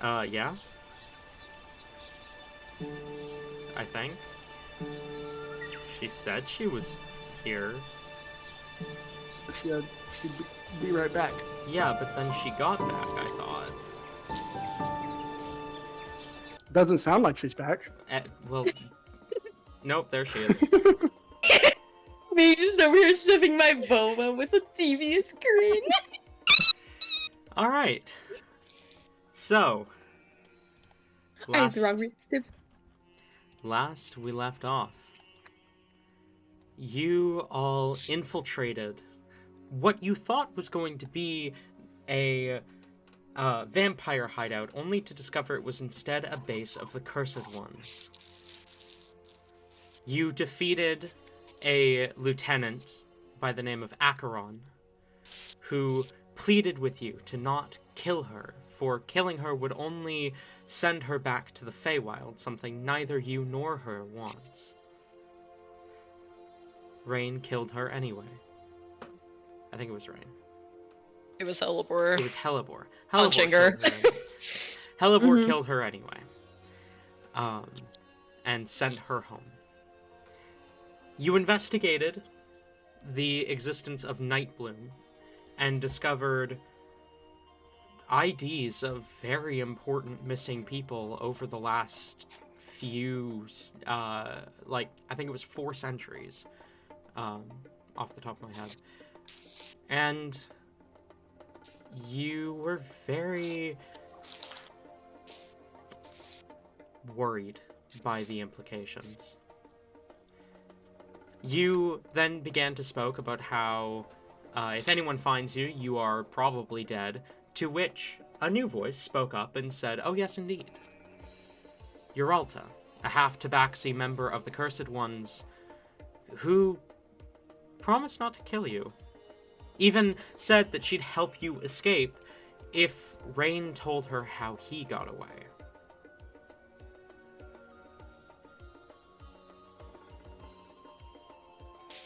Yeah. I think. She said she was here. She'd be right back. Yeah, but then she got back, I thought. Doesn't sound like she's back. Well, nope, there she is. Me just over here sipping my boba with a TV screen. Alright. So, I had the wrong reaction. last we left off, you all infiltrated what you thought was going to be a vampire hideout, only to discover it was instead a base of the Cursed Ones. You defeated a lieutenant by the name of Acheron, who pleaded with you to not kill her, for killing her would only send her back to the Feywild, something neither you nor her wants. Rain killed her anyway. I think it was Rain. It was Hellebore. It was Hellebore. Punching her. Hellebore killed her anyway. And sent her home. You investigated the existence of Nightbloom and discovered IDs of very important missing people over the last few, I think it was 4 centuries, off the top of my head. And you were very worried by the implications. You then began to spoke about how if anyone finds you, you are probably dead, to which a new voice spoke up and said, "Oh yes, indeed. Uralta, a half-tabaxi member of the Cursed Ones, who promised not to kill you. Even said that she'd help you escape if Rain told her how he got away."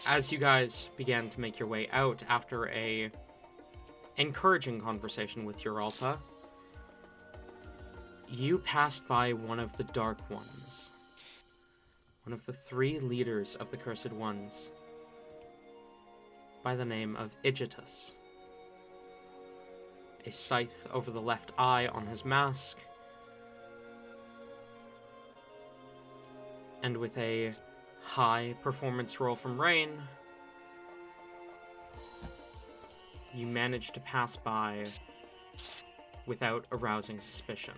As you guys began to make your way out after a encouraging conversation with Uralta, you passed by one of the Dark Ones, one of the 3 leaders of the Cursed Ones, by the name of Igitus. A scythe over the left eye on his mask, and with a high performance roll from Rain, you managed to pass by without arousing suspicion.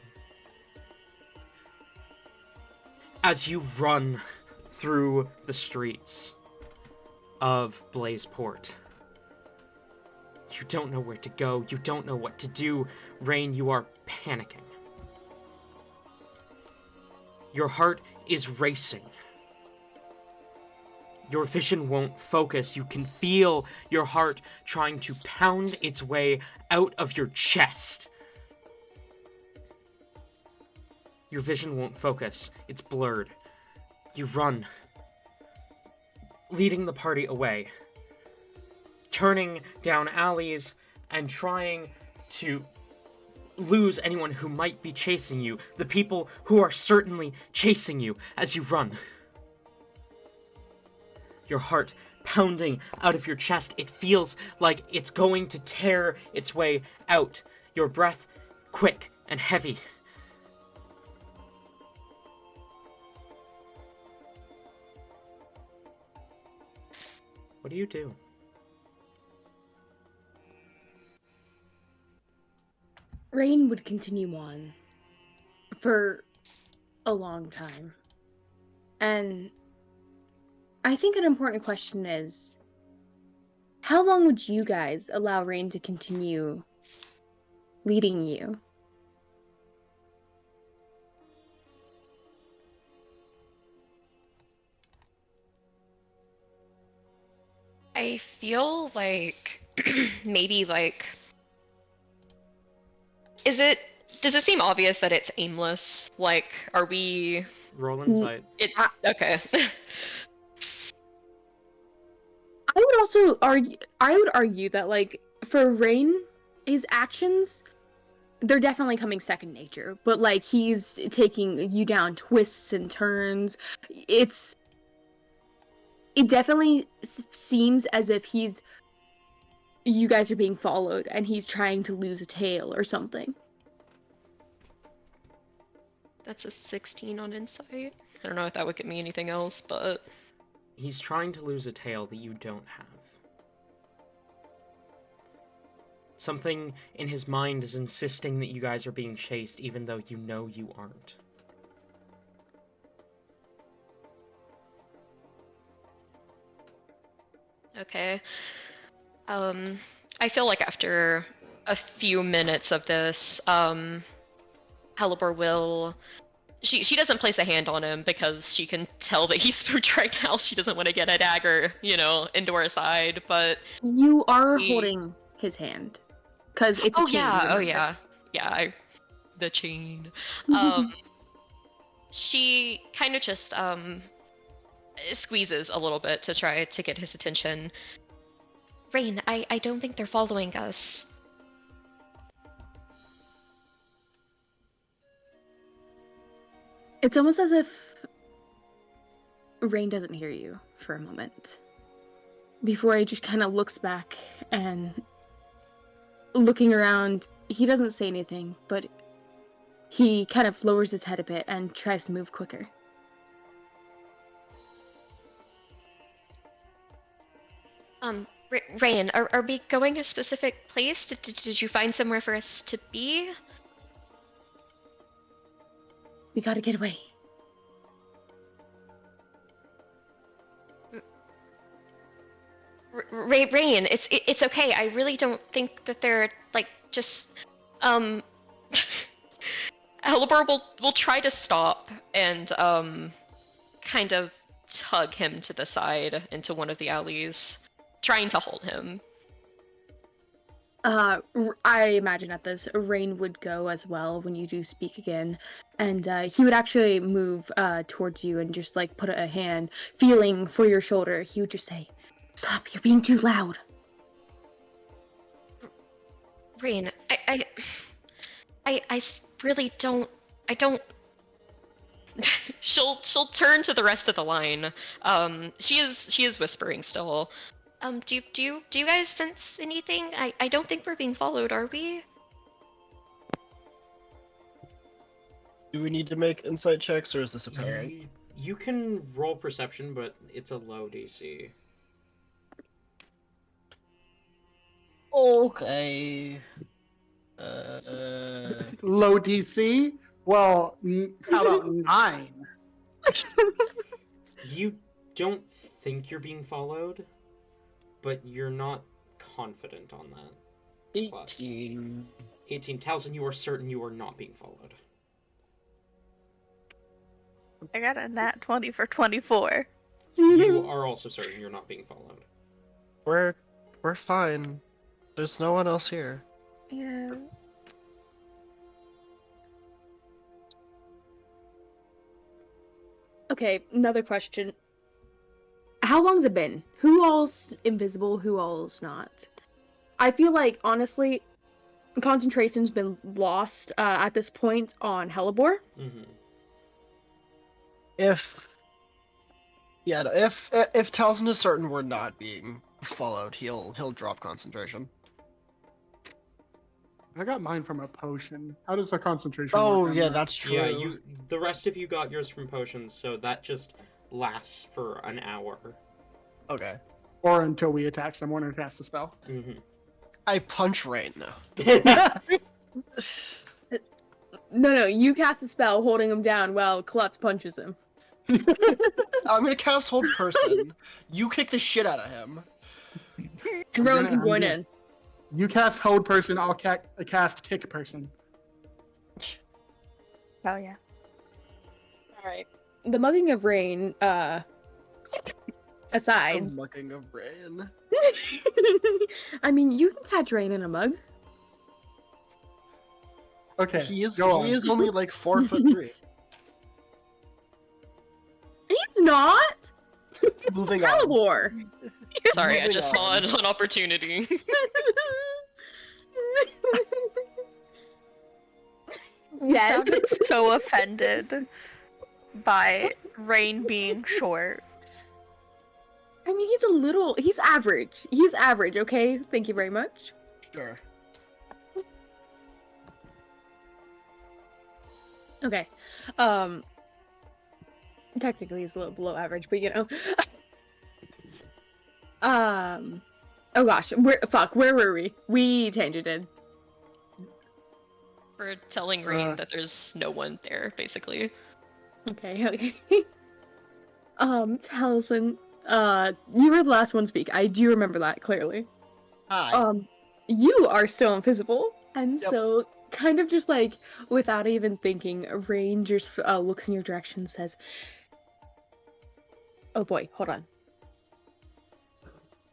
As you run through the streets of Blazeport, you don't know where to go, you don't know what to do. Rain, you are panicking. Your heart is racing. Your vision won't focus. You can feel your heart trying to pound its way out of your chest. Your vision won't focus. It's blurred. You run, leading the party away, turning down alleys and trying to lose anyone who might be chasing you, the people who are certainly chasing you as you run. Your heart pounding out of your chest. It feels like it's going to tear its way out. Your breath quick and heavy. What do you do? Rain would continue on for a long time. And I think an important question is, how long would you guys allow Rain to continue leading you? I feel like maybe does it seem obvious that it's aimless? Like, are we... Roll insight. Okay. I would argue that, like, for Rain, his actions they're definitely coming second nature, but like he's taking you down twists and turns. It definitely seems as if you guys are being followed and he's trying to lose a tail or something. That's a 16 on insight. I don't know if that would get me anything else, but He's trying to lose a tail that you don't have. Something in his mind is insisting that you guys are being chased, even though you know you aren't. okay. I feel like after a few minutes of this, Halibor will. She doesn't place a hand on him because she can tell that he's spooked right now. She doesn't want to get a dagger, into her side, but You are holding his hand. Because it's a chain. oh remember? yeah, the chain. She kind of just squeezes a little bit to try to get his attention. Rain, I don't think they're following us. It's almost as if Rain doesn't hear you for a moment. Before he just kind of looks back and looking around, he doesn't say anything, but he kind of lowers his head a bit and tries to move quicker. Rain, are we going a specific place? Did you find somewhere for us to be? We gotta get away. Rain, it's okay. I really don't think that they're just Halibor will try to stop and kind of tug him to the side into one of the alleys, trying to hold him. I imagine at this, Rain would go as well when you do speak again, and he would actually move towards you and just put a hand, feeling for your shoulder. He would just say, "Stop! You're being too loud." Rain, I really don't. I don't. she'll turn to the rest of the line. She is whispering still. Do you guys sense anything? I don't think we're being followed, are we? Do we need to make insight checks, or is this apparent? You can roll perception, but it's a low DC. Okay. Low DC? Well, how about 9? You don't think you're being followed, but you're not confident on that. 18. 18. Talzin, you are certain you are not being followed. I got a nat 20 for 24. You are also certain you're not being followed. We're fine. There's no one else here. Yeah. Okay, another question. How long's it been? Who all's invisible, who all's not? I feel like, honestly, concentration's been lost at this point on Halibor. Mm-hmm. If Talzin is certain we're not being followed, he'll drop concentration. I got mine from a potion. How does the concentration Oh work on yeah, that? that's true. Yeah, the rest of you got yours from potions, so that just lasts for an hour. Okay. Or until we attack someone or cast a spell. Mm-hmm. I punch Rain now. No, you cast a spell holding him down while Klutz punches him. I'm gonna cast Hold Person. You kick the shit out of him. And Rowan can join in. You cast Hold Person, I'll cast Kick Person. Oh, yeah. Alright. The mugging of Rain, aside. I'm mugging of Rain. I mean, you can catch Rain in a mug. Okay, He is go on. only like 4'3". He's not! Moving on. Halibor! Sorry, I Moving just saw on. an opportunity. get so offended by Rain being short. I mean, he's average. He's average, okay? Thank you very much. Sure. Okay. Technically he's a little below average, but you know. Oh gosh, where were we? We tangented. For telling Rain that there's no one there, basically. Okay. Taliesin, you were the last one to speak. I do remember that clearly. Hi. You are still invisible, and Yep. so kind of just like without even thinking, Rain just looks in your direction and says, "Oh boy, hold on.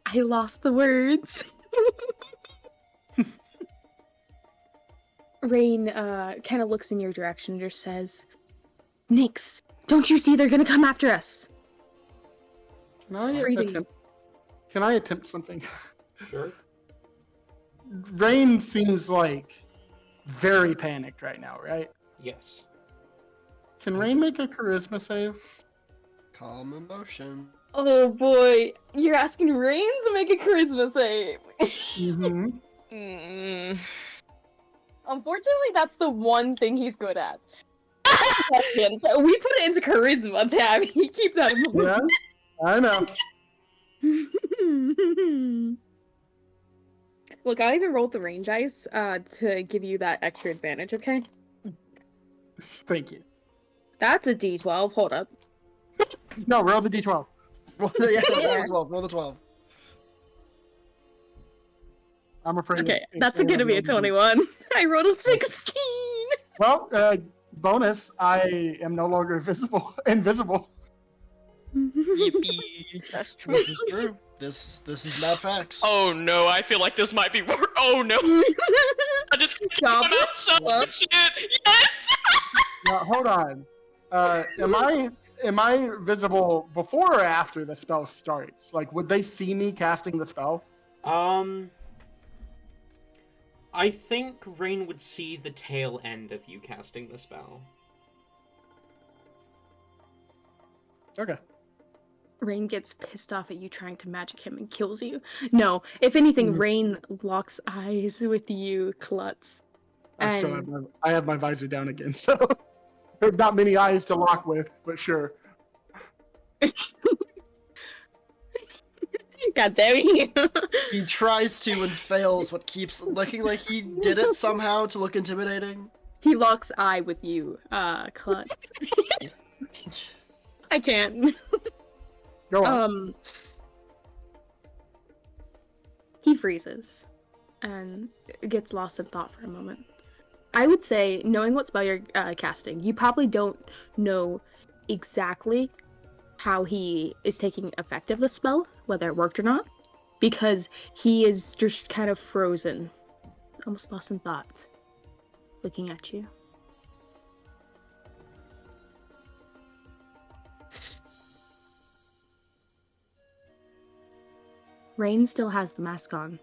I lost the words." Rain kind of looks in your direction and just says, "Nix, don't you see they're gonna come after us?" Can I Freezing. attempt something? Sure. Rain seems like very panicked right now, right? Yes. Can Rain make a charisma save? Calm emotion. Oh boy, you're asking Rain to make a charisma save. Mm-hmm. Mm. Unfortunately, that's the one thing he's good at. So we put it into charisma tab. He keeps that in Yeah, I know. mind. Look, I even rolled the range dice to give you that extra advantage, okay? Thank you. That's a d12. Hold up. No, roll the d12. Roll the 12. Roll the 12. I'm afraid. Okay, it's that's gonna be a 21. I rolled a 16. Well, bonus. I am no longer invisible. Yippee. That's true. This is true. This is mad facts. Oh no, I feel like this might be worse. Oh no. I just keep Stop. my mouth shut. Shit. Yes. Now, hold on. Am I visible before or after the spell starts? Like, would they see me casting the spell? I think Rain would see the tail end of you casting the spell. Okay. Rain gets pissed off at you trying to magic him and kills you. No, if anything, Rain locks eyes with you, Klutz. I still And have my visor down again, so there's not many eyes to lock with, but sure. God damn it. He tries to and fails, but keeps looking like he did it somehow to look intimidating. He locks eye with you, Klutz. I can't. Go on. He freezes and gets lost in thought for a moment. I would say, knowing what spell you're casting, you probably don't know exactly how he is taking effect of the spell, whether it worked or not, because he is just kind of frozen, almost lost in thought, looking at you. Rain still has the mask on.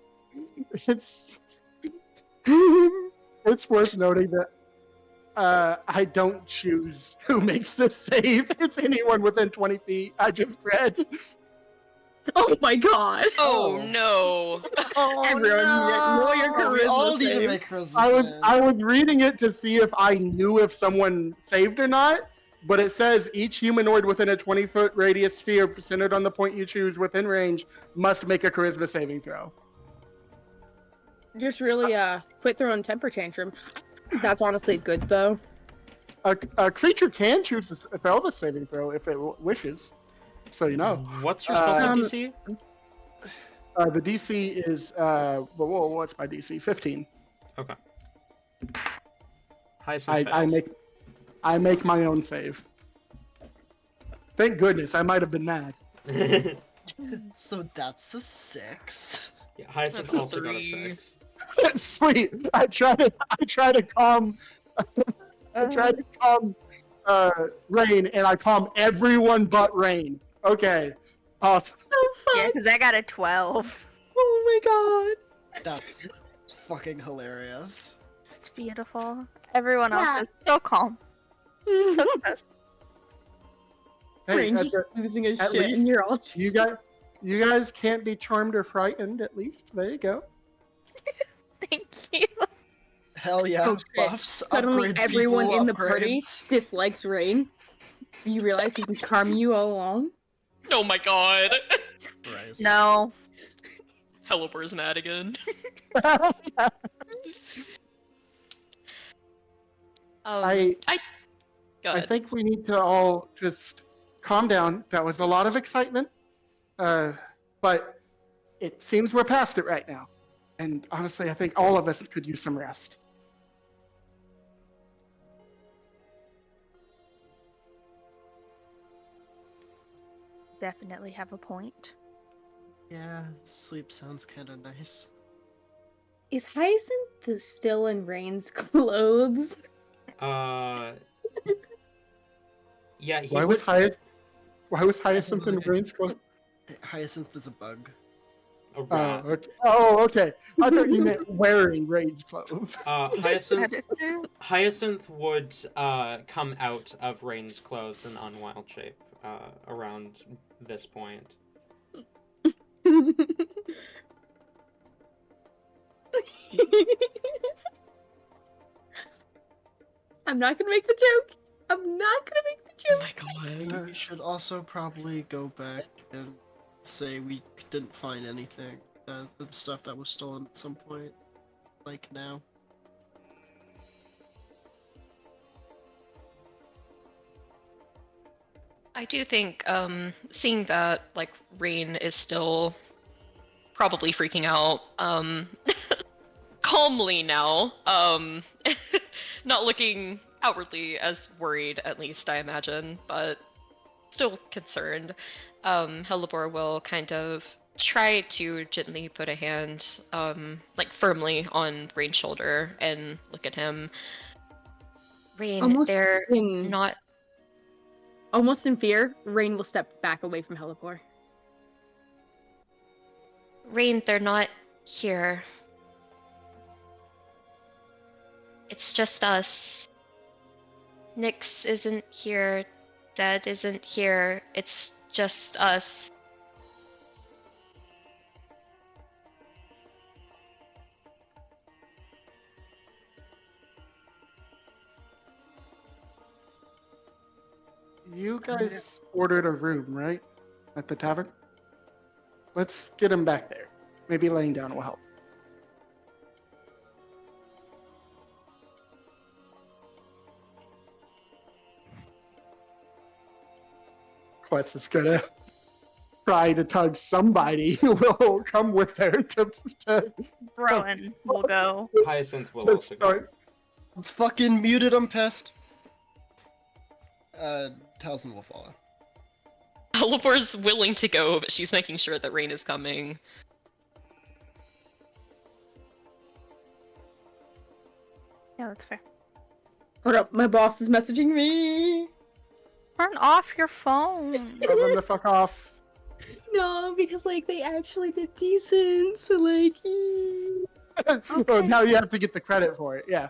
It's worth noting that I don't choose who makes the save. It's anyone within 20 feet. I just read. Oh my god! Oh no. Oh, Everyone, roll your charisma we all need to save. make charisma I saves. was reading it to see if I knew if someone saved or not, but it says each humanoid within a 20-foot radius sphere centered on the point you choose within range must make a charisma saving throw. Just really quit throwing temper tantrum. That's honestly good though. A creature can choose to fail the saving throw if it wishes, so you know. What's your spell Um, DC? The DC is what's my DC? 15. Okay. Highest I make my own save. Thank goodness, I might have been mad. So that's a 6. Yeah, Hyacinth That's a also got a 3. 6. Sweet. I try to calm Rain, and I calm everyone but Rain. Okay. Awesome. Oh fuck! Yeah, because I got a 12. Oh my god! That's fucking hilarious. It's It's beautiful. Everyone Yeah. else is so calm. So good. Hey, Rain at, just the, losing his at shit, least and you're all you guys can't be charmed or frightened. At least there you go. Thank you. Hell yeah. Oh, shit. Buffs, Suddenly, upgrades, everyone people, in the party upgrades. dislikes Rain. You realize he's been charming you all along. Oh my god. Christ. No. Helibor's mad again. I Go I ahead. think we need to all just calm down. That was a lot of excitement, but it seems we're past it right now. And honestly, I think all of us could use some rest. Definitely have a point. Yeah, sleep sounds kind of nice. Is Hyacinth still in Rain's clothes? Yeah, he Why was Hyacinth in Brain's clothes? Hyacinth is a bug. a Oh, rat. okay. Oh, okay. I thought you meant wearing Rain's clothes. Hyacinth would come out of Rain's clothes in unwild shape around this point. I'm not gonna make the joke. I'm not gonna make the Oh joke. my god. We should also probably go back and say we didn't find anything. The stuff that was stolen at some point. Like now. I do think, seeing that, like, Rain is still probably freaking out, calmly now, not looking outwardly as worried, at least, I imagine, but still concerned, Helibor will kind of try to gently put a hand, like, firmly on Rain's shoulder and look at him. Rain, Almost they're in- not... Almost in fear, Rain will step back away from Helipor. Rain, they're not here. It's just us. Nyx isn't here. Dad isn't here. It's just us. You guys ordered a room, right? At the tavern? Let's get him back there. Maybe laying down will help. Quest is gonna try to tug somebody who will come with her to Rowan will go. Hyacinth will to also go. start. Fucking muted him, pest. Taliesin will follow. Helibor's willing to go, but she's making sure that Rain is coming. Yeah, that's fair. Hold up, my boss is messaging me. Turn off your phone. Tell them to fuck off. No, because like they actually did decent. So like, Oh, now you have to get the credit for it. Yeah.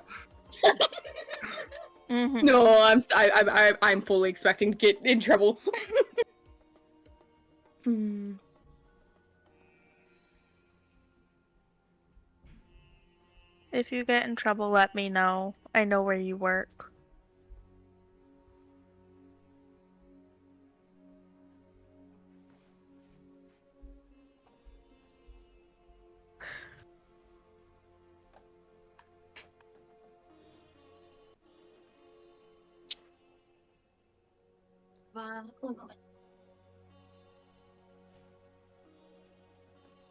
Mhm. no, I'm fully expecting to get in trouble. Hmm. If you get in trouble, let me know. I know where you work. One moment.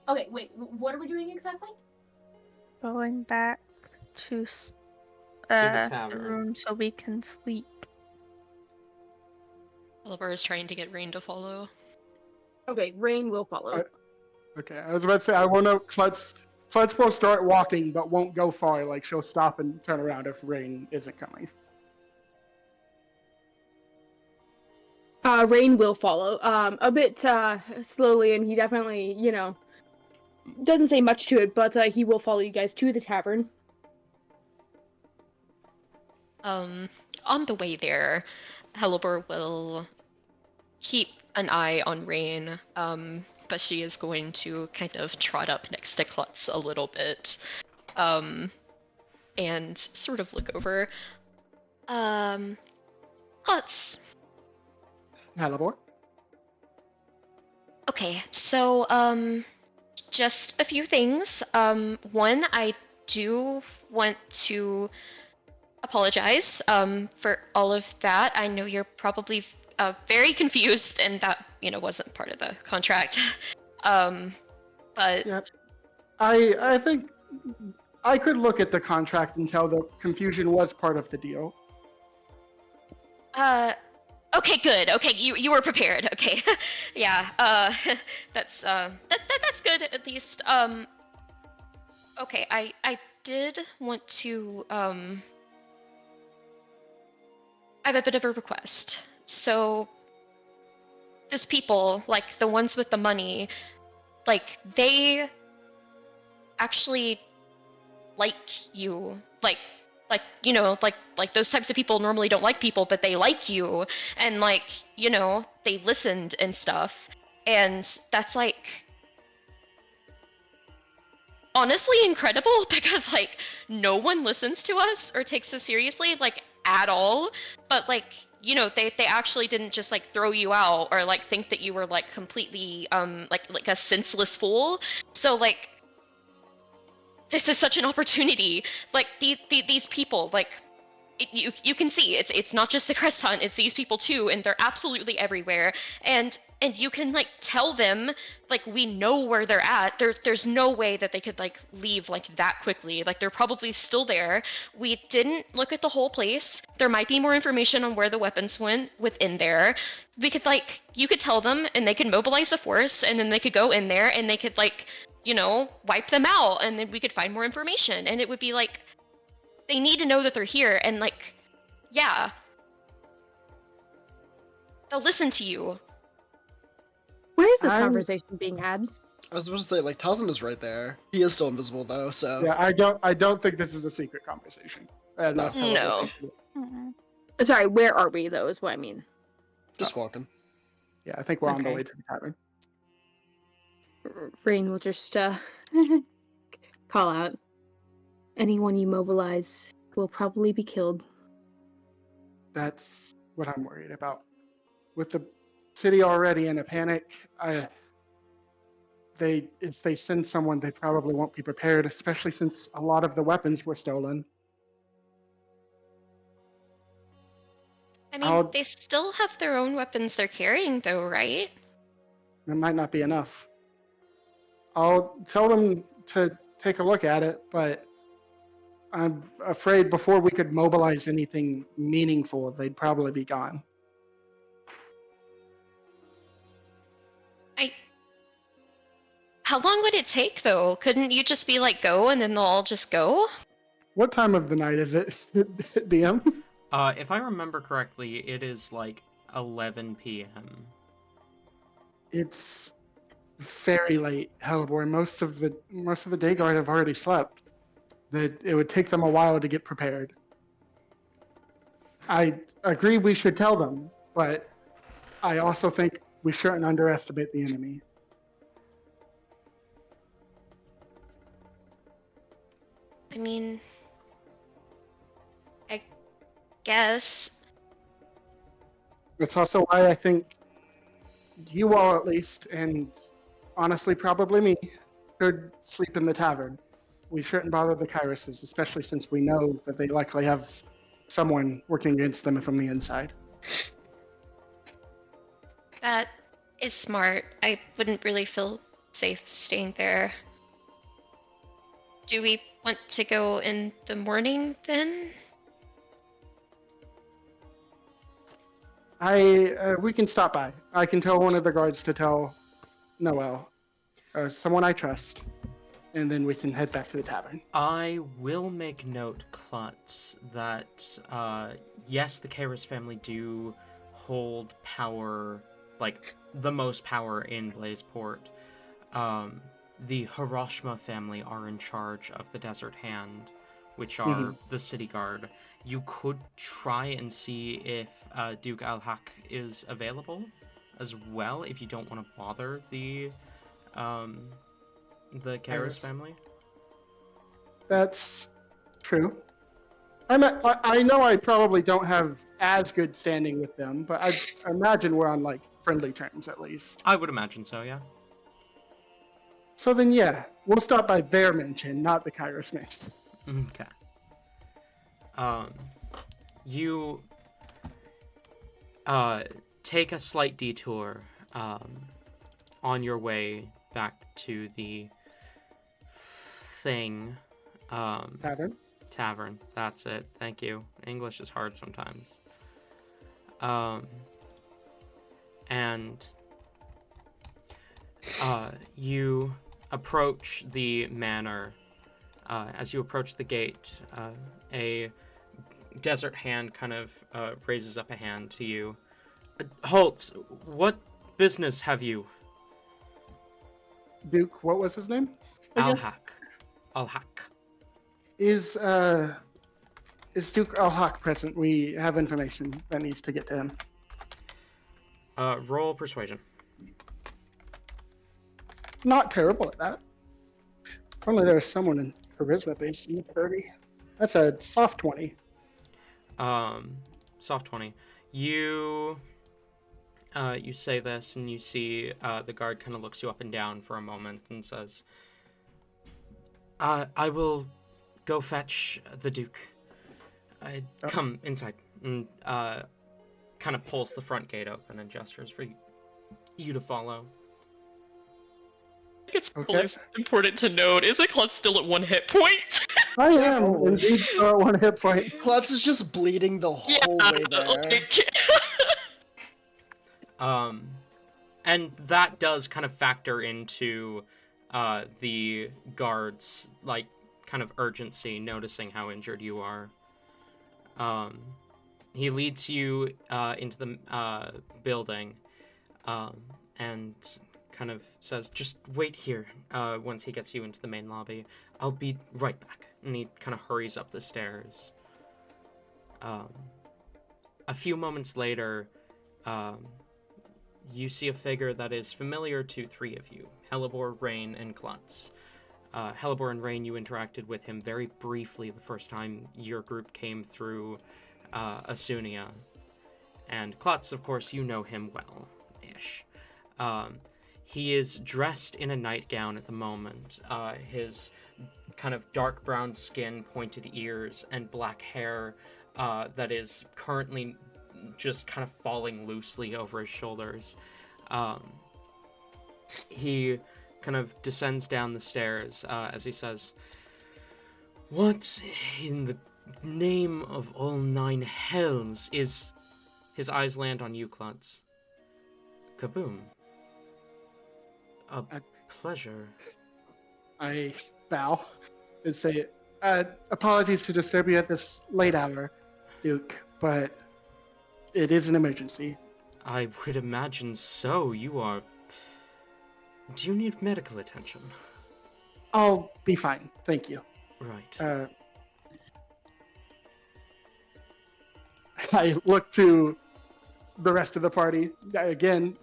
Okay, wait. What are we doing exactly? Going back to the the tavern. room so we can sleep. Helibor is trying to get Rain to follow. Okay, Rain will follow. Okay, I was about to say I want to. Klutz will start walking, but won't go far. Like she'll stop and turn around if Rain isn't coming. Rain will follow. A bit slowly, and he definitely, doesn't say much to it, but he will follow you guys to the tavern. On the way there, Helibor will keep an eye on Rain, but she is going to kind of trot up next to Klutz a little bit, and sort of look over. Klutz. Halibor. Okay, so, just a few things. One, I do want to apologize, for all of that. I know you're probably, very confused, and that, wasn't part of the contract. But Yep. I think I could look at the contract and tell the confusion was part of the deal. Okay, good. Okay, you were prepared. Okay, yeah. That's good at least. Okay, I did want to I have a bit of a request. So those people, like the ones with the money, like they actually like you, like those types of people normally don't like people, but they like you, and like they listened and stuff, and that's like honestly incredible because like no one listens to us or takes us seriously like at all, but like they actually didn't just like throw you out or like think that you were like completely like a senseless fool. So like this is such an opportunity. Like these people, like you can see it's not just the crest hunt, it's these people too, and they're absolutely everywhere. And you can like tell them like we know where they're at. There's no way that they could like leave like that quickly. Like they're probably still there. We didn't look at the whole place. There might be more information on where the weapons went within there. We could like you could tell them and they could mobilize a force and then they could go in there and they could like wipe them out, and then we could find more information, and it would be like they need to know that they're here, and like yeah, they'll listen to you. Where is this I'm- conversation being had? I was supposed to say, like, Talzin is right there. He is still invisible, though, so... Yeah, I don't think this is a secret conversation. That's how No. it is. Mm-mm. Sorry, where are we though? Is what I mean. Just walking. Yeah, I think we're on the Okay. way to the tavern. Rain will just call out. Anyone you mobilize will probably be killed. That's what I'm worried about. With the city already in a panic, if they send someone, they probably won't be prepared, especially since a lot of the weapons were stolen. I mean, I'll- they still have their own weapons they're carrying though, right? It might not be enough. I'll tell them to take a look at it, but I'm afraid before we could mobilize anything meaningful, they'd probably be gone. How long would it take though? Couldn't you just be like go and then they'll all just go? What time of the night is it, DM? If I remember correctly, it is like 11 p.m. It's very late, Hellebore. Most of the day guard have already slept. It would take them a while to get prepared. I agree we should tell them, but I also think we shouldn't underestimate the enemy. I mean, I guess. It's also why I think you all, at least, and honestly probably me, should sleep in the tavern. We shouldn't bother the Kyruses, especially since we know that they likely have someone working against them from the inside. That is smart. I wouldn't really feel safe staying there. Do we want to go in the morning then? We can stop by. I can tell one of the guards to tell Noel, someone I trust, and then we can head back to the tavern. I will make note, Klutz, that yes, the Kairos family do hold power, like the most power in Blazeport. The Hiroshima family are in charge of the Desert Hand, which are the city guard. You could try and see if Duke Al-Haq is available as well, if you don't want to bother the Kairos family. That's true. I know I probably don't have as good standing with them, but I imagine we're on like friendly terms at least. I would imagine so, yeah. So then, yeah, we'll stop by their mansion, not the Kairos mansion. Okay. You take a slight detour on your way back to the thing. Tavern. That's it. Thank you. English is hard sometimes. And you approach the manor. As you approach the gate, a desert hand kind of raises up a hand to you. Halt! What business have you? Duke, what was his name? again? Al-Haq. Is Duke Al-Haq present? We have information that needs to get to him. Roll persuasion. Not terrible at that. If only there was someone in charisma based in 30. That's a soft 20. Soft 20. You say this and you see the guard kind of looks you up and down for a moment and says, I will go fetch the Duke. Come inside. And kind of pulls the front gate open and gestures for you to follow. I think it's always important to note, is Klutz still at 1 hit point? I am indeed still at 1 hit point. Klutz is just bleeding the whole way there. And that does kind of factor into the guards, like, kind of urgency, noticing how injured you are. He leads you into the building and kind of says, just wait here once he gets you into the main lobby. I'll be right back. And he kind of hurries up the stairs. A few moments later, you see a figure that is familiar to 3 of you, Hellebore, Rain, and Klutz. Hellebore and Rain, you interacted with him very briefly the first time your group came through Asunia. And Klutz, of course, you know him well-ish. He is dressed in a nightgown at the moment. His kind of dark brown skin, pointed ears, and black hair that is currently just kind of falling loosely over his shoulders. He kind of descends down the stairs as he says, what in the name of all 9 hells is... His eyes land on you, Klutz. Kaboom. A pleasure. I bow and say, apologies to disturb you at this late hour, Duke, but it is an emergency. I would imagine so. You are... Do you need medical attention? I'll be fine, thank you. Right. I look to the rest of the party, again,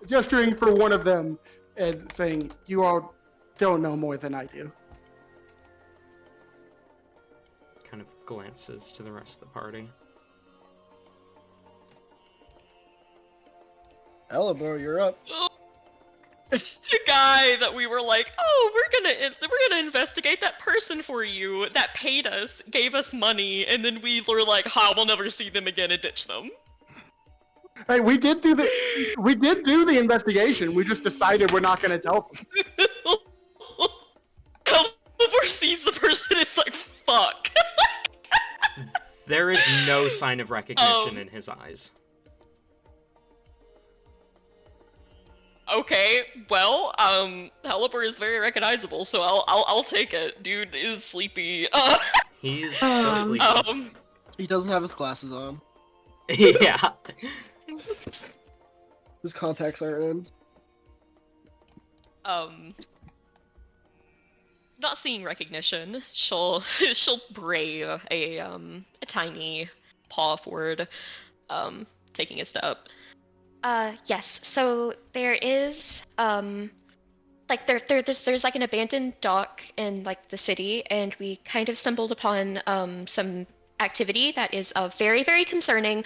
gesturing for one of them and saying, you all don't know more than I do. Kind of glances to the rest of the party. Hellebore, you're up. The guy that we were like, oh, we're gonna investigate that person for you that paid us, gave us money, and then we were like, ha, we'll never see them again and ditch them. Hey, we did do the investigation. We just decided we're not going to tell them. Hellebore sees the person, it's like, fuck. There is no sign of recognition in his eyes. Okay, well, Hellebore is very recognizable, so I'll take it. Dude is sleepy. He's so sleepy. He doesn't have his glasses on. Yeah. His contacts aren't in. not seeing recognition, she'll brave a tiny paw forward, taking a step. Yes. So there is like there's like an abandoned dock in like the city, and we kind of stumbled upon some activity that is very, very concerning.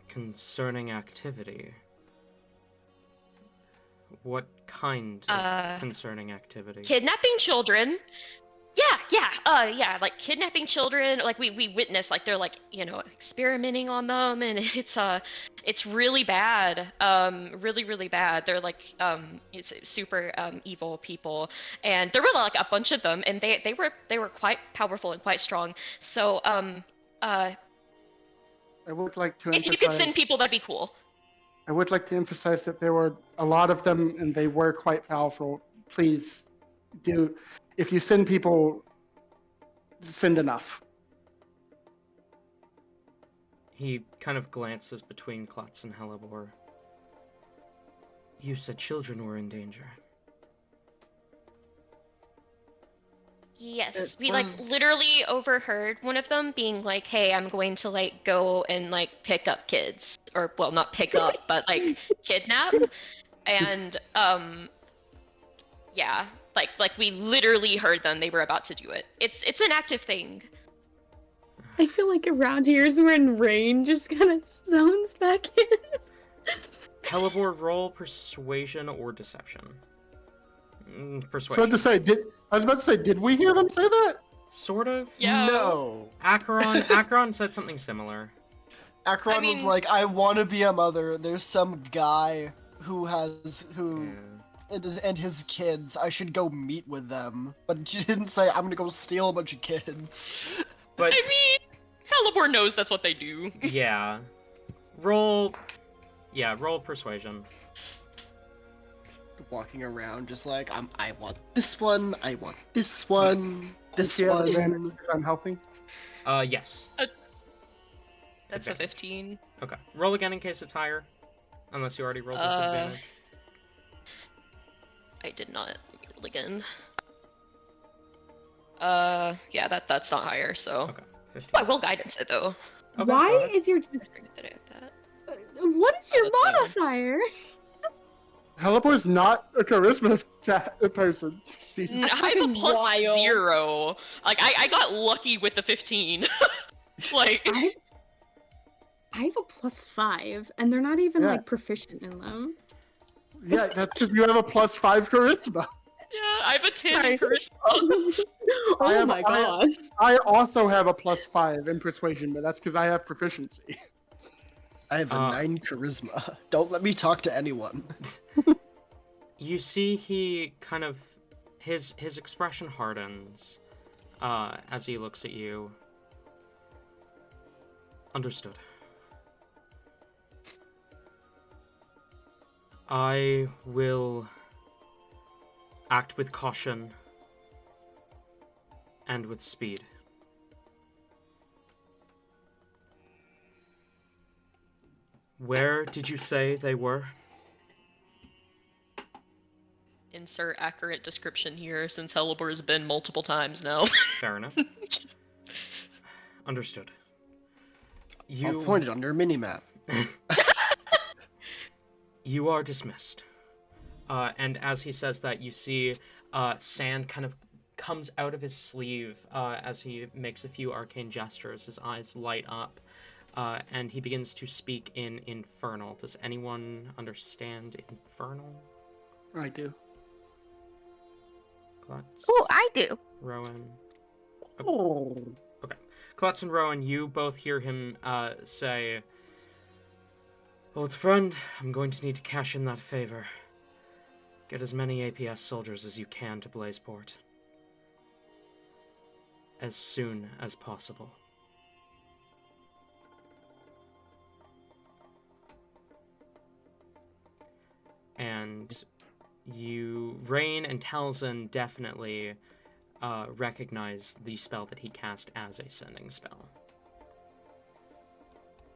Concerning activity. What kind of concerning activity? Kidnapping children. Yeah, like kidnapping children. Like we witness, like they're like, experimenting on them, and it's really bad. Really, really bad. They're like it's super evil people, and there were like a bunch of them, and they were quite powerful and quite strong. So I would like to if you could emphasize. send people, that'd be cool. I would like to emphasize that there were a lot of them, and they were quite powerful. Please, do if you send people, send enough. He kind of glances between Klutz and Hellebore. You said children were in danger. Yes, It we was- like literally overheard one of them being like, "Hey, I'm going to like go and like pick up kids," or well, not pick up, but like kidnap. And yeah, like we literally heard them. They were about to do it. It's an active thing. I feel like around here is when Rain just kind of zones back in. Hellebore, roll persuasion or deception. So Persuasion. I was about to say, did we hear them say that? Sort of. Yeah. No. Acheron said something similar. Acheron was mean- like, I want to be a mother. There's some guy who Yeah. and his kids. I should go meet with them. But she didn't say I'm gonna go steal a bunch of kids. But I mean, Hellebore knows that's what they do. yeah. Roll persuasion. Walking around just like I want this one. I want this one. This Do you have one. advantage because I'm helping? Yes. That's a Advantage. 15. Okay. Roll again in case it's higher. Unless you already rolled with advantage. I did not roll again. Yeah, that's not higher. So Okay. 15. I will guidance it though. Okay, go Why ahead. is your That I have that. what is your that's me. modifier? Hellebore's not a charisma person. She's I have a plus wild. 0. Like I got lucky with the 15. Like I have a +5, and they're not even Yeah. like proficient in them. Yeah, that's because you have a +5 charisma. yeah, I have a 10 Sorry. in charisma. Oh am- my I am- god. I also have a +5 in persuasion, but that's because I have proficiency. I have a 9 charisma. Don't let me talk to anyone. You see he kind of his expression hardens as he looks at you. Understood. I will act with caution and with speed. Where did you say they were? Insert accurate description here, since Hellebore has been multiple times now. Fair enough. Understood. I'll point it on your minimap. You are dismissed. And as he says that, you see sand kind of comes out of his sleeve as he makes a few arcane gestures. His eyes light up, and he begins to speak in Infernal. Does anyone understand Infernal? I do. Klutz? Oh, I do. Rowan? Oh. Klutz and Rowan, you both hear him say, Old friend, I'm going to need to cash in that favor. Get as many APS soldiers as you can to Blazeport. As soon as possible. And Rain and Talzin definitely recognize the spell that he cast as a sending spell.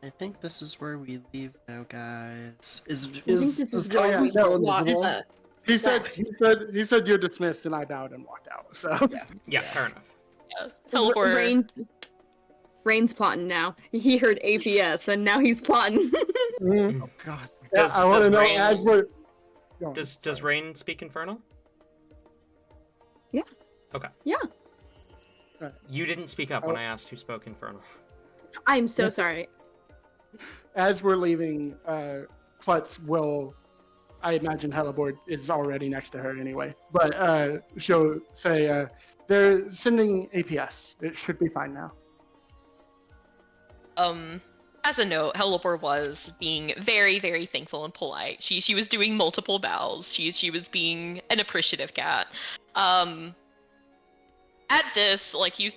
I think this is where we leave now, guys. Is think is this is Tommy where we still walk- invisible? He said you're dismissed, and I bowed and walked out. So Yeah, fair enough. Teleport. Rain's plotting now. He heard APS, and now he's plotting. Mhm. Oh God. Yeah, I want to know Rain, as we're. Go on, does sorry. Rain speak Infernal? Yeah. Okay. Yeah. You didn't speak up when I asked who spoke Infernal. I'm so sorry. As we're leaving, Klutz will. I imagine Helleboard is already next to her anyway, but she'll say they're sending APS. It should be fine now. As a note, Helipor was being very, very thankful and polite. She was doing multiple bows. She was being an appreciative cat. At this, like you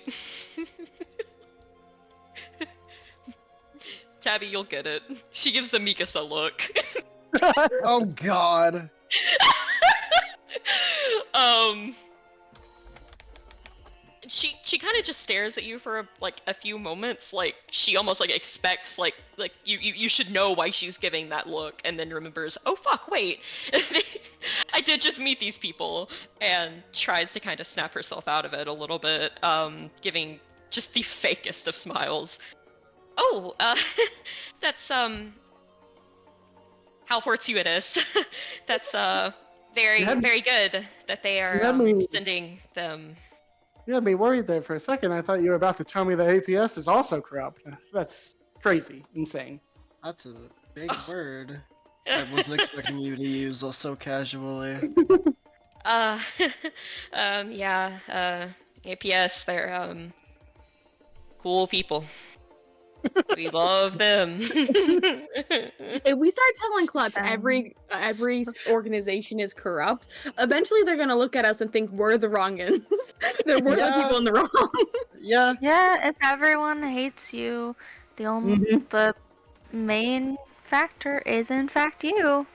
Tabby, you'll get it. She gives the Mikasa look. Oh God. She kind of just stares at you for a few moments, like she almost like expects like you should know why she's giving that look, and then remembers, oh fuck, wait, I did just meet these people, and tries to kind of snap herself out of it a little bit, giving just the fakest of smiles. Oh, that's how fortuitous. That's very very good that they are extending them. You had me worried there for a second. I thought you were about to tell me that APS is also corrupt. That's crazy, insane. That's a big word. I wasn't expecting you to use so casually. Yeah, APS, they're cool people. We love them. If we start telling Klutz every organization is corrupt, eventually they're gonna look at us and think we're the wrong ones. We're the people in the wrong. Yeah. Yeah, if everyone hates you, the main factor is in fact you.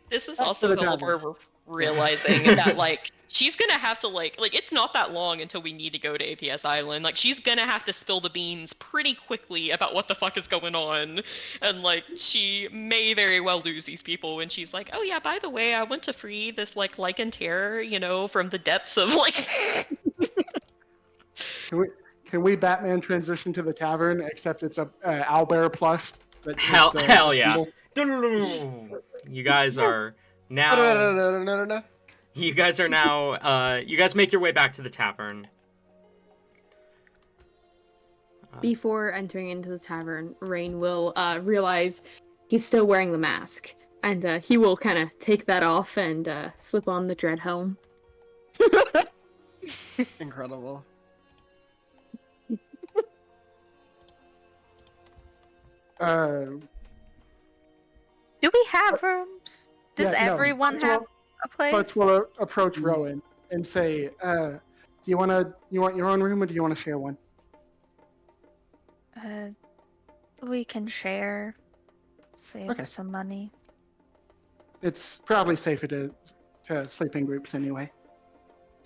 This is Back also to the Helipor realizing that like she's gonna have to like it's not that long until we need to go to APS Island. Like she's gonna have to spill the beans pretty quickly about what the fuck is going on, and like she may very well lose these people when she's like, oh yeah, by the way, I went to free this like Lycan terror, you know, from the depths of like. Can we Batman transition to the tavern? Except it's a owlbear plush. Hell yeah! You guys are now. No. You guys are now. You guys make your way back to the tavern. Before entering into the tavern, Rain will realize he's still wearing the mask, and he will kind of take that off and slip on the dread helm. Incredible. Do we have rooms? Does Yeah, no. everyone have a place? Klutz will approach Rowan and say, "Do you want your own room, or do you want to share one?" We can share. Save Okay. some money. It's probably safer to sleep in groups anyway.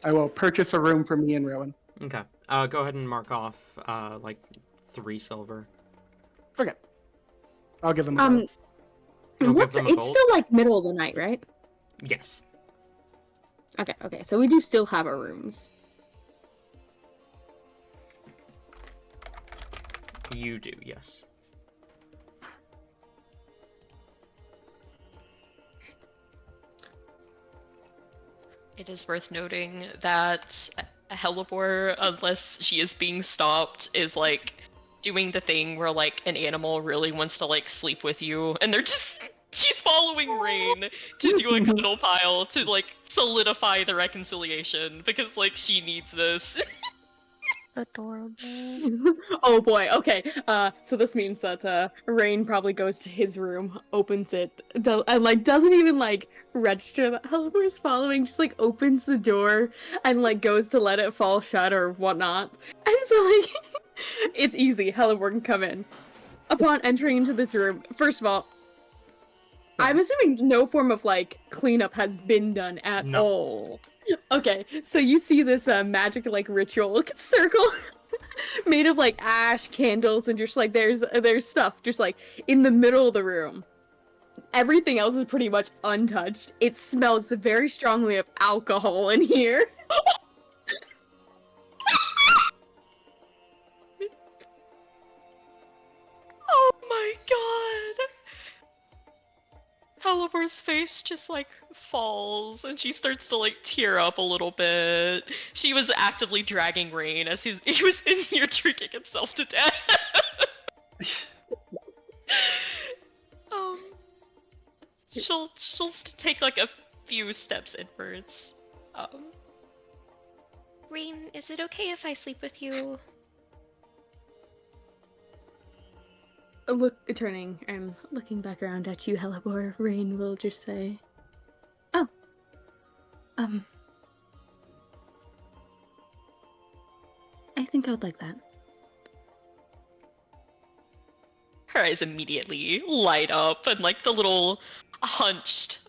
I will purchase a room for me and Rowan. Okay. Go ahead and mark off like 3 silver. Okay. I'll give them a gold. You'll give What's them a it's gold? still like middle of the night, right? Yes. Okay, so we do still have our rooms. You do, yes. It is worth noting that Helipor, unless she is being stopped, is like doing the thing where like an animal really wants to like sleep with you, and she's following Rain to do a cuddle pile to like solidify the reconciliation because like she needs this. Adorable. Oh boy, okay. So this means that Rain probably goes to his room, opens it, and like doesn't even like register that Helipor's following, just like opens the door and like goes to let it fall shut or whatnot. And so like it's easy, Helipor can come in. Upon entering into this room, first of all, I'm assuming no form of like cleanup has been done at all. Okay, so you see this magic like ritual circle made of like ash, candles, and just like there's stuff just like in the middle of the room. Everything else is pretty much untouched. It smells very strongly of alcohol in here. Oh my god! Halibur's face just like falls and she starts to like tear up a little bit. She was actively dragging Rain as he was in here drinking himself to death. um, she'll take like a few steps inwards. Rain, is it okay if I sleep with you? Turning and looking back around at you, Helibor, Rain will just say, "Oh, I think I would like that." Her eyes immediately light up and like the little hunched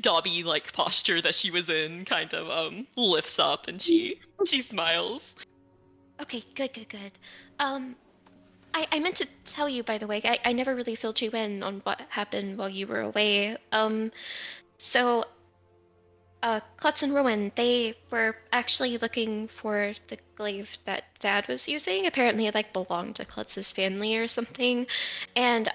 Dobby like posture that she was in kind of lifts up and she smiles. Okay, good. I meant to tell you, by the way, I never really filled you in on what happened while you were away. So Klutz and Rowan, they were actually looking for the glaive that Dad was using. Apparently it like belonged to Klutz's family or something. And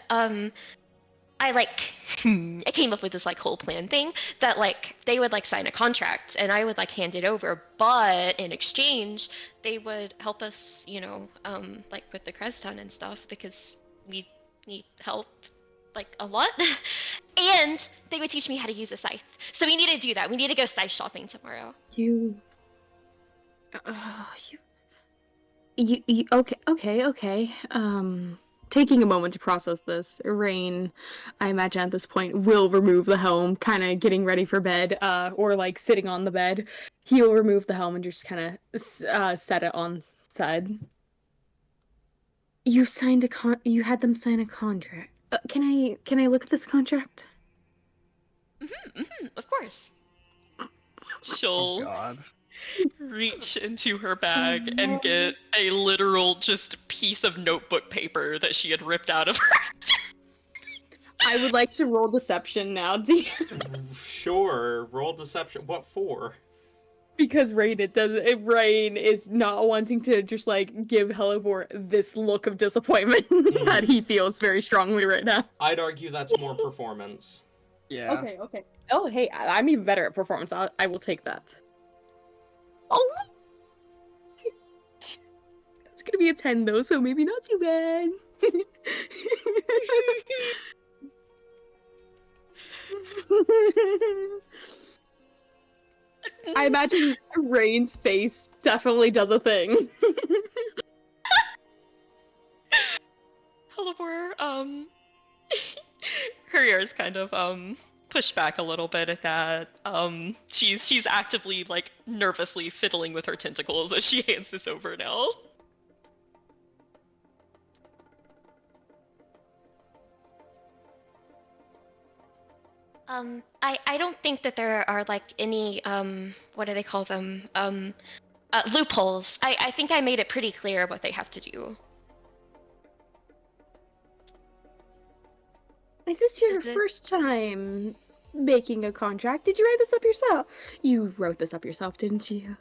I like I came up with this like whole plan thing that like they would like sign a contract and I would like hand it over, but in exchange they would help us, like with the Creston and stuff because we need help like a lot. And they would teach me how to use a scythe. So we need to do that. We need to go scythe shopping tomorrow. You okay. Taking a moment to process this, Rain, I imagine at this point, will remove the helm, kind of getting ready for bed, or like sitting on the bed. He'll remove the helm and just kind of set it on side. You signed you had them sign a contract. Can I look at this contract? Of course. She'll God. reach into her bag and get a literal just piece of notebook paper that she had ripped out of her. I would like to roll deception now, Sure, roll deception. What for? because Rain is not wanting to just like give Helivore this look of disappointment that he feels very strongly right now. I'd argue that's more performance. Yeah. Okay. Oh, hey, I'm even better at performance. I will take that. Oh, it's gonna be a 10 though, so maybe not too bad. I imagine Rain's face definitely does a thing. Helivore, her ears kind of push back a little bit at that. She's actively like nervously fiddling with her tentacles as she hands this over now. I don't think that there are like any what do they call them? Loopholes. I think I made it pretty clear what they have to do. Is this your first time making a contract? Did you write this up yourself? You wrote this up yourself, didn't you?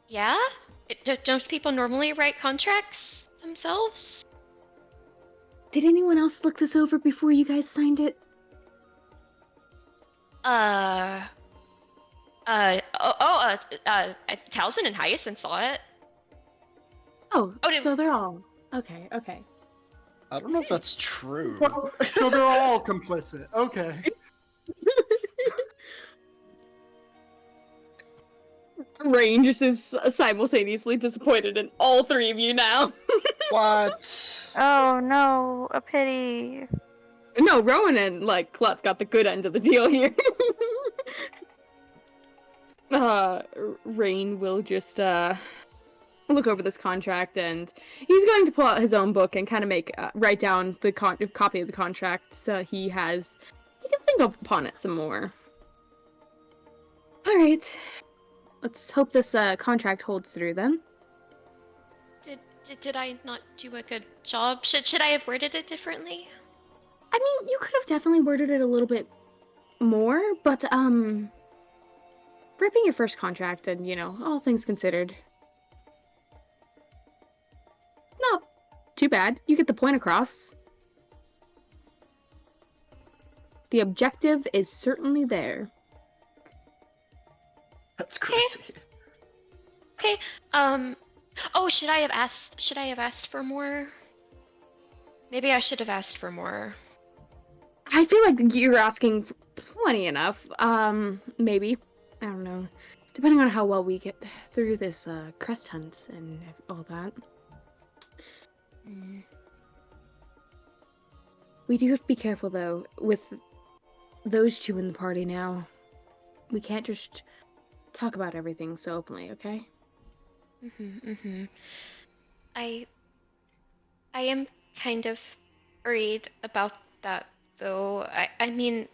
Yeah? Don't people normally write contracts themselves? Did anyone else look this over before you guys signed it? Taliesin and Hyacinth saw it. Oh, so they're all... Okay. I don't know if that's true. So they're all complicit. Okay. Rain just is simultaneously disappointed in all three of you now. What? Oh no, a pity. No, Rowan and like Klutz got the good end of the deal here. Rain will just look over this contract, and he's going to pull out his own book and kind of write down the copy of the contract so he can think upon it some more. All right. let's hope this contract holds through then. Did I not do a good job? Should I have worded it differently? I mean, you could have definitely worded it a little bit more, but for it being your first contract and, all things considered, not too bad. You get the point across. The objective is certainly there. That's crazy. Okay. Oh, should I have asked for more? Maybe I should have asked for more. I feel like you're asking plenty enough. Maybe. I don't know. Depending on how well we get through this crest hunt and all that. We do have to be careful, though, with those two in the party now. We can't just talk about everything so openly, okay? I am kind of worried about that, though. I mean,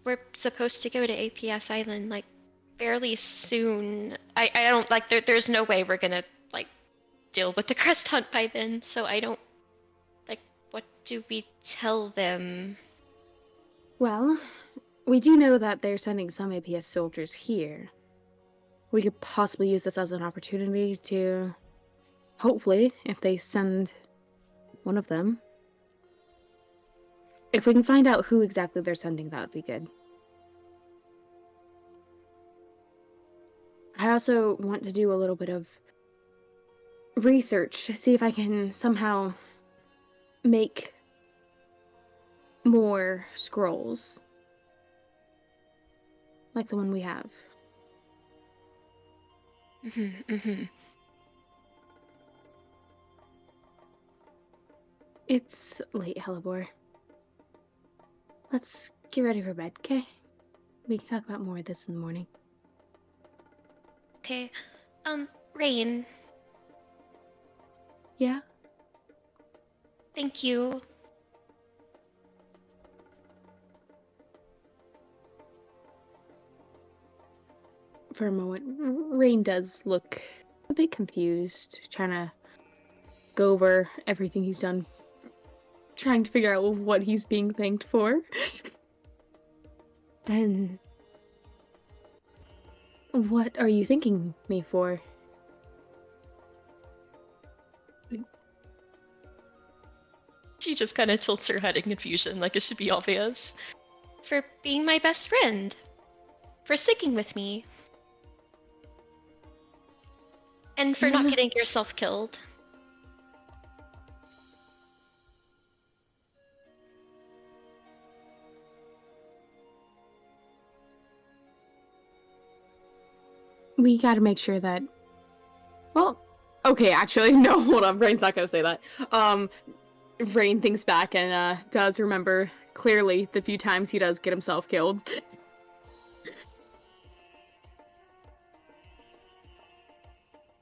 we're supposed to go to APS Island, like, fairly soon. I don't, like, there's no way we're gonna, like, deal with the crest hunt by then, so I don't, like, what do we tell them? Well, we do know that they're sending some APS soldiers here. We could possibly use this as an opportunity to, hopefully, if they send one of them, if we can find out who exactly they're sending, that would be good. I also want to do a little bit of research to see if I can somehow make more scrolls like the one we have. It's late, Hellebore. Let's get ready for bed, okay? We can talk about more of this in the morning. Okay. Rain, Yeah? thank you. For a moment, Rain does look a bit confused, trying to go over everything he's done, trying to figure out what he's being thanked for. And what are you thanking me for? She just kind of tilts her head in confusion, like it should be obvious. For being my best friend. For sticking with me. And for not getting yourself killed. We gotta make sure that... Well, okay, actually, no, hold on, Rain's not gonna say that. Rain thinks back and does remember clearly the few times he does get himself killed.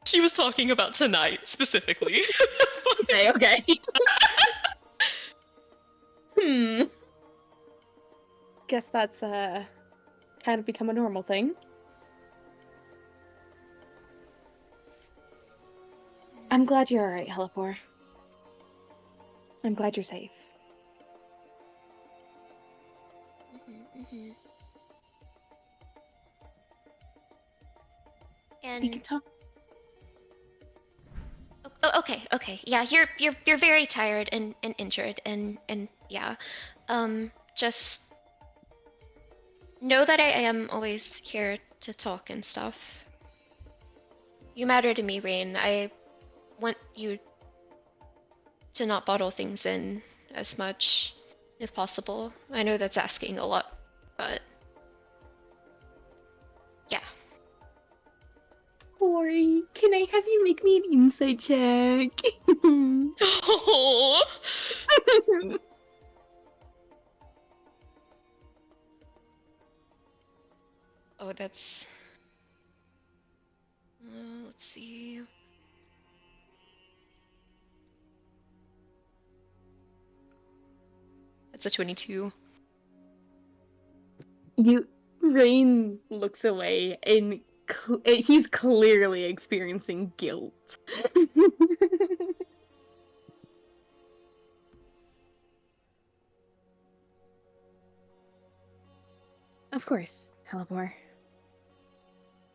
She was talking about tonight, specifically. Okay. Guess that's kind of become a normal thing. I'm glad you're alright, Hellebore. I'm glad you're safe. And We can talk. Oh, okay. Yeah, you're very tired and injured and yeah. Just know that I am always here to talk and stuff. You matter to me, Rain. I want you to not bottle things in as much, if possible. I know that's asking a lot, but yeah. Corey, can I have you make me an insight check? Oh. Oh, that's... let's see... That's a 22. Rain looks away and he's clearly experiencing guilt. Of course, Halibor.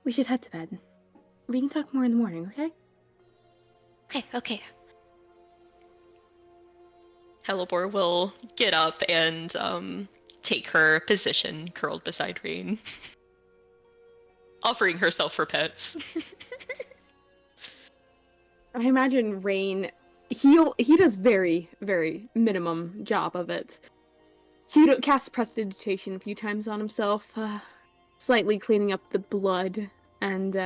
We should head to bed. We can talk more in the morning, okay? Okay. Helibor will get up and take her position curled beside Rain, offering herself for pets. I imagine Rain, he does very, very minimum job of it. He casts prestidigitation a few times on himself, slightly cleaning up the blood and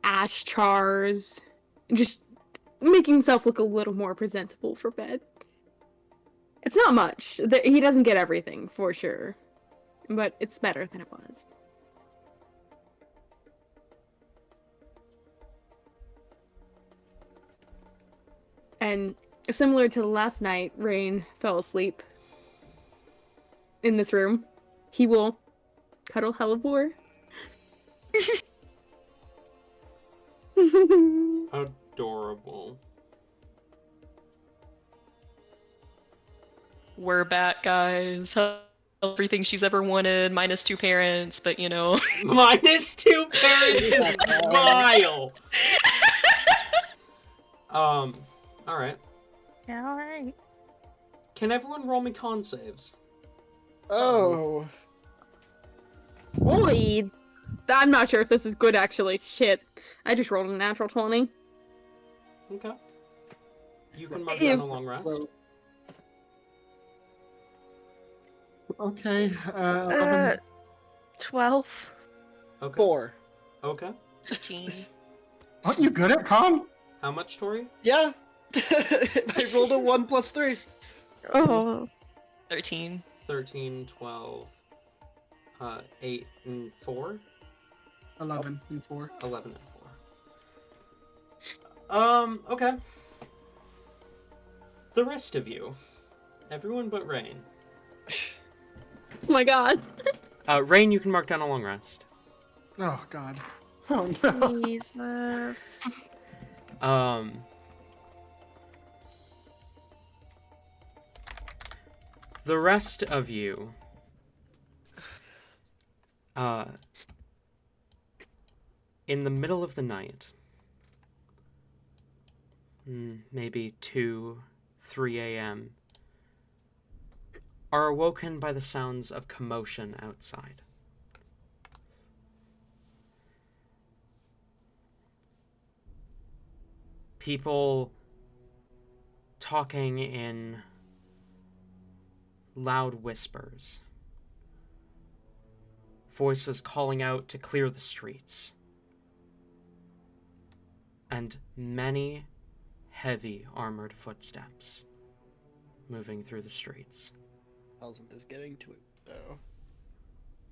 ash chars, just making himself look a little more presentable for bed. It's not much. He doesn't get everything, for sure, but it's better than it was. And similar to last night, Rain fell asleep in this room. He will cuddle Helivore. Adorable. We're back, guys. Everything she's ever wanted, minus 2 parents, but you know. Minus 2 parents is vile. Alright. Yeah, alright. Can everyone roll me con saves? Oh. Boy, I'm not sure if this is good, actually. Shit. I just rolled a natural 20. Okay. You can mark down a long rest. Well, okay, 11. 12. Okay. 4. Okay. 13. Aren't you good at con? How much, Tori? Yeah. I rolled a 1 plus 3. Oh. 13. 13, 12, 8 and 4? 11 and 4. 11 and 4. Okay. The rest of you. Everyone but Rain. Oh my god. Rain, you can mark down a long rest. Oh god. Oh no. Jesus. The rest of you, in the middle of the night, maybe 2, 3 a.m., are awoken by the sounds of commotion outside. People talking in loud whispers. Voices calling out to clear the streets. And many heavy armored footsteps moving through the streets. Halsey is getting to it, though.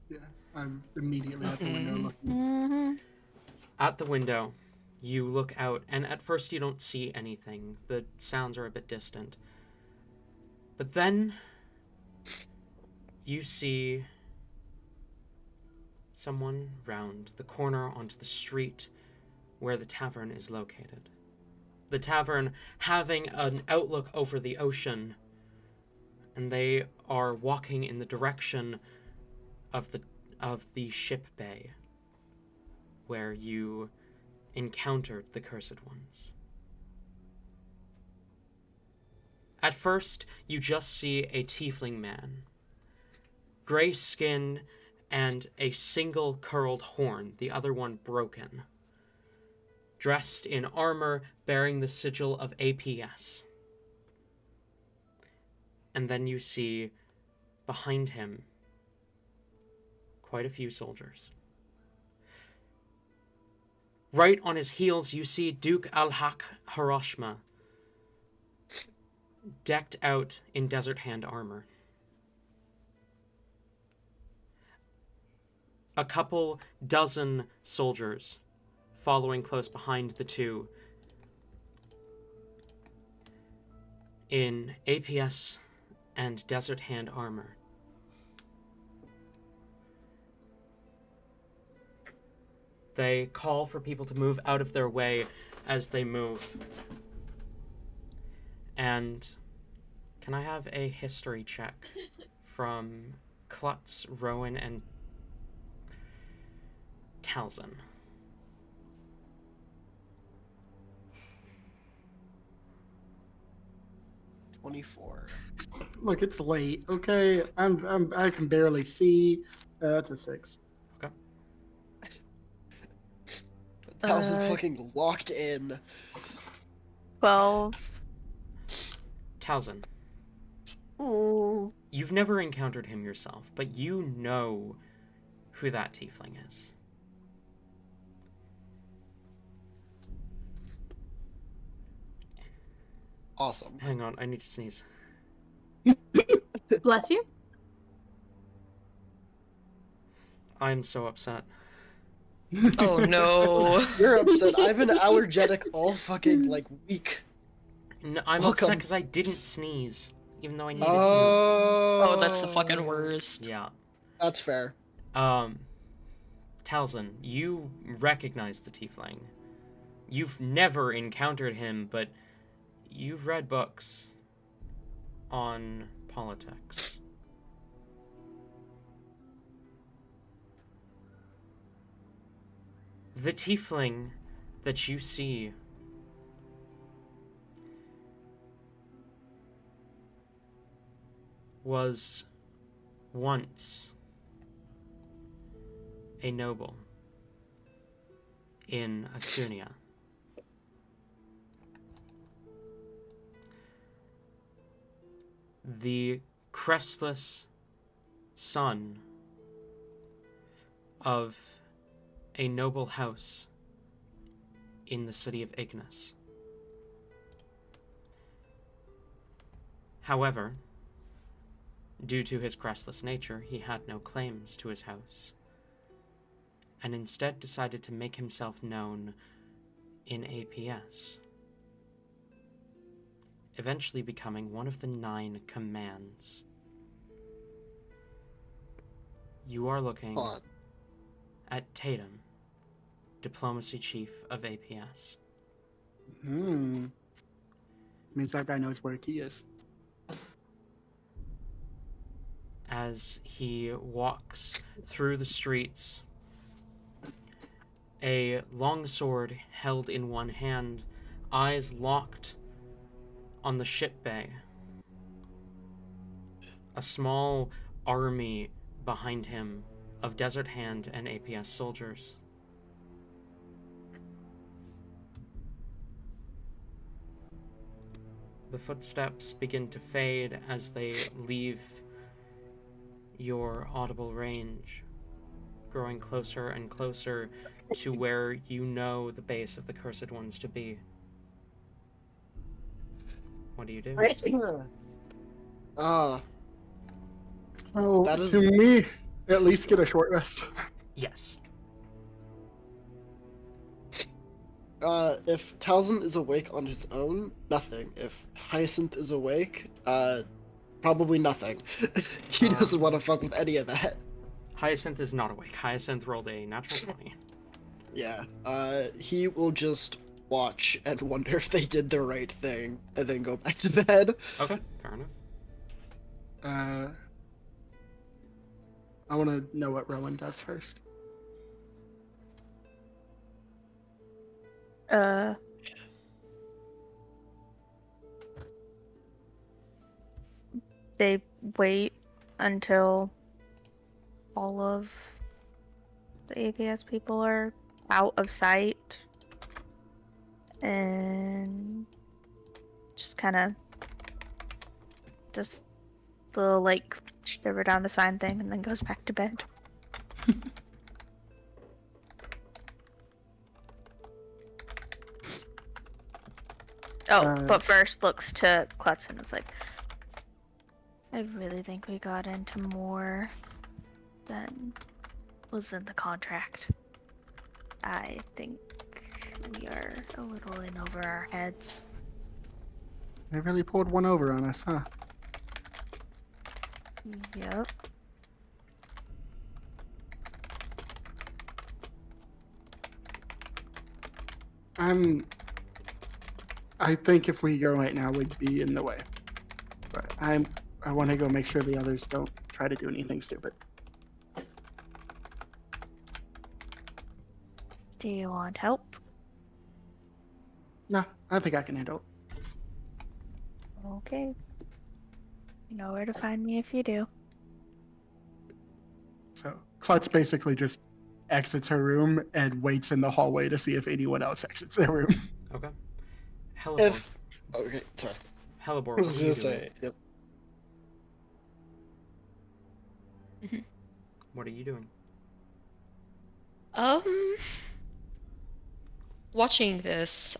Yeah, I'm immediately at the window looking. Mm-hmm. At the window, you look out, and at first you don't see anything. The sounds are a bit distant. But then you see someone round the corner onto the street where the tavern is located. The tavern having an outlook over the ocean, and they are walking in the direction of the ship bay where you encountered the Cursed Ones. At first, you just see a tiefling man, gray skin and a single curled horn, the other one broken, dressed in armor bearing the sigil of APS. And then you see behind him quite a few soldiers. Right on his heels, you see Duke Al-Haq Hiroshima, decked out in Desert Hand armor. A couple dozen soldiers following close behind the two in APS and Desert Hand armor. They call for people to move out of their way as they move. And can I have a history check from Klutz, Rowan, and Talzin? Look, it's late. Okay, I can barely see. That's a 6. Thousand Uh, fucking locked in. 12. Talzin, Ooh. you've never encountered him yourself, but you know who that tiefling is. Awesome. Hang on, I need to sneeze. Bless you. I'm so upset. Oh no. You're upset. I've been allergic all fucking like week. No, I'm Welcome. upset because I didn't sneeze, even though I needed Oh, that's the fucking to. worst. Yeah. That's fair. Talzin, you recognize the tiefling. You've never encountered him, but you've read books on politics. The tiefling that you see was once a noble in Asunia. The crestless son of a noble house in the city of Ignis. However, due to his crestless nature, he had no claims to his house, and instead decided to make himself known in APS, eventually becoming one of the 9 commands. You are looking at Tatum, Diplomacy Chief of APS. Means that guy knows where he is. As he walks through the streets, a long sword held in one hand, eyes locked on the ship bay. A small army behind him of Desert Hand and APS soldiers. The footsteps begin to fade as they leave your audible range, growing closer and closer to where you know the base of the Cursed Ones to be. What do you do? Ah, Oh, That is- to me, at least get a short rest. Yes. if Talzin is awake on his own, nothing. If Hyacinth is awake, probably nothing. He doesn't want to fuck with any of that. Hyacinth is not awake. Hyacinth rolled a natural 20. Yeah, he will just watch and wonder if they did the right thing, and then go back to bed. Okay, fair enough. I want to know what Rowan does first. They wait until all of the APS people are out of sight and just kind of just the like shiver down the spine thing and then goes back to bed. But first looks to Klutz and is like, I really think we got into more than was in the contract. I think we are a little in over our heads. They really pulled one over on us, huh? Yep. I think if we go right now, we'd be in the way. But I want to go make sure the others don't try to do anything stupid. Do you want help? No, I think I can handle it. Okay. You know where to find me if you do. So Klutz basically just exits her room and waits in the hallway to see if anyone else exits their room. Okay. Helibor. Okay, sorry. Helibor, I what was are you gonna doing? say, yep. What are you doing? Watching this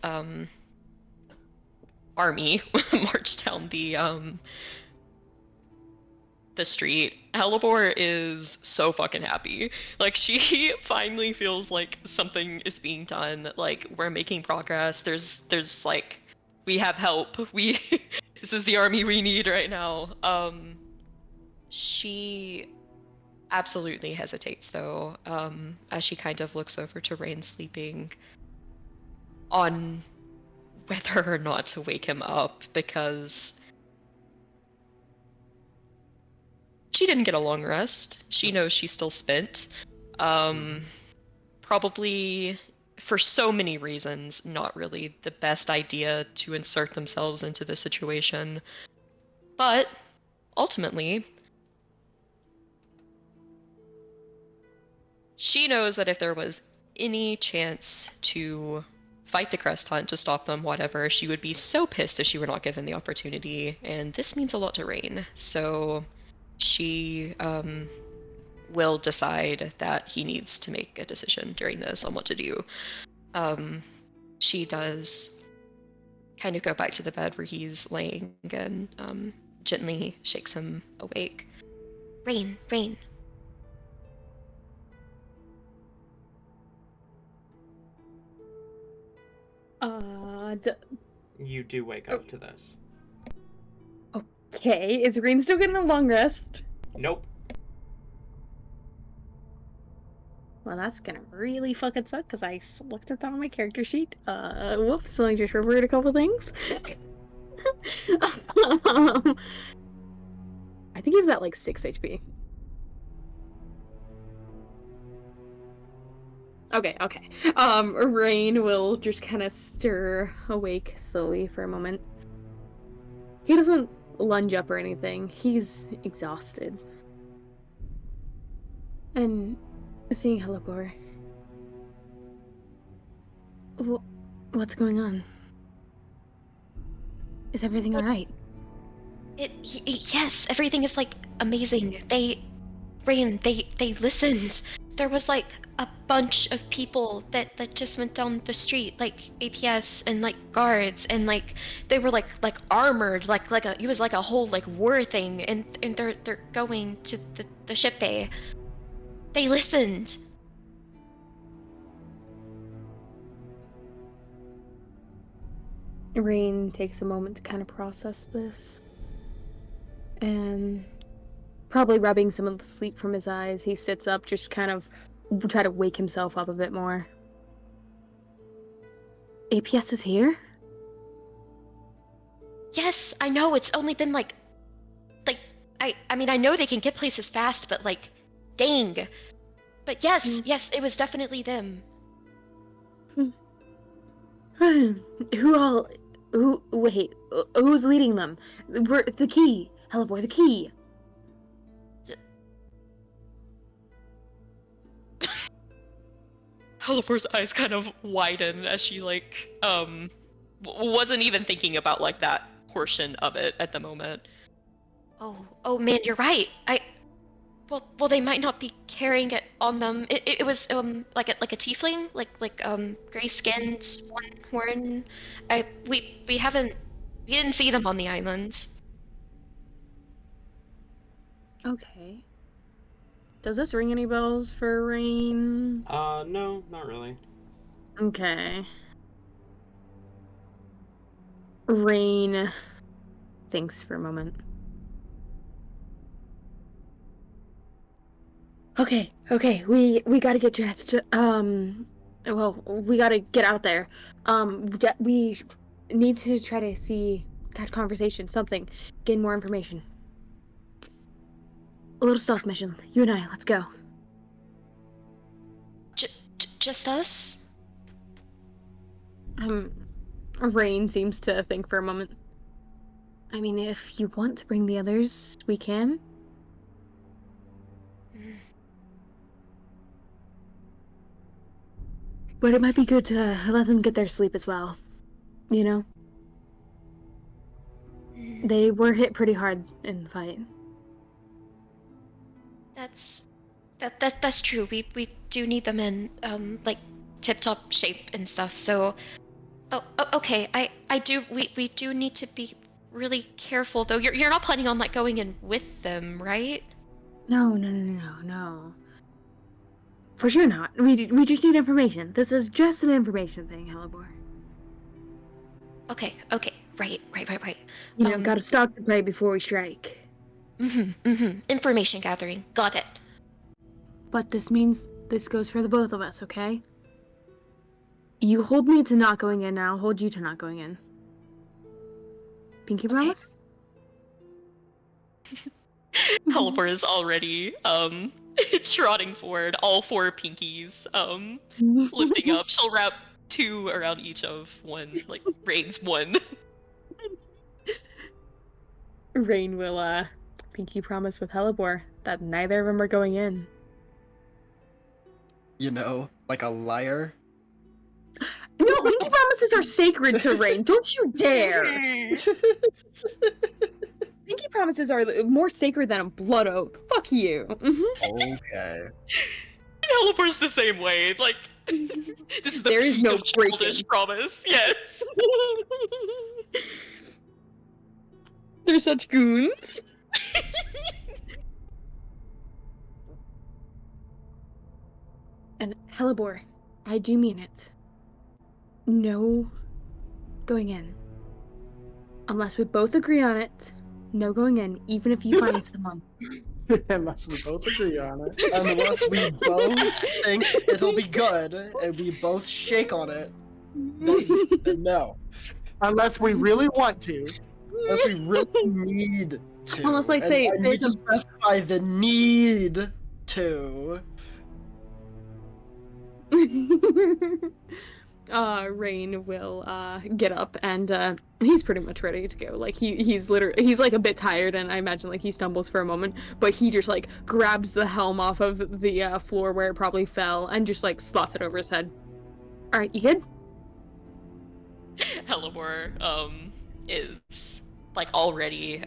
army march down the street, Halibor is so fucking happy. Like, she finally feels like something is being done. Like, we're making progress. There's like, we have help. This is the army we need right now. She absolutely hesitates though, as she kind of looks over to Rain sleeping, on whether or not to wake him up, because she didn't get a long rest. She knows she's still spent. Probably for so many reasons, not really the best idea to insert themselves into the situation. But ultimately, she knows that if there was any chance to fight the Crest Hunt, to stop them, whatever, she would be so pissed if she were not given the opportunity, and this means a lot to Rain. So she will decide that he needs to make a decision during this on what to do. She does kind of go back to the bed where he's laying and gently shakes him awake. Rain, Rain. You do wake up to this. Okay, is Rain still getting a long rest? Nope. Well, that's gonna really fucking suck because I looked at that on my character sheet. Whoops, let me just revert a couple things. I think he was at like 6 HP. Okay. Rain will just kind of stir awake slowly for a moment. He doesn't lunge up or anything. He's exhausted. And seeing Helipor. What's going on? Is everything alright? Yes, everything is like amazing. Rain, they listened. There was like a bunch of people that just went down the street, like APS and like guards, and like they were like armored, like it was like a whole like war thing, and they're going to the ship bay. They listened. Rain takes a moment to kind of process this. And probably rubbing some of the sleep from his eyes, he sits up, just kind of try to wake himself up a bit more. APS is here? Yes, I know. It's only been like I mean I know they can get places fast, but like, dang. But yes, it was definitely them. Wait, who's leading them? The key! Helibor, the key! Helipor's eyes kind of widen as she like wasn't even thinking about like that portion of it at the moment. Oh man, you're right. Well they might not be carrying it on them. It was like a tiefling, like gray skinned, one horn. We didn't see them on the island. Okay. Does this ring any bells for Rain? No, not really. Okay. Rain thinks for a moment. Okay, we gotta get dressed. Well, we gotta get out there. We need to try to catch conversation, something, gain more information. A little stealth mission. You and I, let's go. Just us? Rain seems to think for a moment. I mean, if you want to bring the others, we can. But it might be good to let them get their sleep as well. You know? They were hit pretty hard in the fight. That's true. We do need them in like tip-top shape and stuff. So, okay. I do. We do need to be really careful though. You're not planning on like going in with them, right? No. For sure not. We just need information. This is just an information thing, Halibor. Okay. Right. You know, gotta stalk the prey before we strike. Information gathering. Got it. But this means this goes for the both of us, okay? You hold me to not going in, and I'll hold you to not going in. Pinky promise? Halibor is already trotting forward, all four pinkies lifting up. She'll wrap 2 around each of one, like Rain's one. Rain will pinky promise with Halibor that neither of them are going in. You know, like a liar. No, pinky promises are sacred to Rain. Don't you dare! Pinky promises are more sacred than a blood oath. Fuck you. Okay. Halibor's the same way. Like, this is the There is peak no of childish promise. Yes. They're such goons. And Halibor, I do mean it. No going in. Unless we both agree on it, no going in, even if you find someone. Unless we both agree on it. Unless we both think it'll be good and we both shake on it, then no. Unless we really want to. Unless we really need to. Unless, like, say, I need there's to specify the need to. Rain will get up and he's pretty much ready to go. Like he's like a bit tired, and I imagine like he stumbles for a moment, but he just like grabs the helm off of the floor where it probably fell and just like slots it over his head. All right, you good? Halibor is like already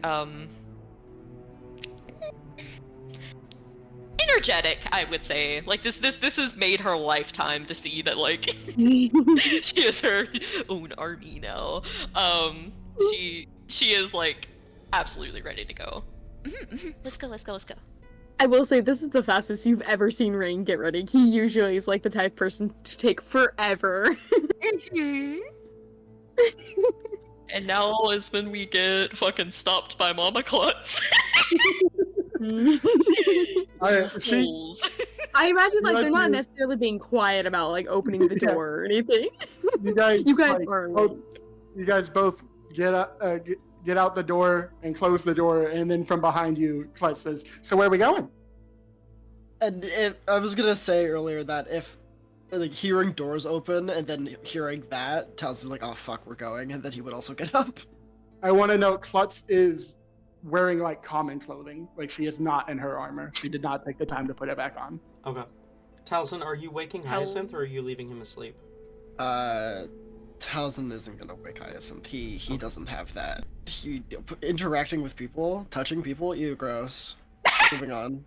energetic, I would say. Like this has made her lifetime to see that like she has her own army now. She is like absolutely ready to go. Let's go. I will say this is the fastest you've ever seen Rain get ready. He usually is like the type of person to take forever. And now is when we get fucking stopped by Mama Klutz. Fools. I imagine like You they're not you- necessarily being quiet about like opening the Yeah. door or anything. You guys, You guys like, are. you guys both get out the door and close the door, and then from behind you, Klutz says, "So where are we going?" And I was gonna say earlier that if like hearing doors open and then hearing that tells him like, oh fuck, we're going, and then he would also get up. I want to note Klutz is wearing like common clothing, like she is not in her armor. She did not take the time to put it back on. Okay. Talzin, are you waking How- Hyacinth, or are you leaving him asleep? Towson isn't gonna wake Hyacinth. He doesn't have that. He interacting with people, touching people, ew, gross. Moving on.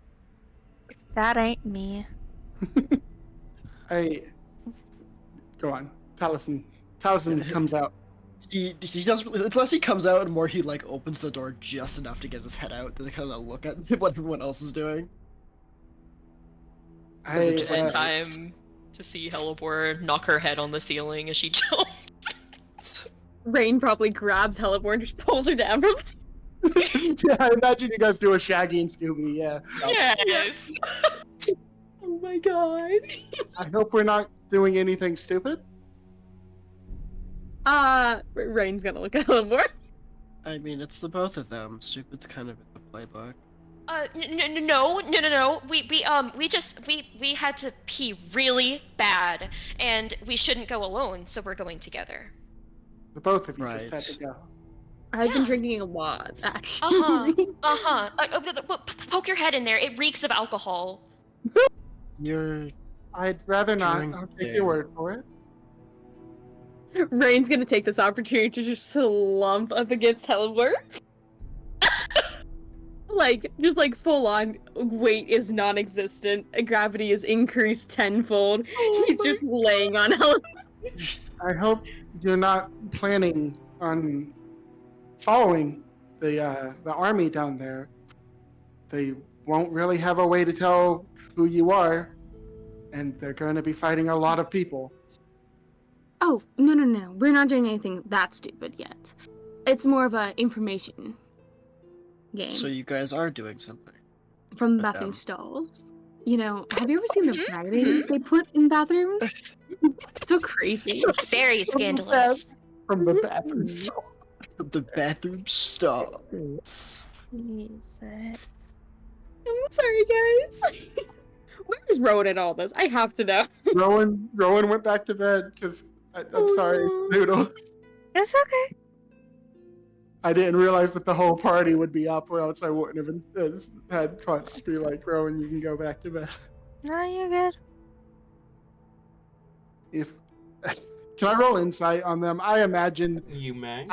That ain't me. Go on. Taliesin comes out. He doesn't really, it's less he comes out and more he like opens the door just enough to get his head out to kind of look at what everyone else is doing. Just in time to see Halibor knock her head on the ceiling as she jumps. Rain probably grabs Halibor and just pulls her down from. Yeah, I imagine you guys do a Shaggy and Scooby. Yeah. Yes. my god. I hope we're not doing anything stupid. Rain's gonna look at Elmore. I mean, it's the both of them. Stupid's kind of in the playbook. No. We had to pee really bad, and we shouldn't go alone, so we're going together. The both of you Right. just had to go. I've been Yeah. drinking a lot, actually. Poke your head in there. It reeks of alcohol. You're I'd rather not. Drink I'll take there. your word for it. Rain's gonna take this opportunity to just slump up against Hellenworth. Just full on weight is non-existent. Gravity is increased tenfold. He's just laying on Helen. I hope you're not planning on following the army down there. They won't really have a way to tell who you are, and they're going to be fighting a lot of people. Oh, no. We're not doing anything that stupid yet. It's more of a information game. so you guys are doing something. From the with bathroom them. stalls. You know, have you ever seen the writing they put in bathrooms? It's so crazy. It's very scandalous. From the bathroom. From the bathroom stalls. Jesus. I'm sorry, guys. Where's Rowan in all this? I have to know. Rowan went back to bed because I'm sorry, no. Noodle. It's okay. I didn't realize that the whole party would be up, or else I wouldn't have had Clutch be like, Rowan, you can go back to bed. No, you're good. If Can I roll insight on them? I imagine You may.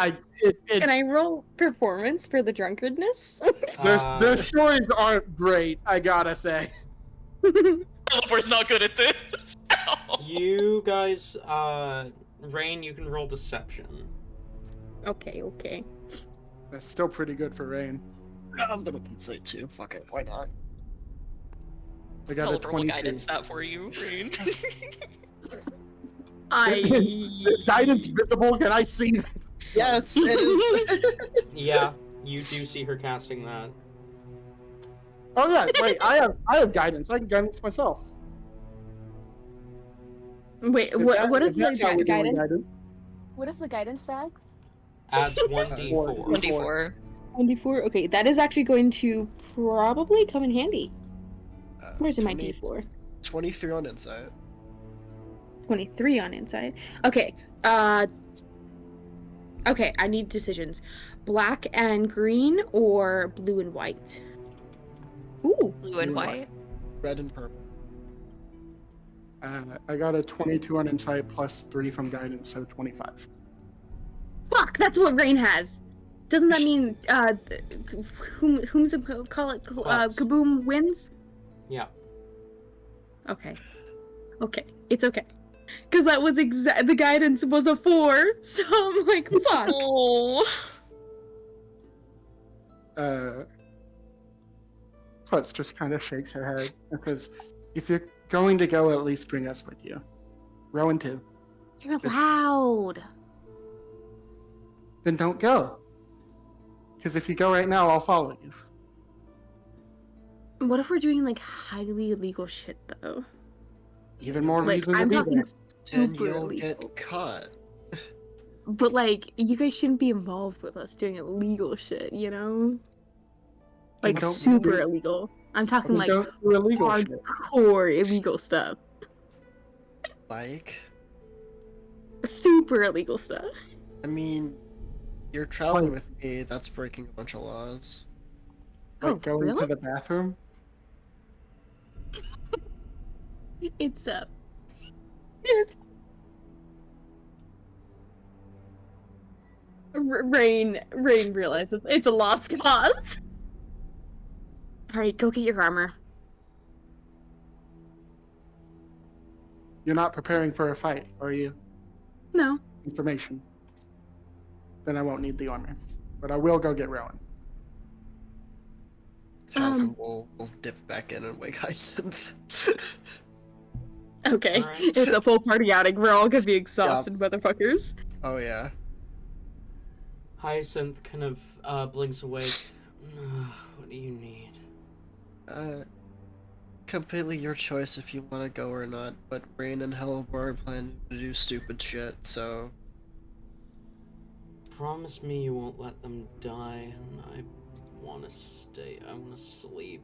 Can I roll performance for the drunkardness? their stories aren't great, I gotta say. Developer's not good at this. You guys, Rain, you can roll deception. Okay. That's still pretty good for Rain. I'm gonna insight too. Fuck it, why not? I got a Developer will 22. guidance that for you, Rain. Is guidance visible? Can I see this? Yes, it is. Yeah, you do see her casting that. Oh yeah, wait, I have guidance. I can guidance myself. Wait, If what is that's the how we're doing guidance? What is the guidance tag? Adds 1d4. 24. 1d4? Okay, that is actually going to probably come in handy. Where's my 20 d4? 23 on insight. 23 on insight. Okay, okay, I need decisions. Black and green or blue and white? Ooh. Blue and white. Red and purple. I got a 22 on insight plus 3 from guidance, so 25. Fuck, that's what Rain has. Doesn't that mean, whom's call it, Clubs. Kaboom wins? Yeah. Okay, it's okay. Because that was the guidance was a 4, so I'm like, fuck. Oh. Klutz just kind of shakes her head because if you're going to go, at least bring us with you. Rowan too. You're loud. Then don't go. Because if you go right now, I'll follow you. What if we're doing like highly illegal shit though? Even more Like reason to I'm be talking there. And super you'll illegal. get caught. But like you guys shouldn't be involved with us doing illegal shit, you know? Like don't super do- illegal. I'm talking We like don't do illegal shit. hardcore illegal stuff. Like, Super illegal stuff. I mean, you're traveling with me. That's breaking a bunch of laws. Like Oh, going really? to the bathroom. It's yes. Rain realizes it's a lost cause. Alright, go get your armor. You're not preparing for a fight, are you? No. Information. Then I won't need the armor. But I will go get Rowan. Towson will dip back in and wake Hyacinth. Okay. Alright. It's a full party outing. We're all gonna be exhausted, motherfuckers. Oh yeah. Hyacinth kind of blinks awake. What do you need? completely your choice if you want to go or not, but Rain and Hellebore are planning to do stupid shit, so... Promise me you won't let them die, and I want to stay. I want to sleep.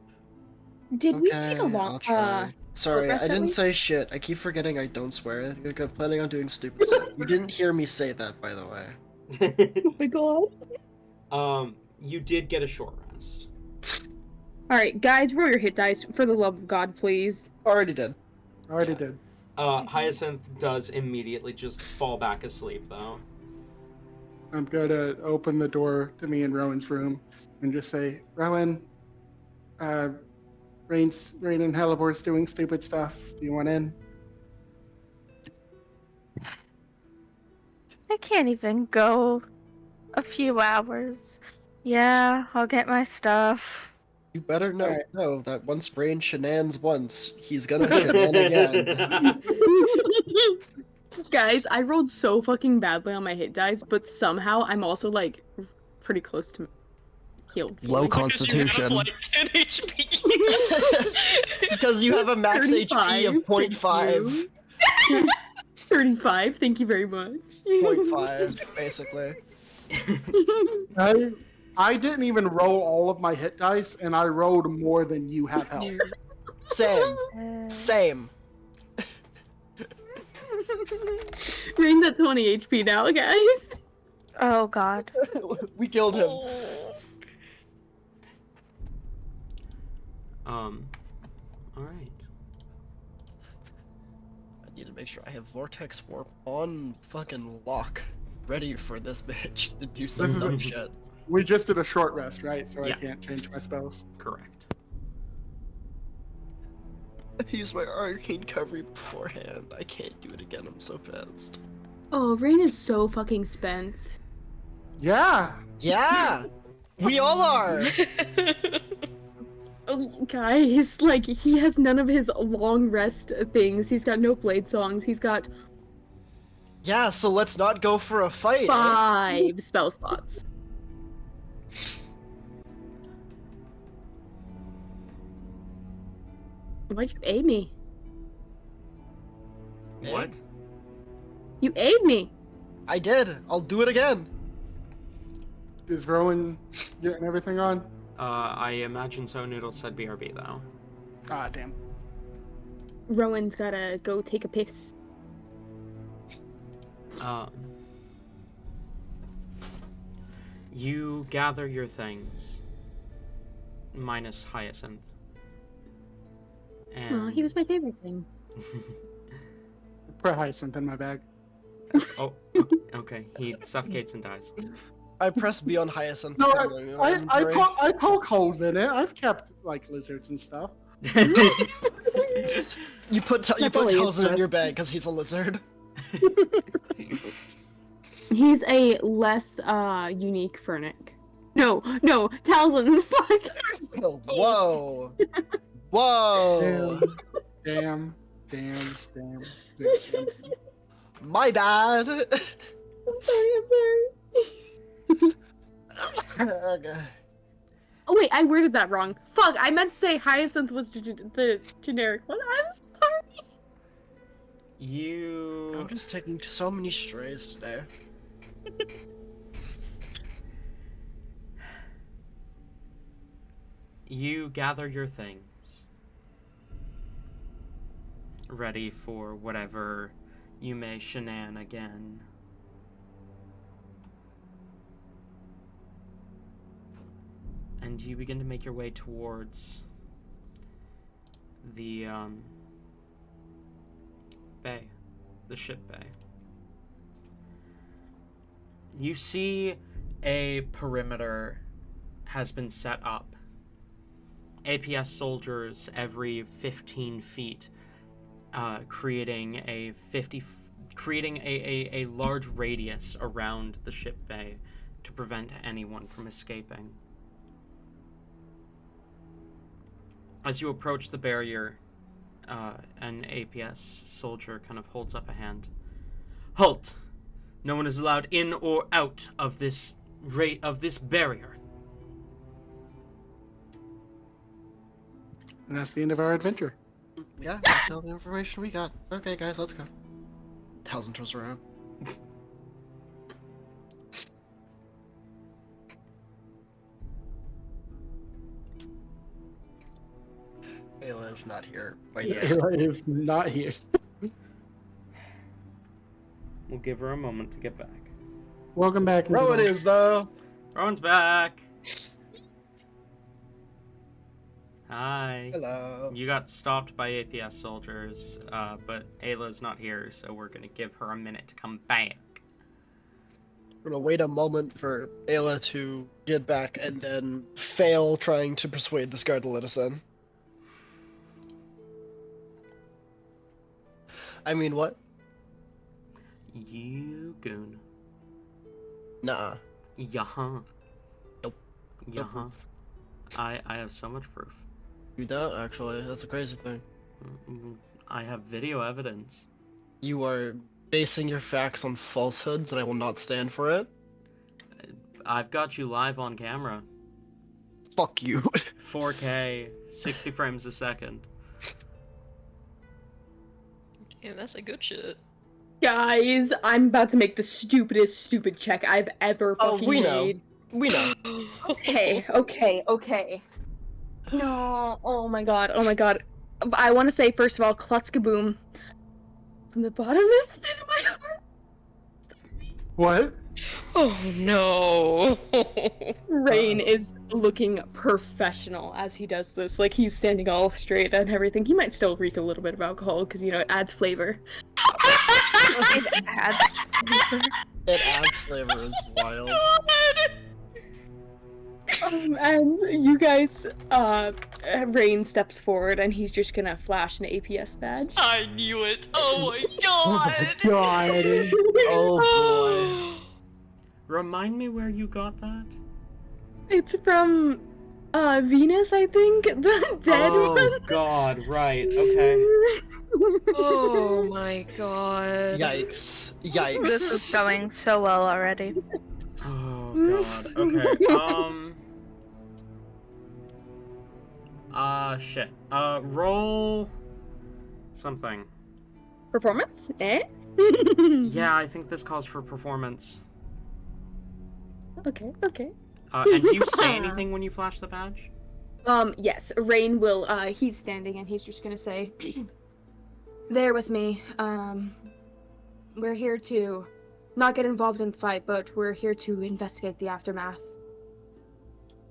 Did we take a Okay, long I'll try. Sorry, rest I at didn't least? say shit. I keep forgetting I don't swear. I'm planning on doing stupid stuff. You didn't hear me say that, by the way. Oh my god. You did get a short rest. Alright, guys, roll your hit dice for the love of God, please. Already did. Already Yeah. did. Hyacinth does immediately just fall back asleep, though. I'm gonna open the door to me and Rowan's room and just say, Rowan, Rain and Hellebore's doing stupid stuff. Do you want in? I can't even go a few hours. Yeah, I'll get my stuff. You better Alright. know that once Rain shenanigans once, he's gonna shenan again. Guys, I rolled so fucking badly on my hit dice, but somehow I'm also like pretty close to healed. Low fully. constitution. Like 10 HP. It's because you have a max HP of 0.5. 35, thank you very much. 0.5, basically. I didn't even roll all of my hit dice, and I rolled more than you have health. Same. Same. Rain's at 20 HP now, guys. Oh god. We killed him. Alright. I need to make sure I have Vortex Warp on fucking lock. Ready for this bitch to do some dumb shit. We just did a short rest, right? So Yeah. I can't change my spells. Correct. I used my arcane coverage beforehand. I can't do it again. I'm so pissed. Oh, Rain is so fucking spent. Yeah. Yeah, we all are. Oh, guys, like, he has none of his long rest things. He's got no blade songs. He's got Yeah, so let's not go for a fight. 5 spell slots. Why'd you aid me? Eh? What? You aid me! I did. I'll do it again. Is Rowan getting everything on? I imagine so. Noodle said BRB, though. Ah, damn. Rowan's gotta go take a piss. You gather your things. Minus Hyacinth. And... Aw, he was my favorite thing. Put Hyacinth in my bag. Oh, okay. He suffocates and dies. I press B on Hyacinth. No, depending on my inventory. I poke holes in it. I've kept, like, lizards and stuff. You put That's only Talzin in your interest. bag because he's a lizard. He's a less, unique Fernic. No, Talzin, fuck! Whoa. Whoa. Damn. My bad. I'm sorry. Okay. Oh wait, I worded that wrong. Fuck, I meant to say Hyacinth was the generic one. I'm sorry. I'm just taking so many strays today. You gather your things. Ready for whatever you may shenan again. And you begin to make your way towards the bay, the ship bay. You see a perimeter has been set up. APS soldiers every 15 feet, creating a large radius around the ship bay to prevent anyone from escaping. As you approach the barrier, an APS soldier kind of holds up a hand. Halt! No one is allowed in or out of this barrier. And that's the end of our adventure. Yeah, that's all the information we got. Okay, guys, let's go. Talon turns around. Ayla is not here. Wait, Yeah. It's not here. We'll give her a moment to get back. Welcome back. Rowan is though. Rowan's back. Hi. Hello. You got stopped by APS soldiers, but Ayla's not here, so we're gonna give her a minute to come back. We're gonna wait a moment for Ayla to get back and then fail trying to persuade this guard to let us in. I mean, what? You goon. Nah. Yaha. Nope. Yaha. I have so much proof. You don't, actually. That's a crazy thing. I have video evidence. You are basing your facts on falsehoods, and I will not stand for it. I've got you live on camera. Fuck you. 4K, 60 frames a second. Yeah, that's a good shit. Guys, I'm about to make the stupidest stupid check I've ever fucking we know. made. We know. Okay. No, oh my god. I want to say, first of all, Klutz Kaboom. From the bottomest pit of my heart. What? Oh no. Rain is looking professional as he does this. Like, he's standing all straight and everything. He might still reek a little bit of alcohol, because, you know, it adds flavor. It adds flavor. It adds flavor is wild. And you guys, Rain steps forward and he's just gonna flash an APS badge. I knew it. Oh my God. Oh boy. Remind me where you got that? It's from, Venus, I think? The dead Oh one? god, right, okay. Oh my god. Yikes. This is Yikes. going so well already. Oh god, okay, shit. Roll... something. Performance? Eh? Yeah, I think this calls for performance. Okay. And do you say anything when you flash the badge? Yes, Rain will, he's standing and he's just gonna say, there with me, we're here to not get involved in the fight, but we're here to investigate the aftermath.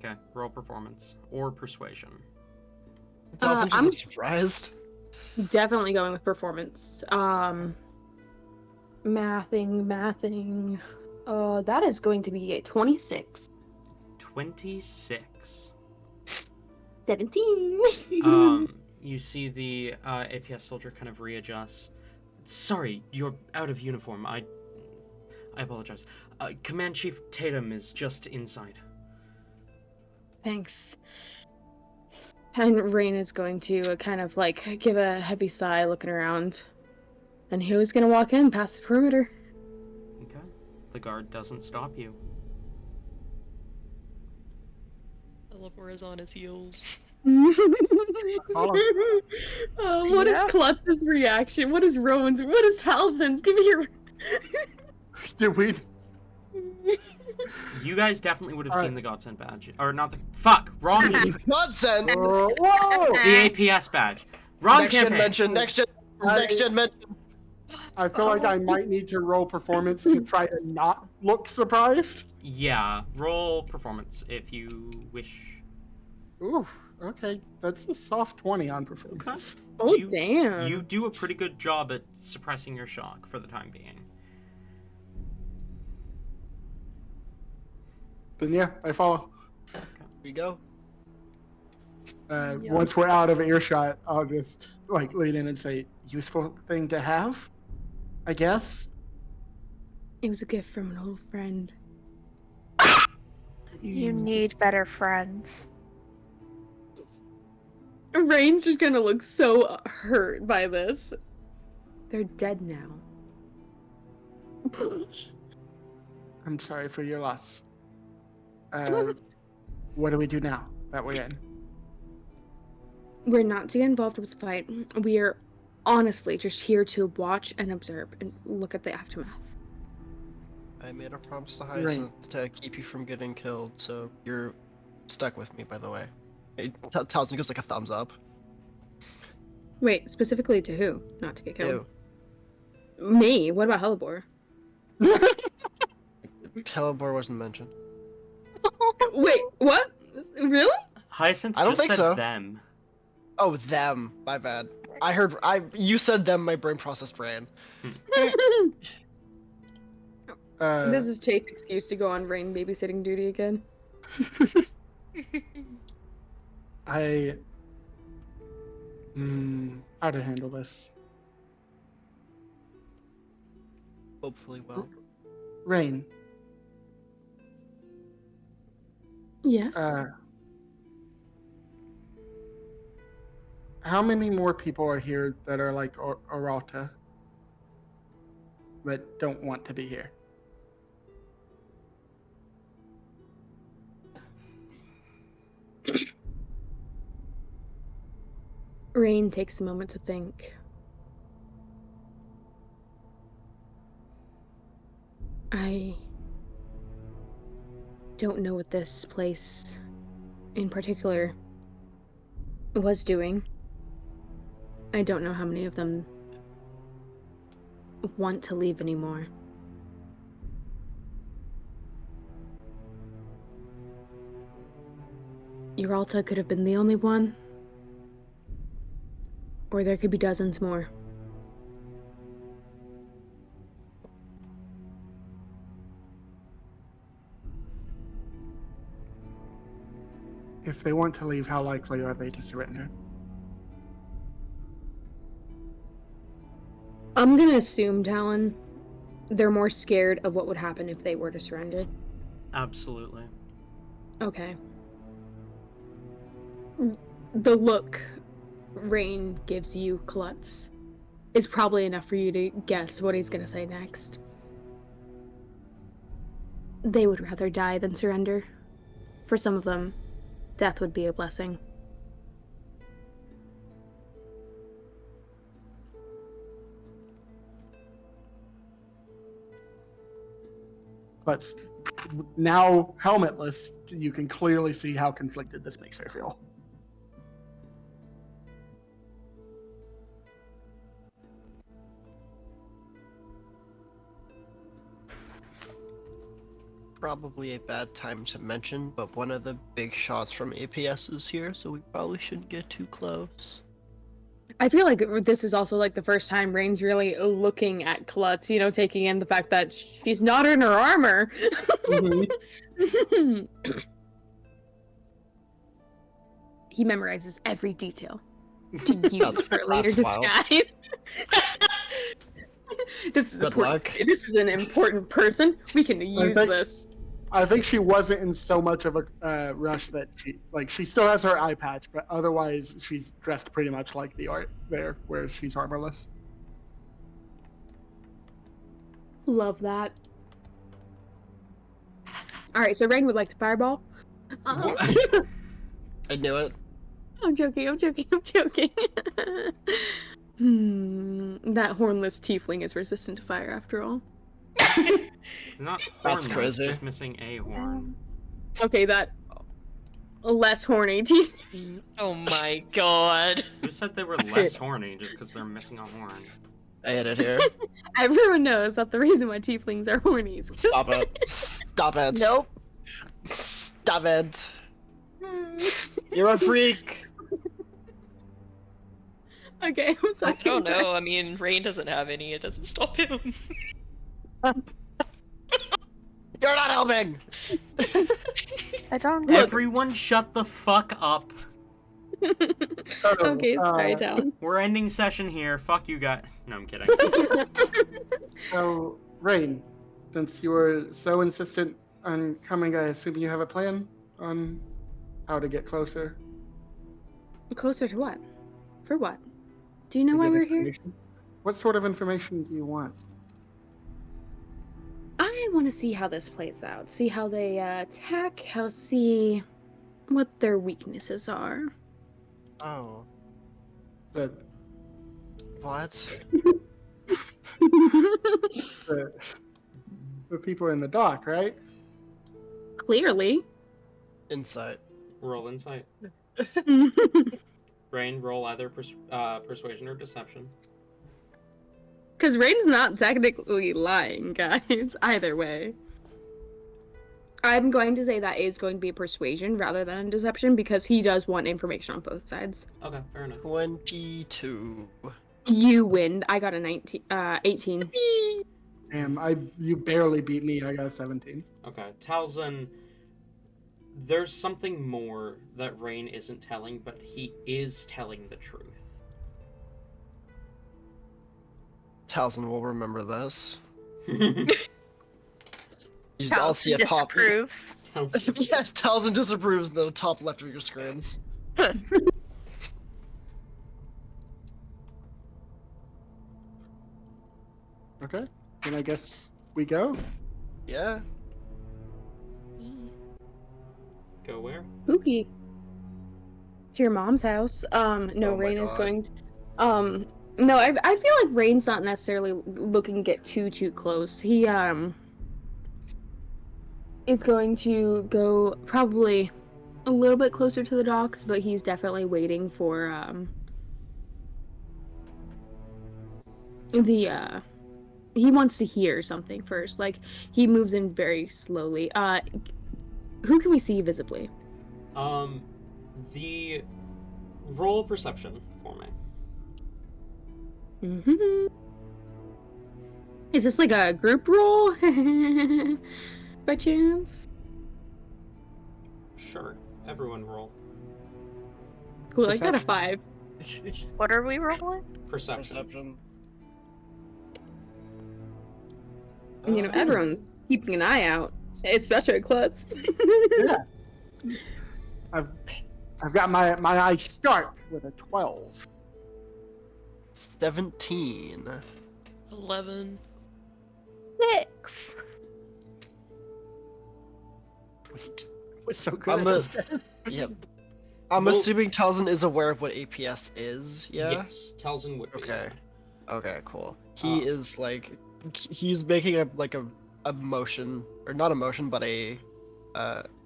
Okay, roll performance. Or persuasion. Doesn't I'm- I'm surprised. Definitely going with performance. Mathing. That is going to be a 26. 26. 17. You see the APS soldier kind of readjusts. Sorry, you're out of uniform. I apologize. Command Chief Tatum is just inside. Thanks. And Rain is going to kind of like give a heavy sigh looking around. And who's gonna walk in past the perimeter? Okay. The guard doesn't stop you. Elevor is on his heels. What is Yeah. Klutz's reaction? What is Rowan's? What is Halzin's? Give me your. Did we? You guys definitely would have Alright. seen the Godsend badge. Or not the... Fuck! Wrong! The Godsend! Whoa! APS badge. Wrong Next gen campaign. mention, next gen mention. I feel like I might need to roll performance to try to not look surprised. Yeah, roll performance if you wish. Ooh, okay. That's a soft 20 on performance. Oh You- damn! You do a pretty good job at suppressing your shock for the time being. Then yeah, I follow. Here we go. Yeah. Once we're out of earshot, I'll just like lean in and say, useful thing to have, I guess. It was a gift from an old friend. You need better friends. Rain's just gonna look so hurt by this. They're dead now. I'm sorry for your loss. What do we do now that we're in? We're not to get involved with the fight. We are honestly just here to watch and observe and look at the aftermath. I made a promise to Right. Hyacinth to keep you from getting killed, so you're stuck with me, by the way. Towson gives like a thumbs up. Wait, specifically to who? Not to get killed. Ew. Me? What about Hellebore? Telebor wasn't mentioned. Wait, what? Really? Hyacinth I don't just think said so. them. Oh, them. My bad. You said them, my brain processed Rain. This is Chase's excuse to go on Rain babysitting duty again. How to handle this? Hopefully well. Rain, Yes. how many more people are here that are like Aralta that don't want to be here? Rain takes a moment to think. I don't know what this place in particular was doing. I don't know how many of them want to leave anymore. Uralta could have been the only one, or there could be dozens more. If they want to leave, how likely are they to surrender? I'm gonna assume, Talon, they're more scared of what would happen if they were to surrender. Absolutely. Okay. The look Rain gives you, Klutz, is probably enough for you to guess what he's gonna say next. They would rather die than surrender. For some of them, death would be a blessing. But now helmetless, you can clearly see how conflicted this makes her feel. Probably a bad time to mention, but one of the big shots from APS is here, so we probably shouldn't get too close. I feel like this is also like the first time Rain's really looking at Klutz, you know, taking in the fact that she's not in her armor. Mhm. He memorizes every detail to use for later that's wild. disguise. This is Good luck. This is an important person. We can use think- this. I think she wasn't in so much of a rush that she still has her eye patch, but otherwise she's dressed pretty much like the art there, where she's armorless. Love that. All right, so Rain would like to fireball. I knew it. I'm joking. That hornless tiefling is resistant to fire after all. It's not That's hornless, crazy. just missing a horn. Okay, that less horny tiefling. Oh my god. Who said they were less horny just because they're missing a horn? I hit it here. Everyone knows that the reason why tieflings are horny is 'cause- Stop it. Stop it. Nope. Stop it. You're a freak. Okay, I'm sorry. I don't know. I mean, Rain doesn't have any. It doesn't stop him. You're not helping. I don't Everyone shut the fuck up. Okay, sorry, Talon. We're ending session here. Fuck you guys. No, I'm kidding. So, Rain, since you were so insistent on coming, I assume you have a plan on how to get closer. Closer to what? For what? Do you know to why get we're here? information? What sort of information do you want? I want to see how this plays out. See how they attack. See what their weaknesses are. Oh, The, What? the, the people in the dock, right? Clearly. Insight. Roll insight. Rain, roll either persuasion or deception. Because Rain's not technically lying, guys. Either way. I'm going to say that is going to be a persuasion rather than a deception because he does want information on both sides. Okay, fair enough. 22. You win. I got a 18. You barely beat me. I got a 17. Okay, Talzin, there's something more that Rain isn't telling, but he is telling the truth. Talzin will remember this. You Talzin all see a pop. disapproves. Yeah, Talzin disapproves the top left of your screens. Okay. Then I guess we go. Yeah. Go where? Spooky. To your mom's house. No, Oh my Rain is God. going. No, I feel like Rain's not necessarily looking to get too close. He is going to go probably a little bit closer to the docks, but he's definitely waiting for the he wants to hear something first. Like he moves in very slowly. Who can we see visibly? The roll perception for me. Mm-hmm. Is this like a group roll? By chance? Sure, everyone roll. Cool, I got a Perception. 5. What are we rolling? Perception. Perception. You know, everyone's keeping an eye out, especially Klutz. Yeah. I've got my eyes sharp with a 12. 17. 11. 6. Wait, we're so good I'm at a- this game. Yep. I'm Well- assuming Talzin is aware of what APS is, yeah? Yes, Talzin would be. Okay. Okay, cool. He Uh. is like he's making a motion, or not a motion, but an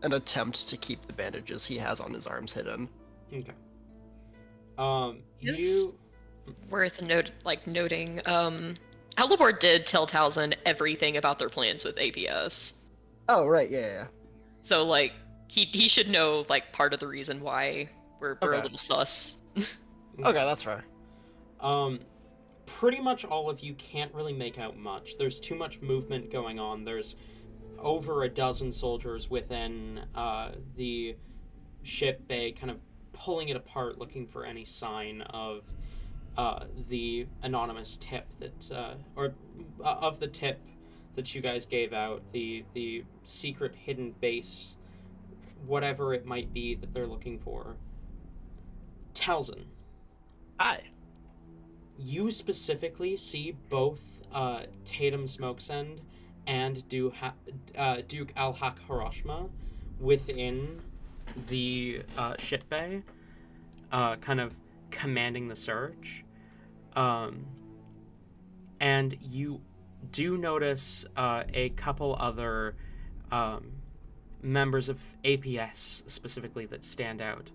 attempt to keep the bandages he has on his arms hidden. Okay. Yes. You. Worth noting, Halibor did tell Talzin everything about their plans with APS. Oh right, yeah. So like he should know like part of the reason why we're a Okay. little sus. Okay, that's fair. Pretty much all of you can't really make out much. There's too much movement going on. There's over a dozen soldiers within the ship bay, kind of pulling it apart, looking for any sign of the anonymous tip that, of the tip that you guys gave out, the secret hidden base, whatever it might be that they're looking for. Talzin, Hi. you specifically see both Tatum Smokesend and Duke Al-Haq Hiroshima within the ship bay, kind of commanding the search. And you do notice a couple other members of APS specifically that stand out,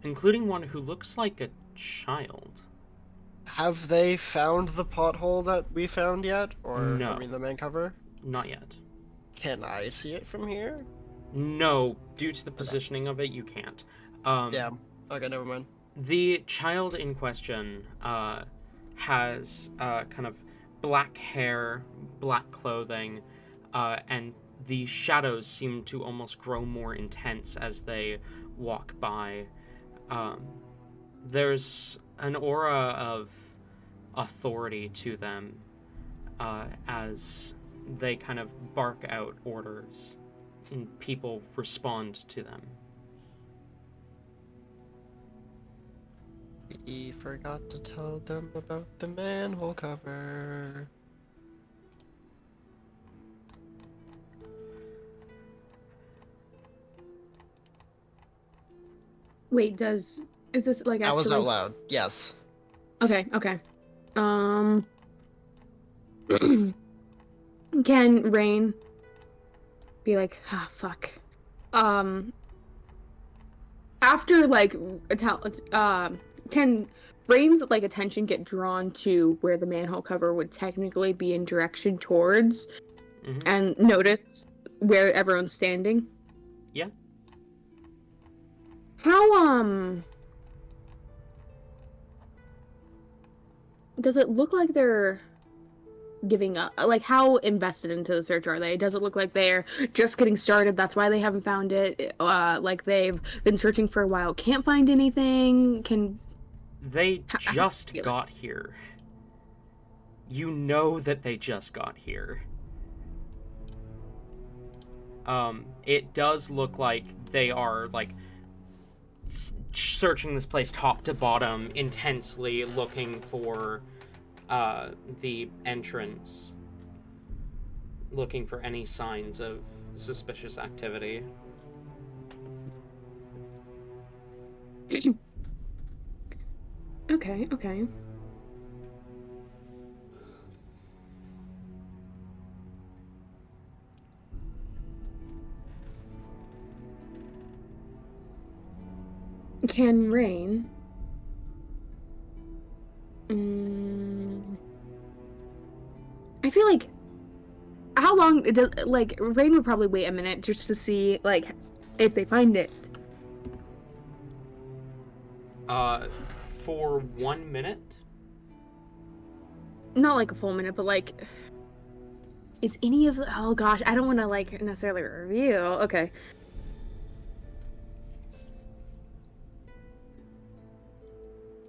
including one who looks like a child. Have they found the pothole that we found yet? Or No. I mean the main cover? Not yet. Can I see it from here? No, due to the positioning of it, you can't. Damn. Okay, never mind. The child in question has kind of black hair, black clothing, and the shadows seem to almost grow more intense as they walk by. There's an aura of authority to them as they kind of bark out orders and people respond to them. We forgot to tell them about the manhole cover. Wait, does Is this like That actually? was out loud. Yes. Okay. Okay. Can Rain be like, ah, fuck. After like can Rain's like attention get drawn to where the manhole cover would technically be in direction towards, Mhm. and notice where everyone's standing? Yeah. How does it look like they're giving up? Like, how invested into the search are they? Does it look like they're just getting started, that's why they haven't found it? Like they've been searching for a while, can't find anything? They How just do you feel? got here. You know that they just got here. It does look like they are, like, searching this place top to bottom, intensely looking for, the entrance. Looking for any signs of suspicious activity. Okay, okay. Can Rain? I feel like how long it does like Rain would probably wait a minute just to see like if they find it. For 1 minute? Not like a full minute, but like is any of oh gosh, I don't want to like necessarily review. Okay.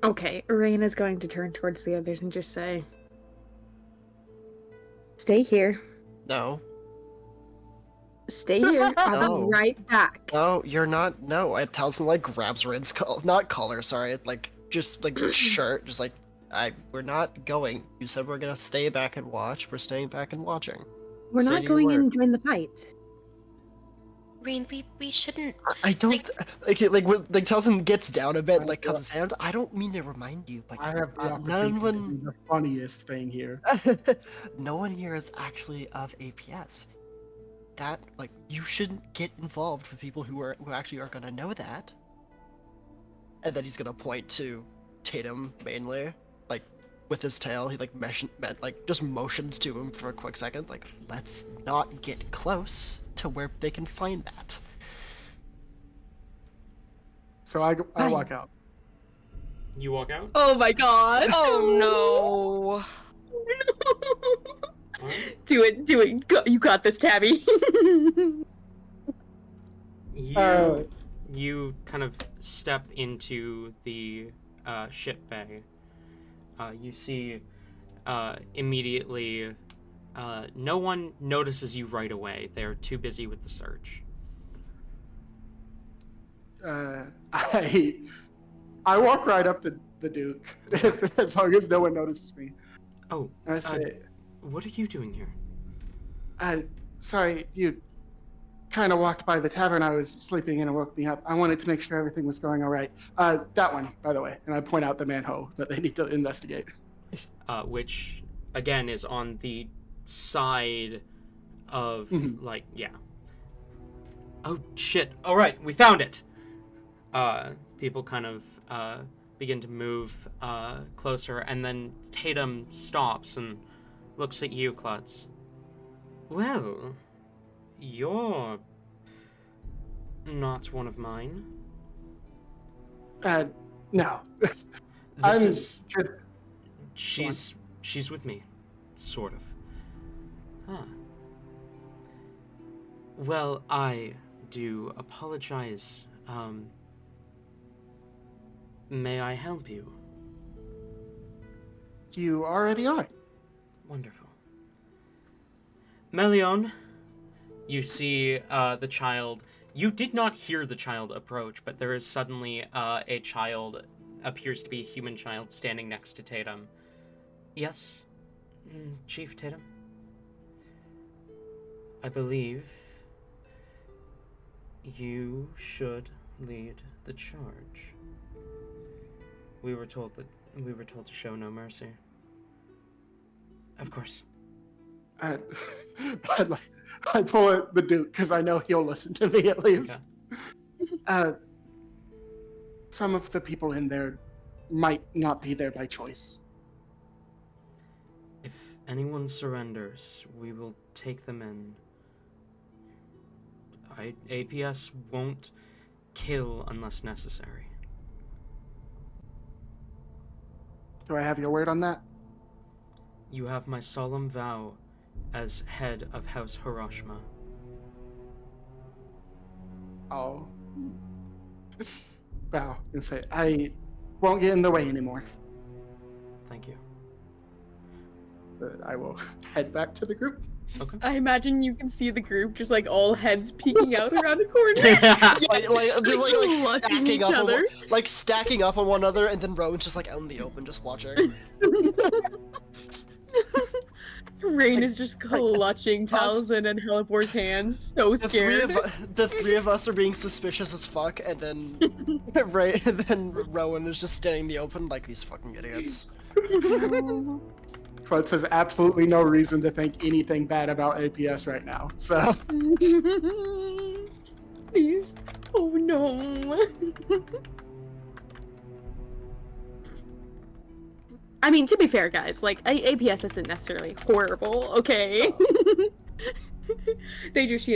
Okay, Rain is going to turn towards the others and just say, "Stay here. No. Stay here. I'll No. be right back." No, you're not. No. I Towson like grabs Rin's not collar. Sorry, like just like shirt. Just like we're not going. You said we're gonna stay back and watch. We're staying back and watching. We're Stay not to your going in word. and join the fight. Rain, we shouldn't. I don't like when like Towson gets down a bit and like Yeah. comes hand. I don't mean to remind you, but I have the no opportunity to one, be the funniest thing here. no one here is actually of APS. That like you shouldn't get involved with people who actually are gonna know that. And then he's gonna point to Tatum mainly, like with his tail. He like just motions to him for a quick second, like let's not get close to where they can find that. So I Fine. walk out. You walk out? Oh my god. Oh Alright. Do it. You got this, Tabby. You kind of step into the ship bay. You see immediately no one notices you right away. They're too busy with the search. I walk right up to the Duke, as long as no one notices me. Oh, And I say, what are you doing here? sorry, you kind of walked by the tavern I was sleeping in and woke me up. I wanted to make sure everything was going all right. That one, by the way. And I point out the manhole that they need to investigate. Which, again, is on the side of, like, yeah. Oh, shit. All right, we found it. People kind of begin to move closer, and then Tatum stops and looks at you, Klutz. Well, you're not one of mine. No. This she's with me, sort of. Huh. Well, I do apologize. May I help you? You already are. Wonderful. Melion, you see the child. You did not hear the child approach, but there is suddenly a child, appears to be a human child, standing next to Tatum. Yes, Chief Tatum? I believe you should lead the charge. We were told to show no mercy. Of course. I, I pull at the Duke because I know he'll listen to me at least. Some of the people in there might not be there by choice. If anyone surrenders, we will take them in. APS won't kill unless necessary. Do I have your word on that? You have my solemn vow as head of House Hiroshima. I'll bow and say, I won't get in the way anymore. Thank you. But I will head back to the group. Okay. I imagine you can see the group just like all heads peeking out around a corner. Like Clutching stacking each up other. stacking up on one another, and then Rowan's just like out in the open, just watching. Rain is just clutching Talzin and Helibor's hands, so scared. The three of us are being suspicious as fuck, and then Rowan is just standing in the open like these fucking idiots. Clutch has absolutely no reason to think anything bad about APS right now. So Please. Oh no. I mean, to be fair, guys, like, APS isn't necessarily horrible, okay? They just,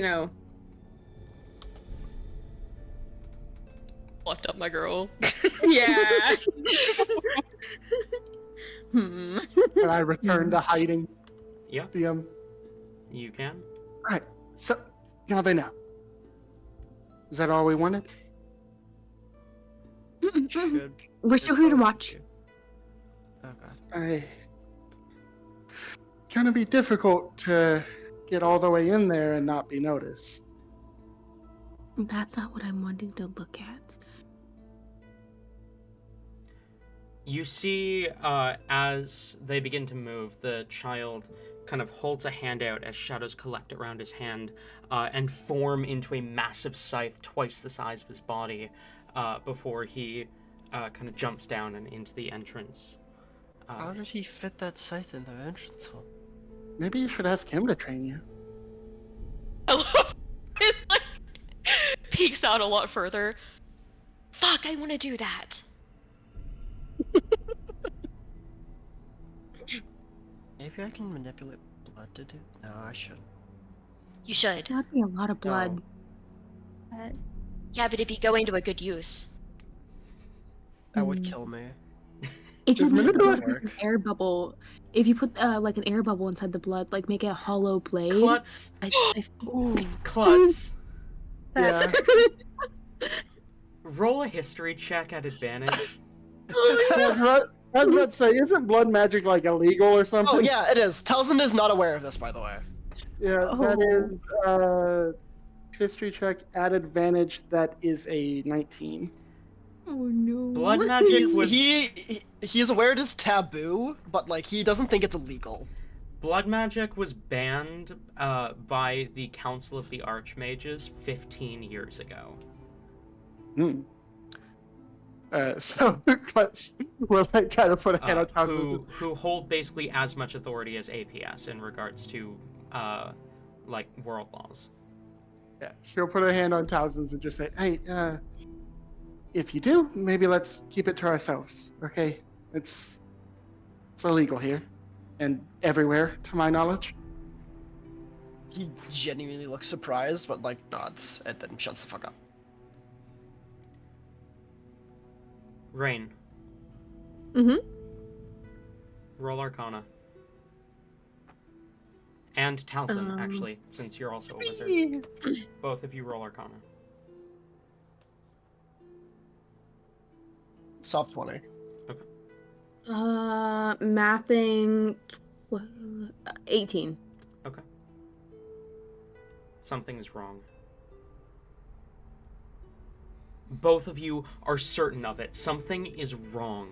Fucked up my girl. Yeah. and I return to hiding. Yeah. You can. Alright, so now they know. Is that all we wanted? Good. We're still here to watch. Oh god. It's gonna be difficult to get all the way in there and not be noticed. That's not what I'm wanting to look at. You see, as they begin to move, the child kind of holds a hand out as shadows collect around his hand and form into a massive scythe twice the size of his body before he kind of jumps down and into the entrance. How did he fit that scythe in the entrance hole? Maybe you should ask him to train you. I love it, like, peeks out a lot further. Fuck, I want to do that. Maybe I can manipulate blood to do. No, I shouldn't. You should. That'd be a lot of blood. Yeah, but it'd be going to a good use. That would kill me. If you Does make manipulate like an air bubble, if you put like an air bubble inside the blood, like make it a hollow blade. Klutz! Ooh. Klutz! Yeah. Roll a history check at advantage. I was about to say, isn't blood magic like illegal or something? Oh yeah, it is. Talzin is not aware of this, by the way. Yeah, that is history check at advantage. That is a 19. Oh no. Blood magic was He's aware it is taboo, but like he doesn't think it's illegal. blood magic was banned by the Council of the Archmages 15 years ago. Hmm. So let's we'll like, kind of put a hand on top of this. Who hold basically as much authority as APS in regards to like world laws. Yeah, she'll put her hand on Towson's and just say, "Hey, if you do, maybe let's keep it to ourselves, okay? It's illegal here, and everywhere, to my knowledge." He genuinely looks surprised, but like nods, and then shuts the fuck up. Rain, Mm-hmm. roll Arcana. And Talcin, actually, since you're also a wizard. Both of you roll Arcana. Soft 20. Mathing 18. Okay. Something's wrong. Both of you are certain of it. Something is wrong.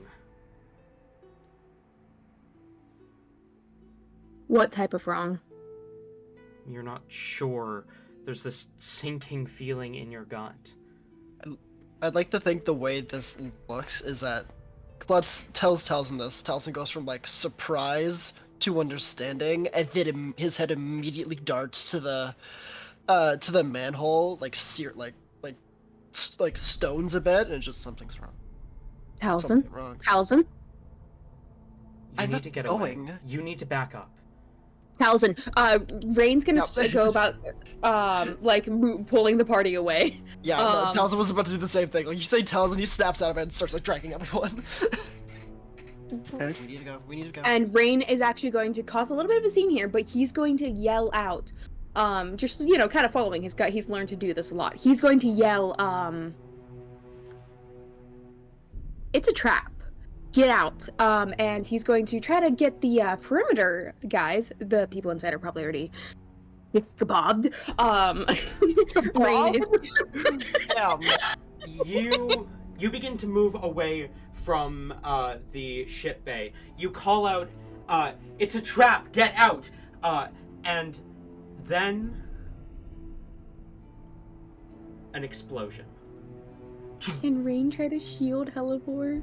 What type of wrong? You're not sure. There's this sinking feeling in your gut. I'd like to think the way this looks is that Klutz tells Talzin this. Talzin goes from like surprise to understanding, and then his head immediately darts to the manhole, like like stones a bit, and just something's wrong. Talzin. Something wrong. Talzin. You I'm need not to get going. away. You need to back up. Talzin. Rain's gonna No. go about pulling the party away. Yeah, no, Talzin was about to do the same thing. Like, you say Talzin, he snaps out of it and starts like dragging everyone. Okay. We need to go. We need to go. And Rain is actually going to cause a little bit of a scene here, but he's going to yell out, just, you know, kind of following his gut. He's learned to do this a lot. He's going to yell, it's a trap. Get out. And he's going to try to get the perimeter guys. The people inside are probably already kebabbed. Rain is... Damn. You begin to move away from the ship bay. You call out, "It's a trap! Get out!" And then an explosion. Can Rain try to shield Hellebore?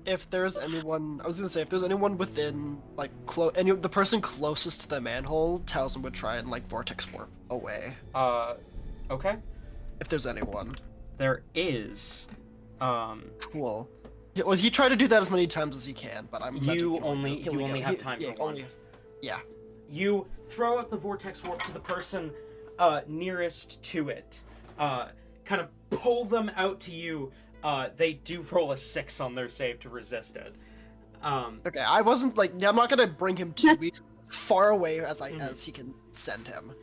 If there's anyone, I was gonna say, if there's anyone within, like, the person closest to the manhole, Talzin would try and, like, vortex warp away. Okay. If there's anyone. There is, Cool. Yeah, well, he tried to do that as many times as he can, but I'm. You only have time for one. Yeah. You throw out the vortex warp to the person nearest to it. Kind of pull them out to you. They do roll a 6 on their save to resist it. Okay, I wasn't like, I'm not gonna bring him too far away as he can send him.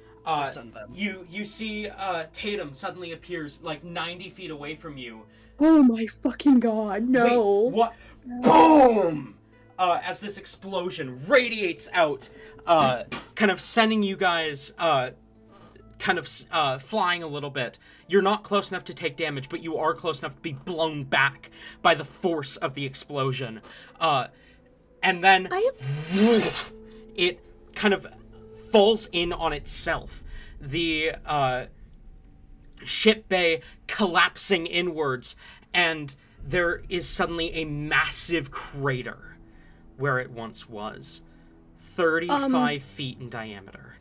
Send them. You see Tatum suddenly appears like 90 feet away from you. Oh my fucking god, no. Wait, what? Boom! As this explosion radiates out, kind of sending you guys flying a little bit. You're not close enough to take damage, but you are close enough to be blown back by the force of the explosion. And then it kind of falls in on itself. The ship bay collapsing inwards, and there is suddenly a massive crater where it once was. 35 feet in diameter.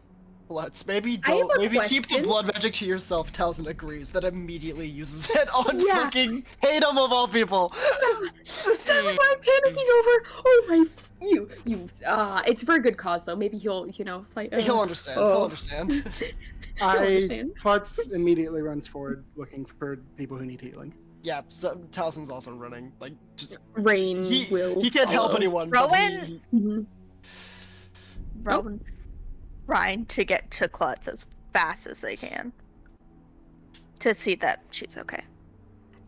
Let's maybe I have a keep the question. blood magic to yourself. Talzin agrees. That immediately uses it on Yeah. freaking Tatum of all people. So I'm panicking over. Oh my, it's for a good cause though. Maybe he'll, fight. He'll understand. oh. He'll understand. Klutz immediately runs forward looking for people who need healing. Yeah, so Talzin's also running. Like, just Rain will. he can't help follow. anyone. but Rowan? Mhm. Rowan's trying to get to Klutz as fast as they can to see that she's okay.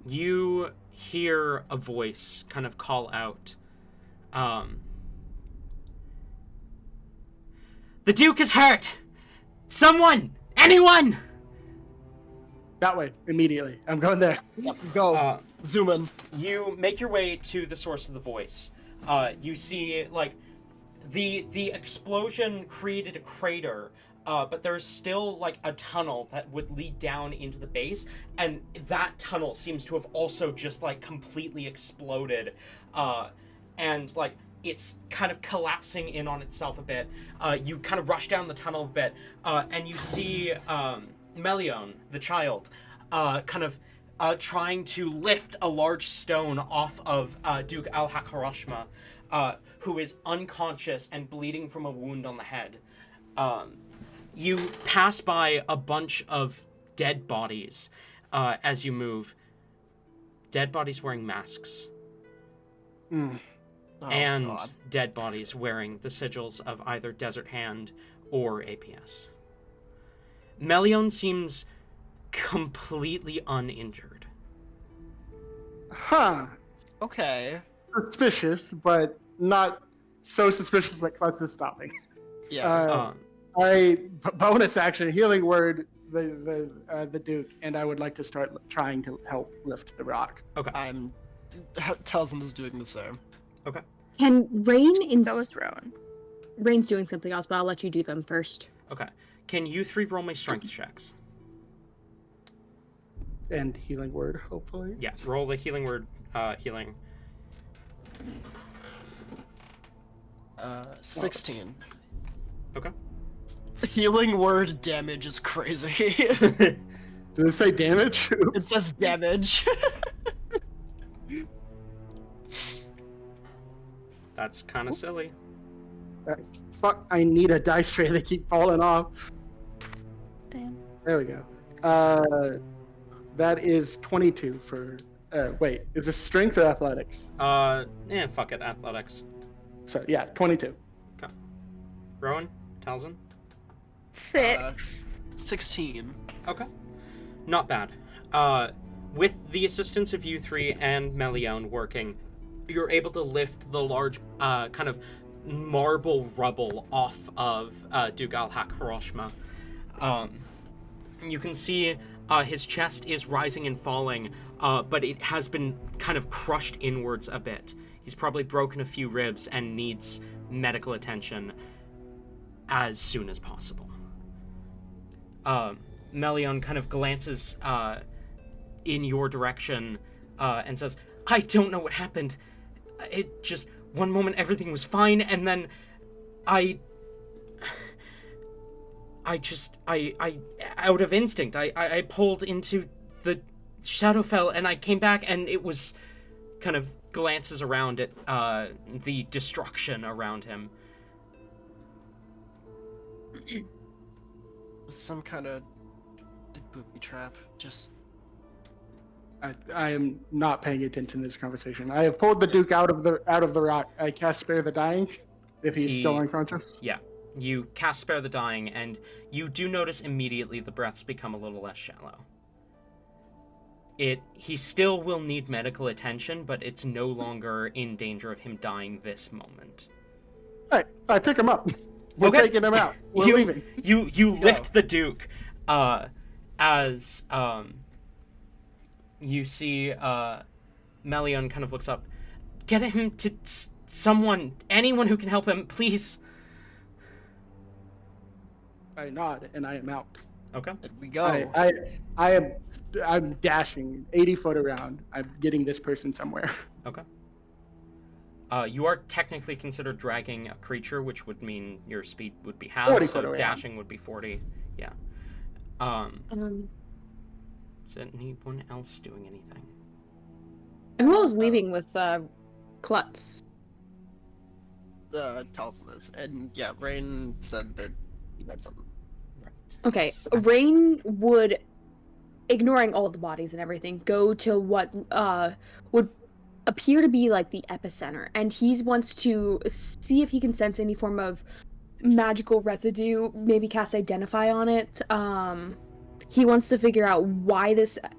You hear a voice kind of call out, "The Duke is hurt! Someone! Anyone!" That way, immediately. I'm going there. Yep, go. Zoom in. You make your way to the source of the voice. You see, like, the explosion created a crater, but there's still, like, a tunnel that would lead down into the base, and that tunnel seems to have also just, like, completely exploded, and, like, it's kind of collapsing in on itself a bit. You kind of rush down the tunnel a bit, and you see Melion, the child, kind of trying to lift a large stone off of Duke Al-Hakarashma, who is unconscious and bleeding from a wound on the head. You pass by a bunch of dead bodies as you move. Dead bodies wearing masks. Mm. Oh, and God. dead bodies wearing the sigils of either Desert Hand or APS. Melion seems completely uninjured. Huh. Okay. Suspicious, but not so suspicious that Klutz is stopping. Yeah. Bonus action, healing word the Duke, and I would like to start trying to help lift the rock. Okay. Talzin is doing the same. Okay. Can Rain So is Rowan. Rain's doing something else, but I'll let you do them first. Okay. Can you three roll my strength checks? And healing word, hopefully. Yeah, roll the healing word healing. 16. Okay. Healing word damage is crazy. Did it say damage? It says damage. That's kind of silly. Fuck, I need a dice tray. They keep falling off. Damn. There we go. That is 22 for. Wait, is this strength or athletics? Fuck it, athletics. So yeah, 22. Rowan, Talzin. 6. 16. Okay. Not bad. With the assistance of you three and Melione working, you're able to lift the large, kind of marble rubble off of Duke Al-Haq Hiroshima. You can see his chest is rising and falling, but it has been kind of crushed inwards a bit. He's probably broken a few ribs and needs medical attention as soon as possible. Melione kind of glances in your direction and says, I don't know what happened. It just, one moment everything was fine, and then I out of instinct, I pulled into the Shadowfell, and I came back, and it was kind of glances around at the destruction around him. Some kind of booby trap. Just I am not paying attention to this conversation. I have pulled the Duke out of the rock. I cast Spare the Dying, if he's still unconscious. Yeah. You cast Spare the Dying, and you do notice immediately the breaths become a little less shallow. He still will need medical attention, but it's no longer in danger of him dying this moment. Alright, I pick him up. We're taking him out. We're leaving. You lift the Duke, as you see Melione kind of looks up. Get him to someone, anyone who can help him, please. I nod and I am out. Okay. there we go. I'm dashing 80 foot around. I'm getting this person somewhere. Okay. You are technically considered dragging a creature, which would mean your speed would be halved, 40 so foot around. dashing would be 40. Yeah. Is anyone else doing anything? Who else leaving with Klutz? Talzin is. And yeah, Rain said that he had something. Right. Okay, Rain would, ignoring all of the bodies and everything, go to what would appear to be like the epicenter, and he wants to see if he can sense any form of magical residue, maybe cast Identify on it. He wants to figure out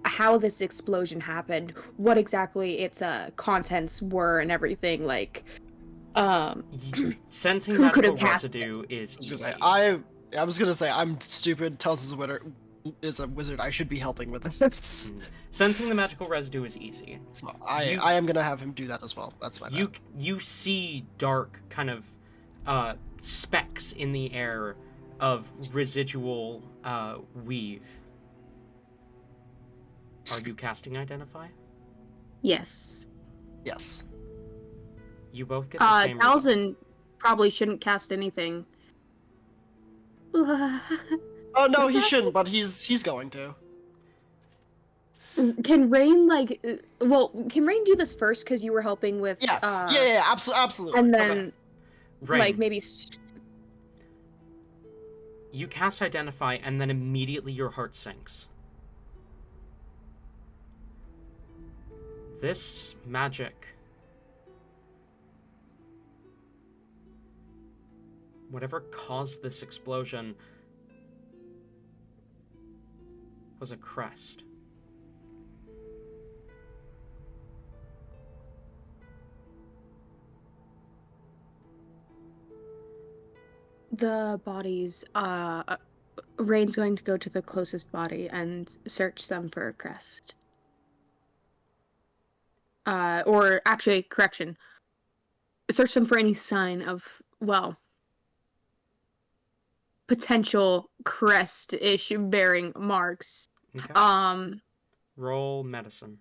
how this explosion happened, what exactly its contents were, and everything. Like, Sensing who could magical have cast residue is easy. I was gonna say I'm stupid. Tells is a wizard. I should be helping with this. Sensing the magical residue is easy. So I am gonna have him do that as well. That's my bad. You see dark kind of specks in the air of residual weave. Are you casting Identify? yes. Yes. You both get the same result. Talzin probably shouldn't cast anything. Oh no, he shouldn't, but he's going to. Can Rain can Rain do this first because you were helping with Yeah, absolutely. and Okay. then Rain, like maybe you cast Identify, and then immediately your heart sinks. This magic, whatever caused this explosion, was a crest. the bodies. Rain's going to go to the closest body and search them for a crest. Or actually, correction. Search them for any sign of, well, potential crest-ish bearing marks. Okay. Roll medicine.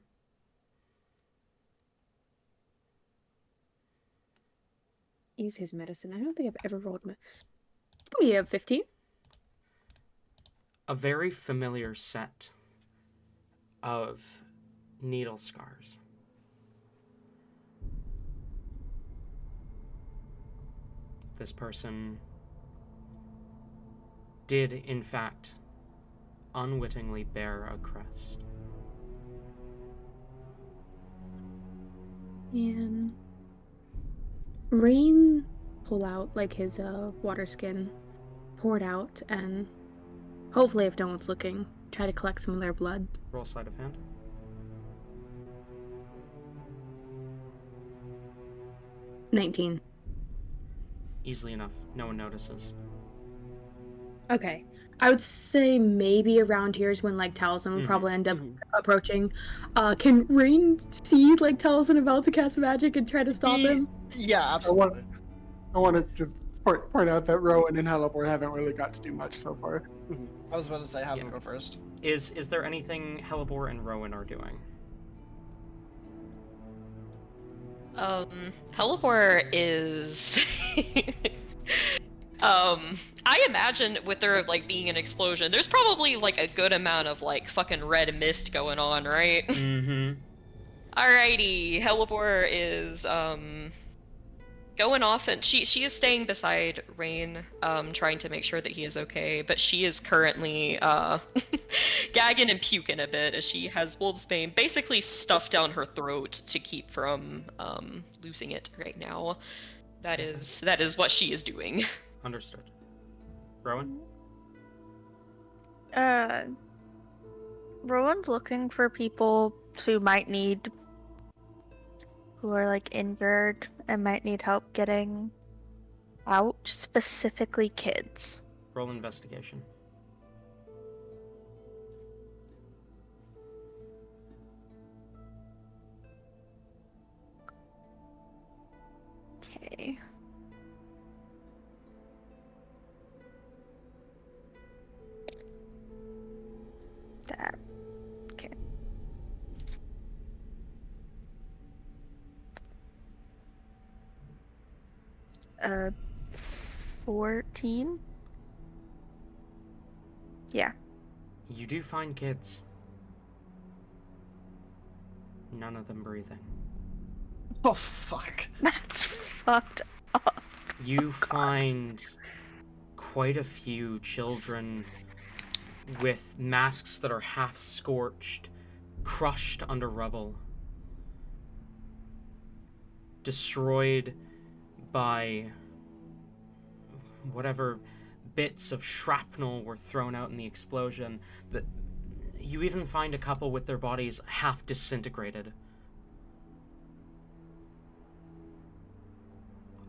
is his medicine? I don't think I've ever rolled. It's gonna be a 15. A very familiar set of needle scars. This person did, in fact, unwittingly bear a crest. And Rain pull out like his water skin, pour it out, and hopefully, if no one's looking, try to collect some of their blood. Roll sleight of hand. 19. Easily enough. No one notices. Okay. I would say maybe around here is when like Taliesin would Mhm. probably end up approaching. Can Rain see like Taliesin about to cast magic and try to stop him? Yeah, absolutely. I want to point out that Rowan and Helibor haven't really got to do much so far. I was about to say, have Yeah. them go first. Is there anything Helibor and Rowan are doing? Helibor is I imagine with there like being an explosion, there's probably like a good amount of like fucking red mist going on, right? Mm-hmm. Alrighty, Helibor is going off, and she is staying beside Rain, trying to make sure that he is okay, but she is currently gagging and puking a bit as she has wolf's bane basically stuffed down her throat to keep from losing it right now. That is what she is doing. Understood. Rowan? Rowan's looking for people who are like injured and might need help getting out, specifically kids. Roll investigation. Okay. That. Okay. Uh, 14? Yeah. You do find kids. None of them breathing. Oh, fuck. That's fucked up. You find quite a few children with masks that are half scorched, crushed under rubble, destroyed by whatever bits of shrapnel were thrown out in the explosion. That you even find a couple with their bodies half disintegrated.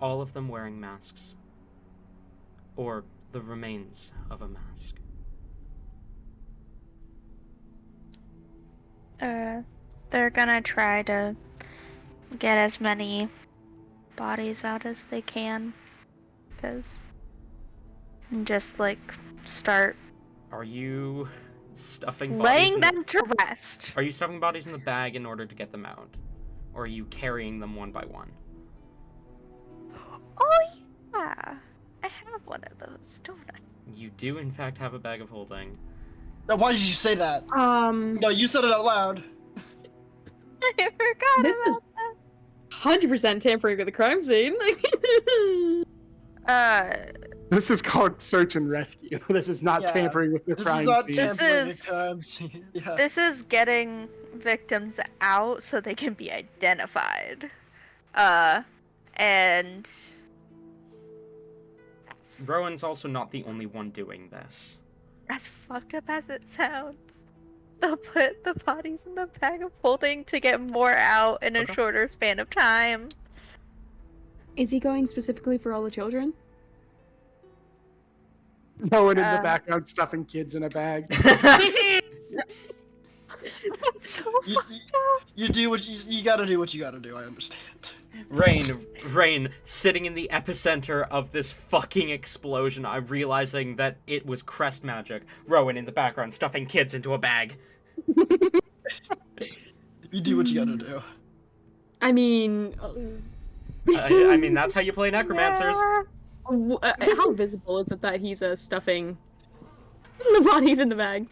All of them wearing masks. Or the remains of a mask. They're gonna try to get as many bodies out as they can. And just like start Are you stuffing bodies laying in them to rest. Are you stuffing bodies in the bag in order to get them out? Or are you carrying them one by one? Oh yeah, I have one of those, don't I? You do in fact have a bag of holding. Now, why did you say that? Um, No, you said it out loud. I forgot This about is 100% tampering with the crime scene. that. This is called search and rescue. This is not Yeah, tampering with the This crime is not scene. This tampering is- the crime scene. Yeah. This is getting victims out so they can be identified. And Rowan's also not the only one doing this. as fucked up as it sounds, they'll put the bodies in the bag of holding to get more out in a Okay. shorter span of time. Is he going specifically for all the children? No one in the background stuffing kids in a bag. That's so You, fucked up. you do what you gotta do. What you gotta do. I understand. Rain, sitting in the epicenter of this fucking explosion, I'm realizing that it was crest magic. Rowan in the background, stuffing kids into a bag. You do what you gotta do. I mean, I mean, that's how you play necromancers. How visible is it that he's stuffing the bodies in the bag?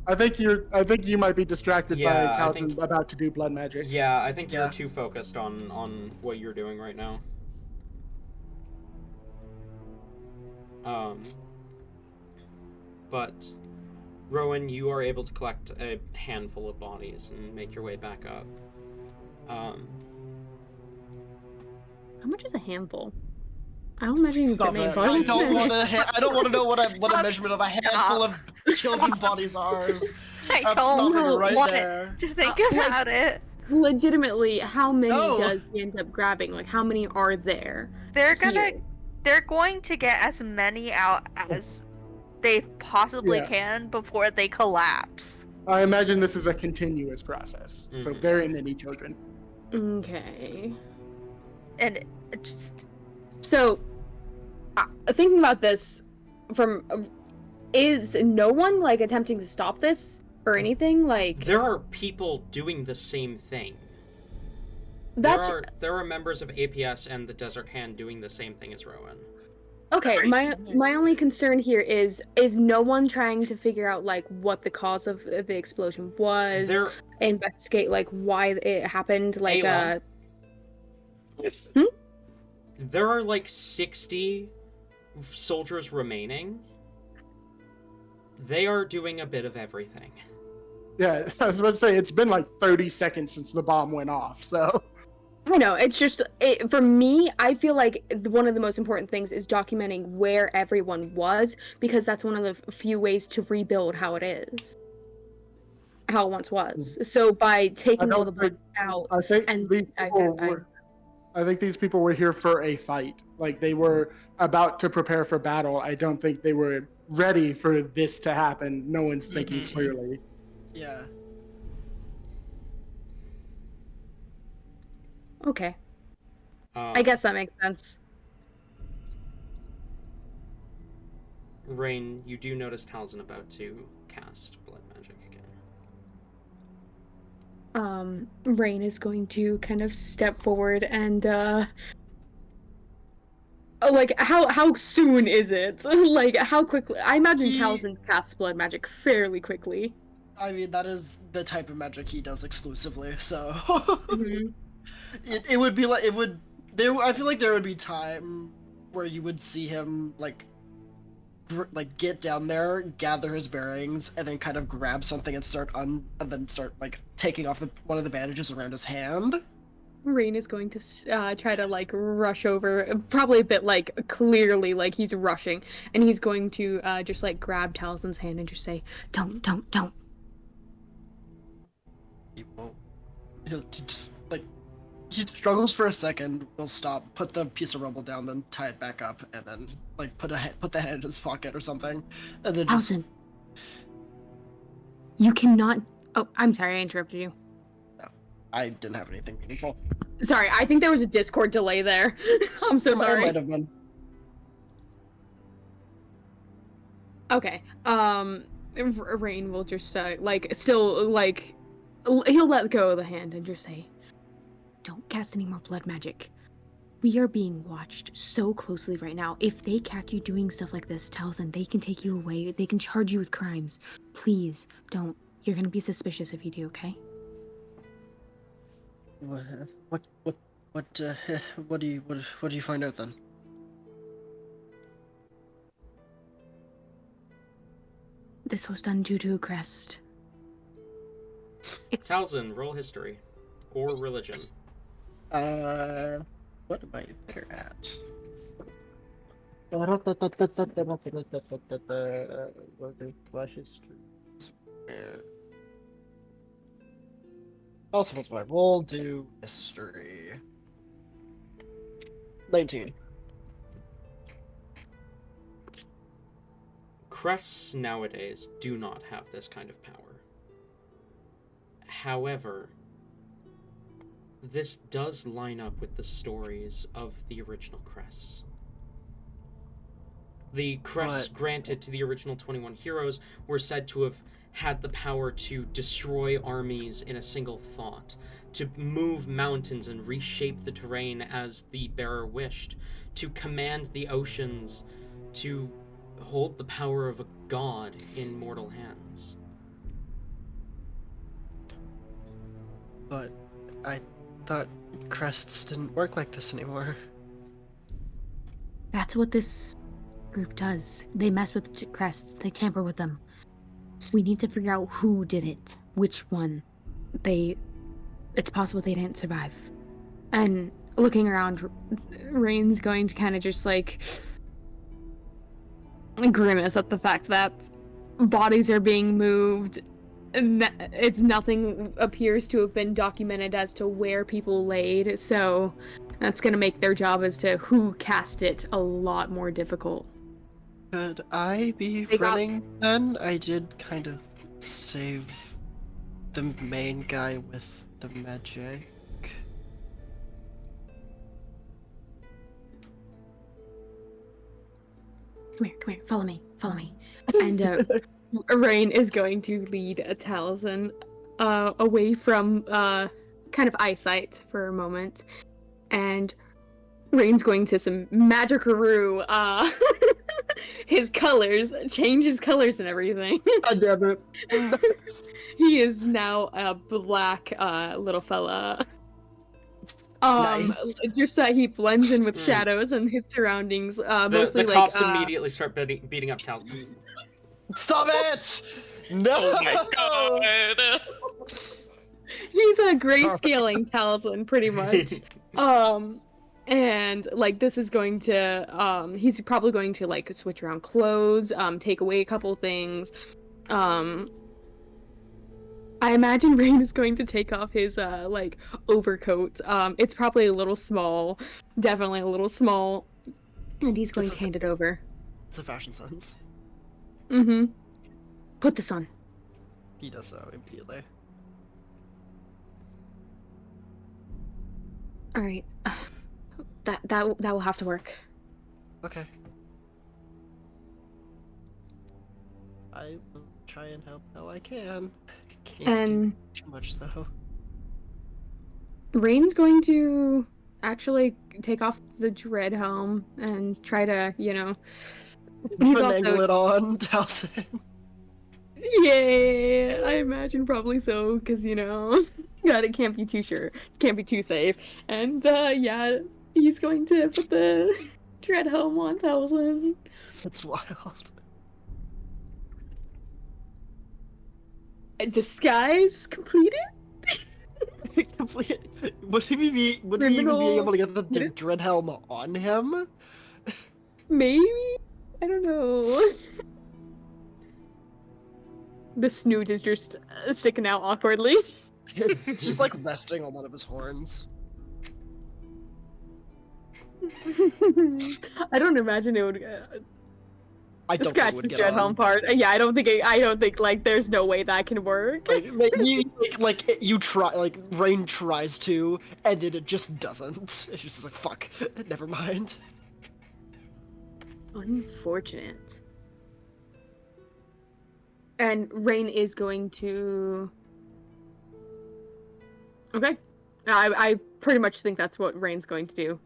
I think you might be distracted by Yeah, I think- Talcin about to do blood magic. Yeah, I think you're Yeah. too focused on what you're doing right now. But Rowan, you are able to collect a handful of bodies and make your way back up. How much is a handful? I don't imagine you can Stop get many it. bodies. I don't want to know what a Stop. measurement of a Stop. handful of children Stop. bodies are. I I'm don't stopping it right want there. to think like- about it. Legitimately, how many No. does he end up grabbing? Like, how many are there? They're here? going to get as many out as they possibly Yeah. can before they collapse. I imagine this is a continuous process. So Mhm. very many children. Okay. And it just So, thinking about this, is no one like attempting to stop this or anything? Like There are people doing the same thing. that's There are members of APS and the Desert Hand doing the same thing as Rowan. okay. My only concern here is no one trying to figure out like what the cause of the explosion was, There, investigate like why it happened, like Ayla. there are like 60 soldiers remaining. They are doing a bit of everything. Yeah, I was about to say it's been like 30 seconds since the bomb went off. So I know, it's just for me, I feel like one of the most important things is documenting where everyone was, because that's one of the few ways to rebuild how it is, how it once was. So by taking all the blood out, I think and these people I think these people were here for a fight. Like they were about to prepare for battle. I don't think they were ready for this to happen. No one's thinking Mhm. clearly. Yeah. okay, I guess that makes sense. Rain, you do notice Talzin about to cast blood magic again. Rain is going to kind of step forward and like how soon is it? Like how quickly? I imagine He- Talzin casts blood magic fairly quickly. I mean, that is the type of magic he does exclusively, so Mhm. it would be like I feel like there would be time where you would see him like get down there, gather his bearings, and then kind of grab something and and then start like taking off one of the bandages around his hand. Rain is going to try to like rush over, probably a bit like clearly like he's rushing, and he's going to just like grab Talzin's hand and just say, "Don't." He'll just like he struggles for a second, will stop, put the piece of rubble down, then tie it back up, and then like put the hand in his pocket or something, and then just Talzin, you cannot. Oh, I'm sorry, I interrupted you. I didn't have anything meaningful. Sorry, I think there was a Discord delay there. I'm so It sorry. might have been. Okay. Rain will just like still like he'll let go of the hand and just say, "Don't cast any more blood magic. We are being watched so closely right now. If they catch you doing stuff like this, Talzin, they can take you away. They can charge you with crimes. Please don't. You're gonna be suspicious if you do, okay?" What do you find out then? This was done due to a crest. It's Talzin, roll history. Or religion. What am I better at? Also, what's my roll? Do history. 19. Crests nowadays do not have this kind of power. However, this does line up with the stories of the original crests. The crests granted to the original 21 heroes were said to have had the power to destroy armies in a single thought, to move mountains and reshape the terrain as the bearer wished, to command the oceans, to hold the power of a god in mortal hands. But I thought crests didn't work like this anymore. That's what this group does. They mess with crests. They tamper with them. We need to figure out who did it. Which one. It's possible they didn't survive. And looking around, Rain's going to kind of just like grimace at the fact that bodies are being moved. It's nothing appears to have been documented as to where people laid, so that's going to make their job as to who cast it a lot more difficult. Could I be running then? I did kind of save the main guy with the magic. Come here, follow me. And Rain is going to lead a Taliesin away from kind of eyesight for a moment, and Rain's going to some magicaroo his colors, change his colors and everything. God damn it. He is now a black little fella. Nice. Just that he blends in with shadows and his surroundings. Mostly the like cops immediately start beating up Tals. Stop it! No! Oh my god! He's a grayscaling Taliesin, pretty much. And like this is going to he's probably going to like switch around clothes, take away a couple things. I imagine Rain is going to take off his like overcoat. It's probably a little small, definitely a little small, and he's going to hand it over. It's a fashion sense. Mm-hmm. Put this on. He does so immediately. All right. That will have to work. Okay. I will try and help how I can. Can't And do too much though. Rain's going to actually take off the dread helm and try to, you know. He's Finagle also it on, Taliesin. yeah, I imagine probably so, because you know, God, it can't be too sure, can't be too safe, and yeah, he's going to put the dread helm on Taliesin. That's wild. Disguise completed. Would he even be able to get the dread helm on him? Maybe, I don't know. The snoot is just sticking out awkwardly. It's just like resting on one of his horns. I don't imagine it would. I don't Scratch think it the would get dread on. helm part. Yeah, I don't think like there's no way that can work. You try, like Rain tries to, and then it just doesn't. It's just like fuck. Never mind. Unfortunate. And Rain is going to. Okay, I pretty much think that's what Rain's going to do.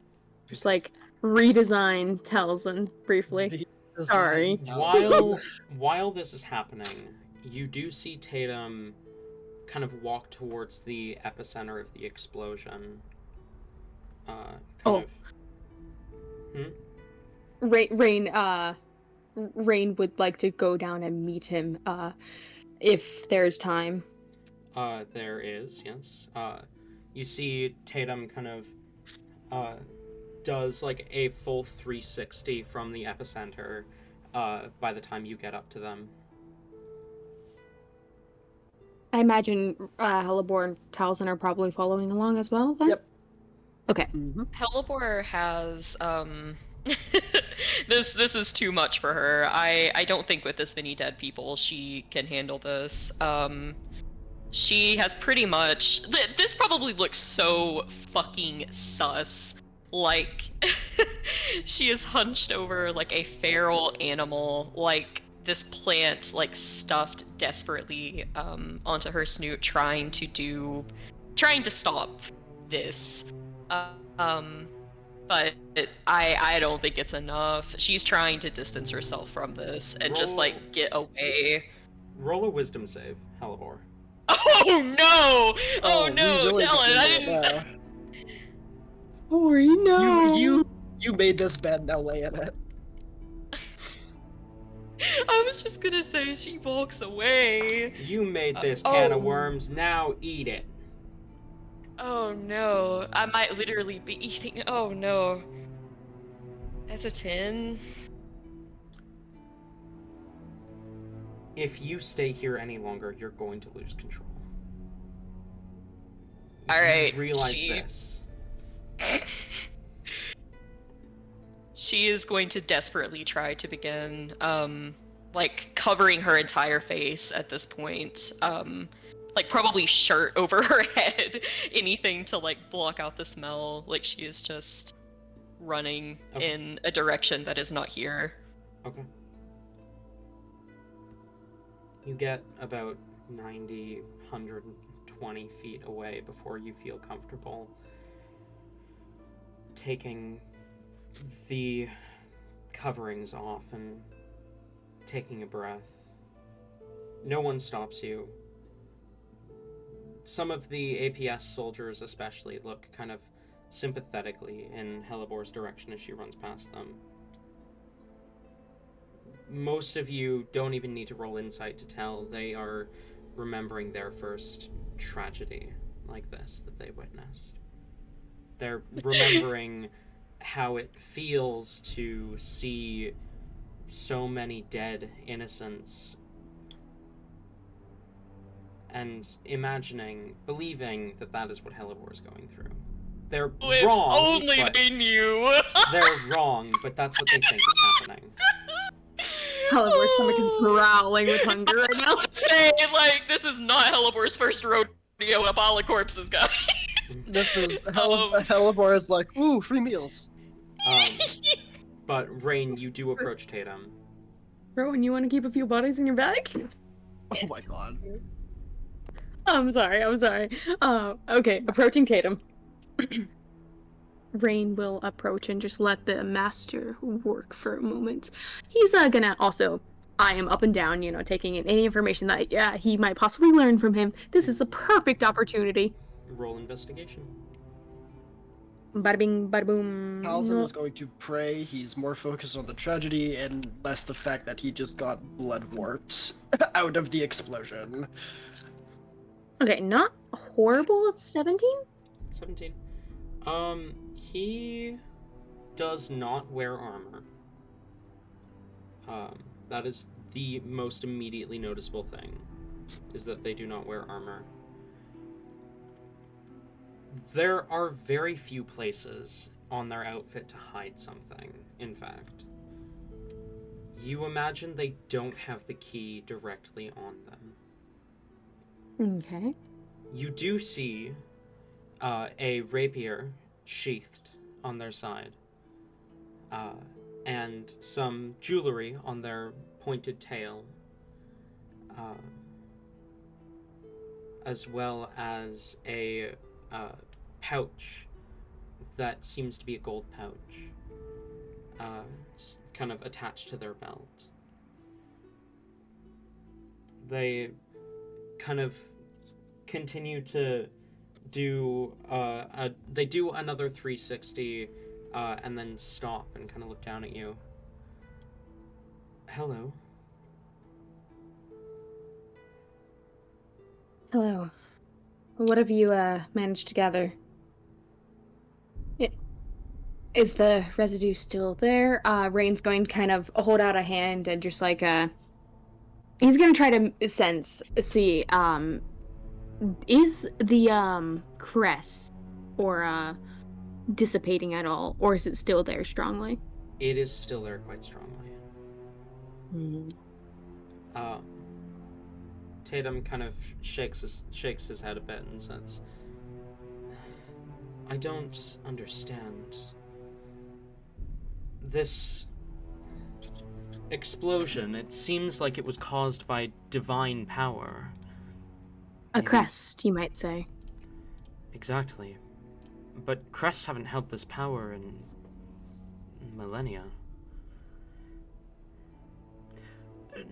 Just like redesign Taliesin briefly. Sorry. While this is happening, you do see Tatum kind of walk towards the epicenter of the explosion. Rain would like to go down and meet him, if there's time. There is, yes. You see Tatum kind of does like a full 360 from the epicenter by the time you get up to them. I imagine Hellebore and Taliesin are probably following along as well, then? Yep. Okay. Mm-hmm. Hellebore has this is too much for her. I don't think with this many dead people she can handle this. She has pretty much this probably looks so fucking sus. Like she is hunched over like a feral animal, like this plant like stuffed desperately onto her snoot, trying to stop this. But I don't think it's enough. She's trying to distance herself from this and just Roll- like get away. Roll a wisdom save, Helivore. Oh no! Oh we no, really Talon, get I into it didn't. now. Ori, no. You made this bed, now lay in it. I was just gonna say she walks away. You made this can of oh. worms, now eat it. Oh no, I might literally be eating. Oh no. That's a 10. If you stay here any longer, you're going to lose control. Alright, You realize she- this. She is going to desperately try to begin, like, covering her entire face at this point. Like, probably shirt over her head. Anything to, like, block out the smell. Like, she is just running in a direction that is not here. Okay. You get about 90, 120 feet away before you feel comfortable taking the coverings off and taking a breath. No one stops you. Some of the APS soldiers especially look kind of sympathetically in Helibor's direction as she runs past them. Most of you don't even need to roll insight to tell they are remembering their first tragedy like this that they witnessed. They're remembering how it feels to see so many dead innocents and believing that that is what Helivore is going through. They're If wrong. only but they knew! they're wrong, but that's what they think is happening. Helibor's stomach is growling with hunger right now. Say, like, this is not Helibor's first rodeo up all the corpses, guys. This is Helivore is like, ooh, free meals. But Rain, you do approach Tatum. Rowan, you want to keep a few bodies in your bag? Oh my god. I'm sorry. Okay, approaching Tatum. Rain will approach and just let the master work for a moment. He's gonna also eye him up and down, taking in any information that he might possibly learn from him. This is the perfect opportunity. Roll investigation. Bada bing, bada boom. Talzin is going to pray. He's more focused on the tragedy and less the fact that he just got blood warped out of the explosion. Okay, not horrible. It's 17? 17. He does not wear armor. That is the most immediately noticeable thing, is that they do not wear armor. There are very few places on their outfit to hide something, in fact. You imagine they don't have the key directly on them. Okay. You do see a rapier sheathed on their side, and some jewelry on their pointed tail, as well as a pouch that seems to be a gold pouch, kind of attached to their belt. They kind of continue to do they do another 360 and then stop and kind of look down at you. Hello. Hello. What have you managed to gather? Is the residue still there? Rain's going to kind of hold out a hand and just like he's gonna try to see is the crest or dissipating at all, or is it still there strongly? It is still there quite strongly. Tatum kind of shakes his head a bit and says, I don't understand. This explosion, it seems like it was caused by divine power. A Maybe- crest, you might say. Exactly. But crests haven't held this power in millennia.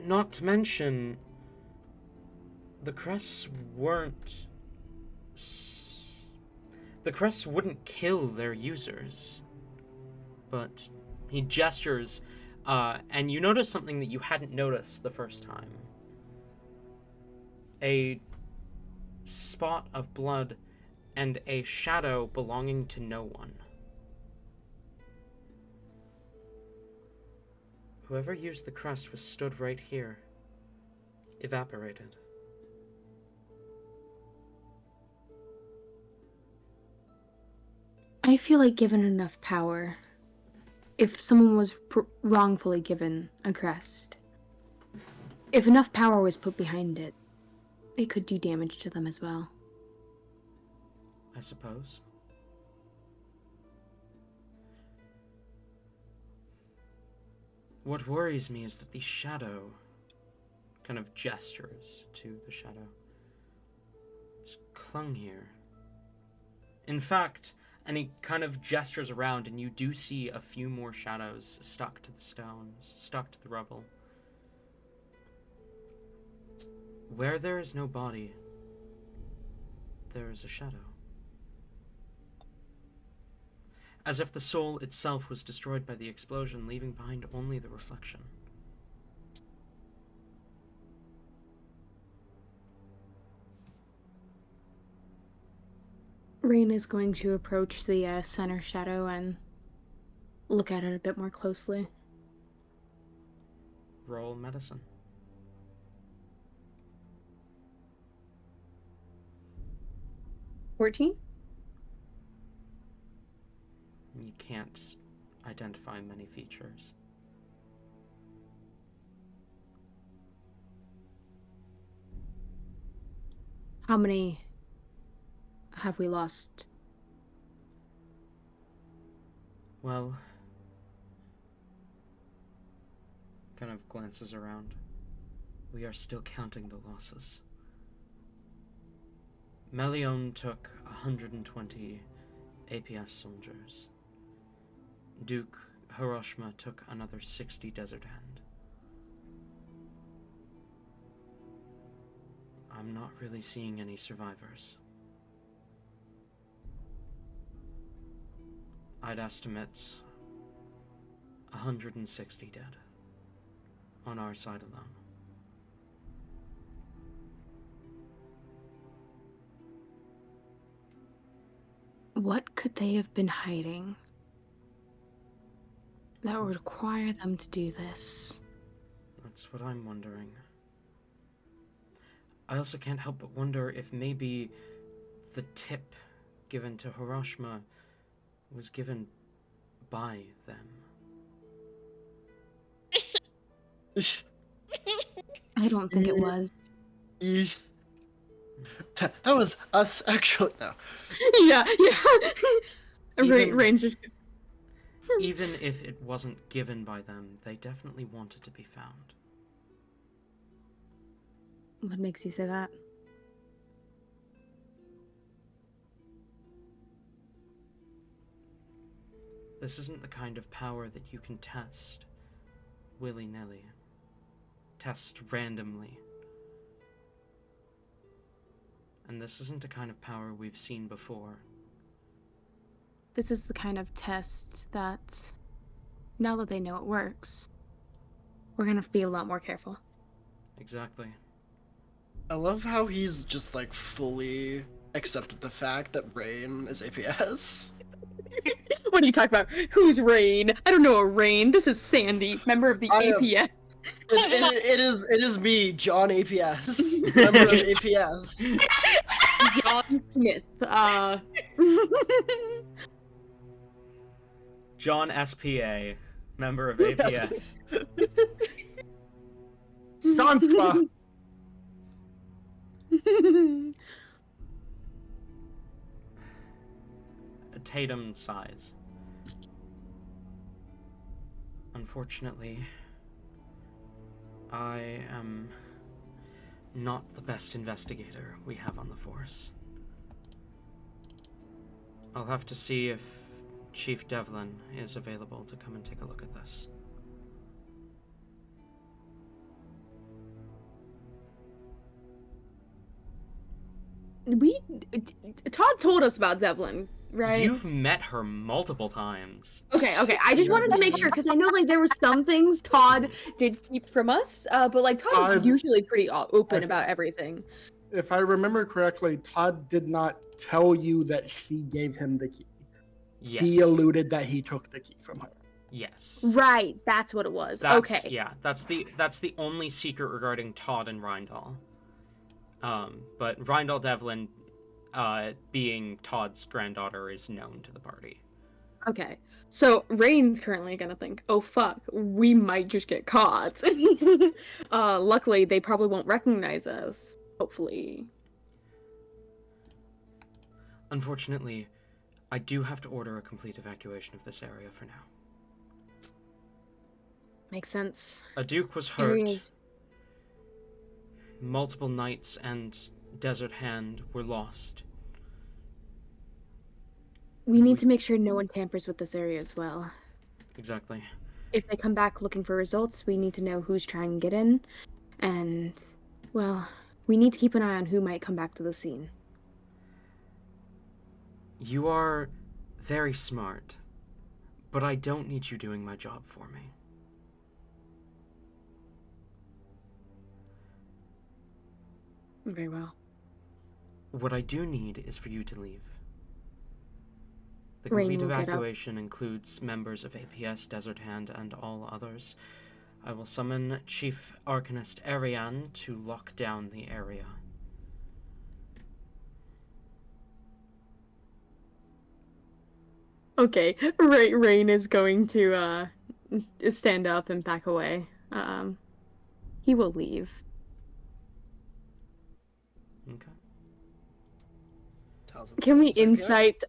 Not to mention, the crests weren't... The crests wouldn't kill their users. But he gestures, and you notice something that you hadn't noticed the first time. A spot of blood and a shadow belonging to no one. Whoever used the crest was stood right here. Evaporated. I feel like given enough power, if someone was wrongfully given a crest, if enough power was put behind it, it could do damage to them as well. I suppose. What worries me is that the shadow kind of gestures to the shadow. It's clung here. In fact, and he kind of gestures around, and you do see a few more shadows stuck to the stones, stuck to the rubble. Where there is no body, there is a shadow. As if the soul itself was destroyed by the explosion, leaving behind only the reflection. Rain is going to approach the center shadow and look at it a bit more closely. Roll medicine. $14? You can't identify many features. How many have we lost? Well, kind of glances around. We are still counting the losses. Melion took 120 APS soldiers. Duke Hiroshima took another 60 Desert Hand. I'm not really seeing any survivors. I'd estimate 160 dead on our side alone. What could they have been hiding that would require them to do this? That's what I'm wondering. I also can't help but wonder if maybe the tip given to Hiroshima was given by them. I don't think it was. That was us, actually. No. Yeah. Even- Rain's just... Even if it wasn't given by them, they definitely wanted to be found. What makes you say that? This isn't the kind of power that you can test willy-nilly. Test randomly. And this isn't a kind of power we've seen before. This is the kind of test that, now that they know it works, we're gonna be a lot more careful. Exactly. I love how he's just like fully accepted the fact that Rain is APS. What are you talking about? Who's Rain? I don't know a Rain. This is Sandy, member of the I am- APS. It is me, John APS, member of APS. John Smith. John SPA, member of APS. John Spa. Tatum sighs. Unfortunately, I am not the best investigator we have on the force. I'll have to see if Chief Devlin is available to come and take a look at this. Todd told us about Devlin, right? You've met her multiple times. Okay. I just wanted to make sure because I know like there were some things Todd did keep from us, but like Todd is usually pretty open about everything. If I remember correctly, Todd did not tell you that she gave him the key. Yes. He alluded that he took the key from her. Yes. Right, that's what it was. That's, okay. Yeah, that's the only secret regarding Todd and Rindal. But Rindal Devlin, being Todd's granddaughter, is known to the party. Okay. So Rain's currently gonna think, oh fuck, we might just get caught. Luckily, they probably won't recognize us. Hopefully. Unfortunately, I do have to order a complete evacuation of this area for now. Makes sense. A Duke was hurt. Areas. Multiple knights and Desert Hand were lost. We need to make sure no one tampers with this area as well. Exactly. If they come back looking for results, we need to know who's trying to get in. And, well, we need to keep an eye on who might come back to the scene. You are very smart, but I don't need you doing my job for me. Very well. What I do need is for you to leave. The Rain complete will get up. evacuation includes members of APS, Desert Hand, and all others. I will summon Chief Arcanist Ariane to lock down the area. Okay, Rain is going to stand up and back away. He will leave. Okay. Can we insight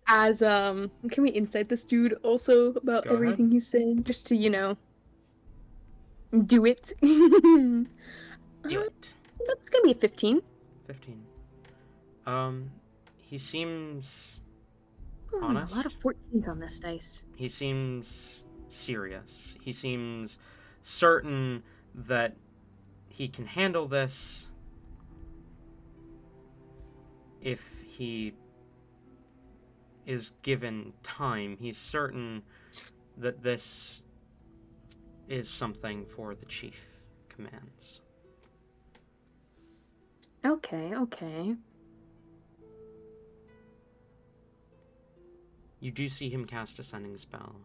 this dude also about Go ahead. everything he's saying, just to do it? Do it. That's gonna be a 15. 15. He seems A honest. lot of 14s on this dice. He seems serious. He seems certain that he can handle this if he is given time. He's certain that this is something for the chief commands. Okay. You do see him cast a sending spell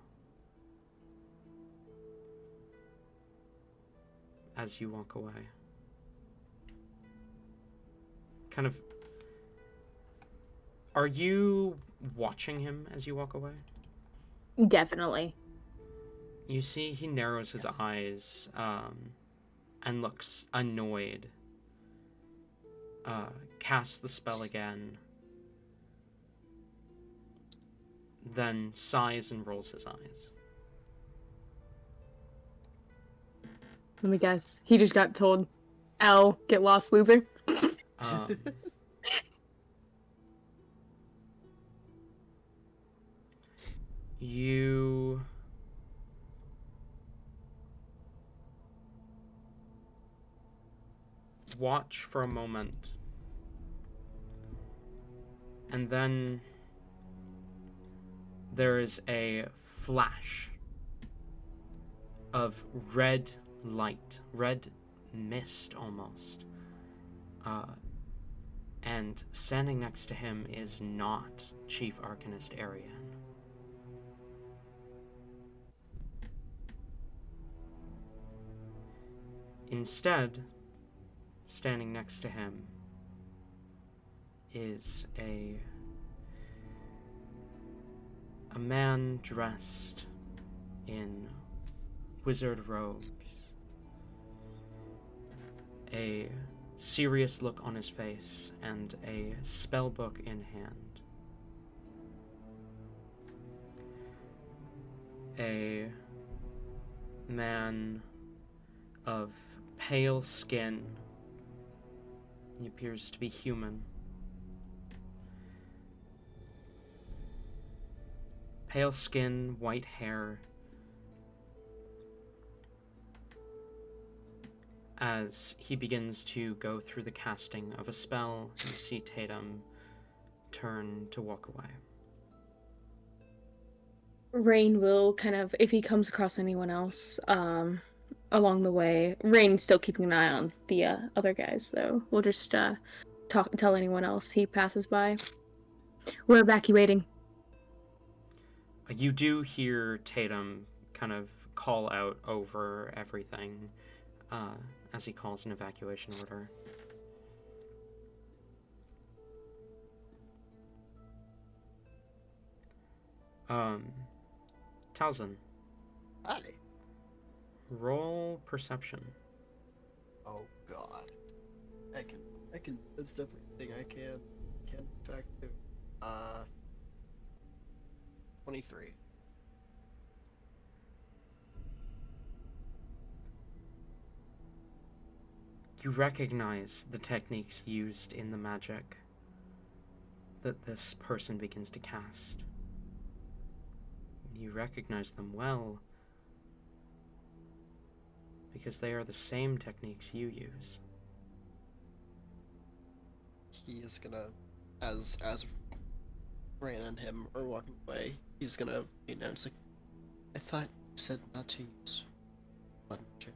as you walk away. Kind of... Are you watching him as you walk away? Definitely. You see he narrows his eyes and looks annoyed. Casts the spell again. Then sighs and rolls his eyes. Let me guess. He just got told, L, get lost, loser. You watch for a moment, and then there is a flash of red light, red mist almost, and standing next to him is not Chief Arcanist Ariane. Instead, standing next to him is a man dressed in wizard robes, a serious look on his face, and a spellbook in hand. A man of pale skin. He appears to be human. Pale skin, white hair. As he begins to go through the casting of a spell, you see Tatum turn to walk away. Rain will kind of, if he comes across anyone else along the way, Rain's still keeping an eye on the other guys, though. We'll just tell anyone else he passes by. We're evacuating. You do hear Tatum kind of call out over everything as he calls an evacuation order. Talzin, Hi. roll perception. Oh god. I can, that's definitely a thing I can in fact do. 23. You recognize the techniques used in the magic that this person begins to cast. You recognize them well because they are the same techniques you use. He is gonna, as Ran and him are walking away, he's gonna announce like, I thought you said not to use blood magic.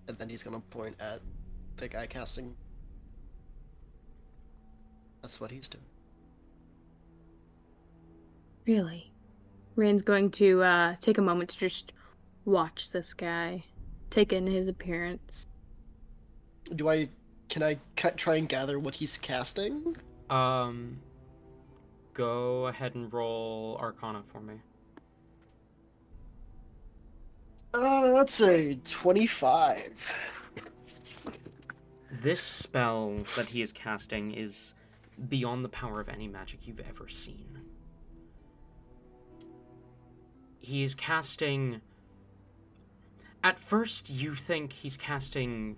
And then he's gonna point at the guy casting. That's what he's doing. Really? Rain's going to take a moment to just watch this guy, take in his appearance. Can I try and gather what he's casting? Go ahead and roll Arcana for me. That's a 25. This spell that he is casting is beyond the power of any magic you've ever seen. He is casting... At first, you think he's casting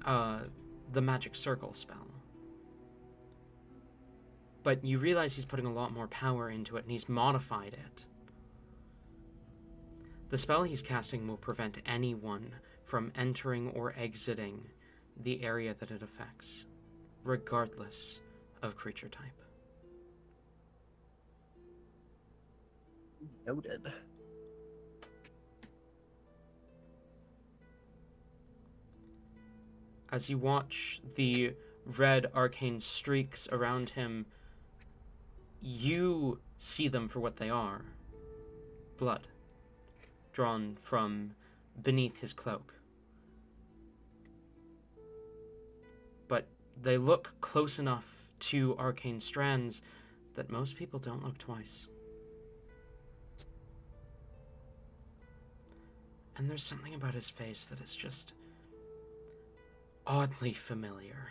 the magic circle spell. But you realize he's putting a lot more power into it, and he's modified it. The spell he's casting will prevent anyone from entering or exiting the area that it affects, regardless of creature type. Noted. As you watch the red arcane streaks around him, you see them for what they are. Blood, drawn from beneath his cloak. But they look close enough to arcane strands that most people don't look twice. And there's something about his face that is just oddly familiar.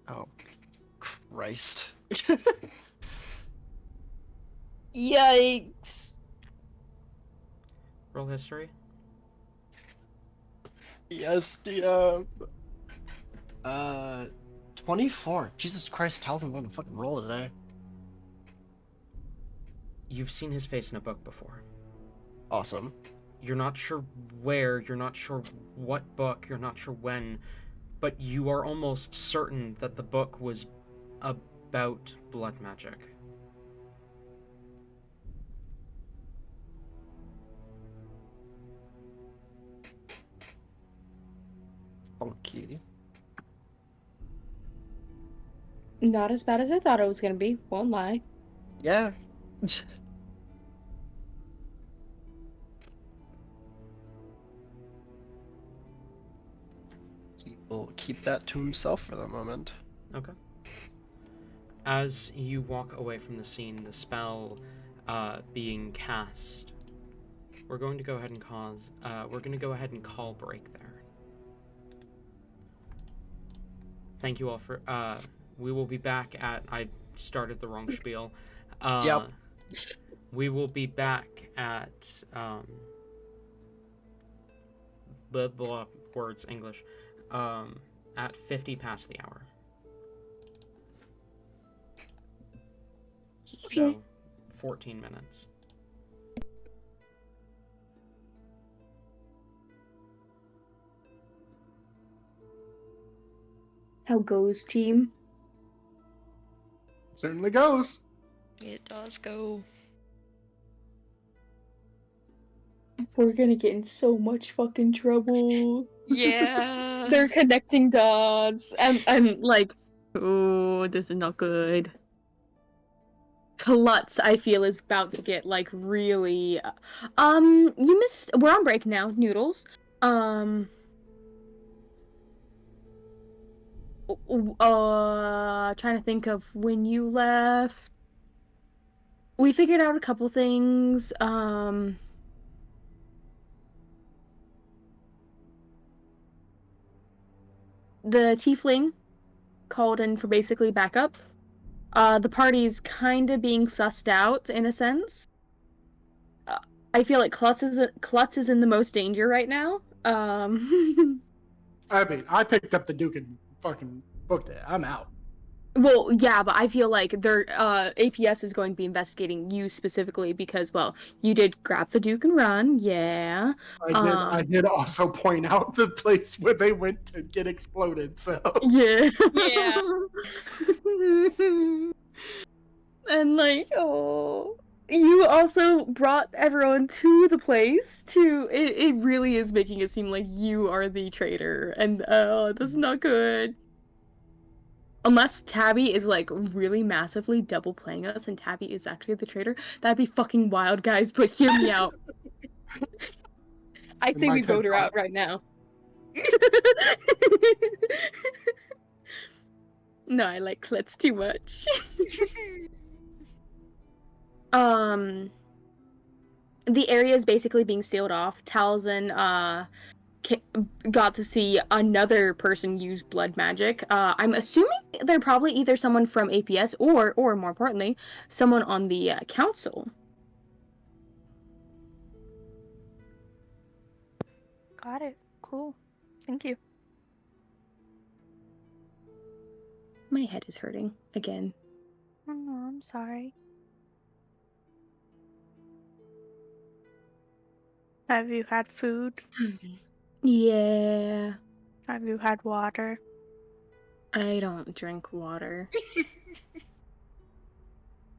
Oh, Christ. Yikes. Roll history. Yes, 24. Jesus Christ, Talzin's on a fucking roll today. You've seen his face in a book before. Awesome. You're not sure where, you're not sure what book, you're not sure when, but you are almost certain that the book was about blood magic. Funky. Not as bad as I thought it was going to be, won't lie. Yeah. He will keep that to himself for the moment. Okay. As you walk away from the scene, the spell being cast, we're going to go ahead and call break there. Thank you all for. We will be back at. I started the wrong spiel. Yep. We will be back at the words English, at 50 past the hour. Okay. So, 14 minutes. How goes, team? Certainly goes. It does go. We're gonna get in so much fucking trouble. Yeah. They're connecting dots. I'm like, oh, this is not good. Klutz, I feel, is about to get like really. You missed. We're on break now. Noodles. Trying to think of when you left. We figured out a couple things. The tiefling called in for basically backup. The party's kind of being sussed out in a sense. I feel like Klutz is in the most danger right now. I mean, I picked up the Duke and fucking booked it. I'm out. Well, yeah, but I feel like their APS is going to be investigating you specifically because, well, you did grab the Duke and run, yeah. I did also point out the place where they went to get exploded, so Yeah. Yeah. And like, oh, you also brought everyone to the place to it really is making it seem like you are the traitor, and oh, this is not good. Unless Tabby is like really massively double playing us and Tabby is actually the traitor, that'd be fucking wild, guys, but hear me out. I'd in say my we TED vote her talk. out right now. No, I like Klutz too much. The area is basically being sealed off. Talzin got to see another person use blood magic. I'm assuming they're probably either someone from APS or more importantly, someone on the council. Got it. Cool. Thank you. My head is hurting again. Oh, I'm sorry. Have you had food? Yeah, Have you had water? I don't drink water.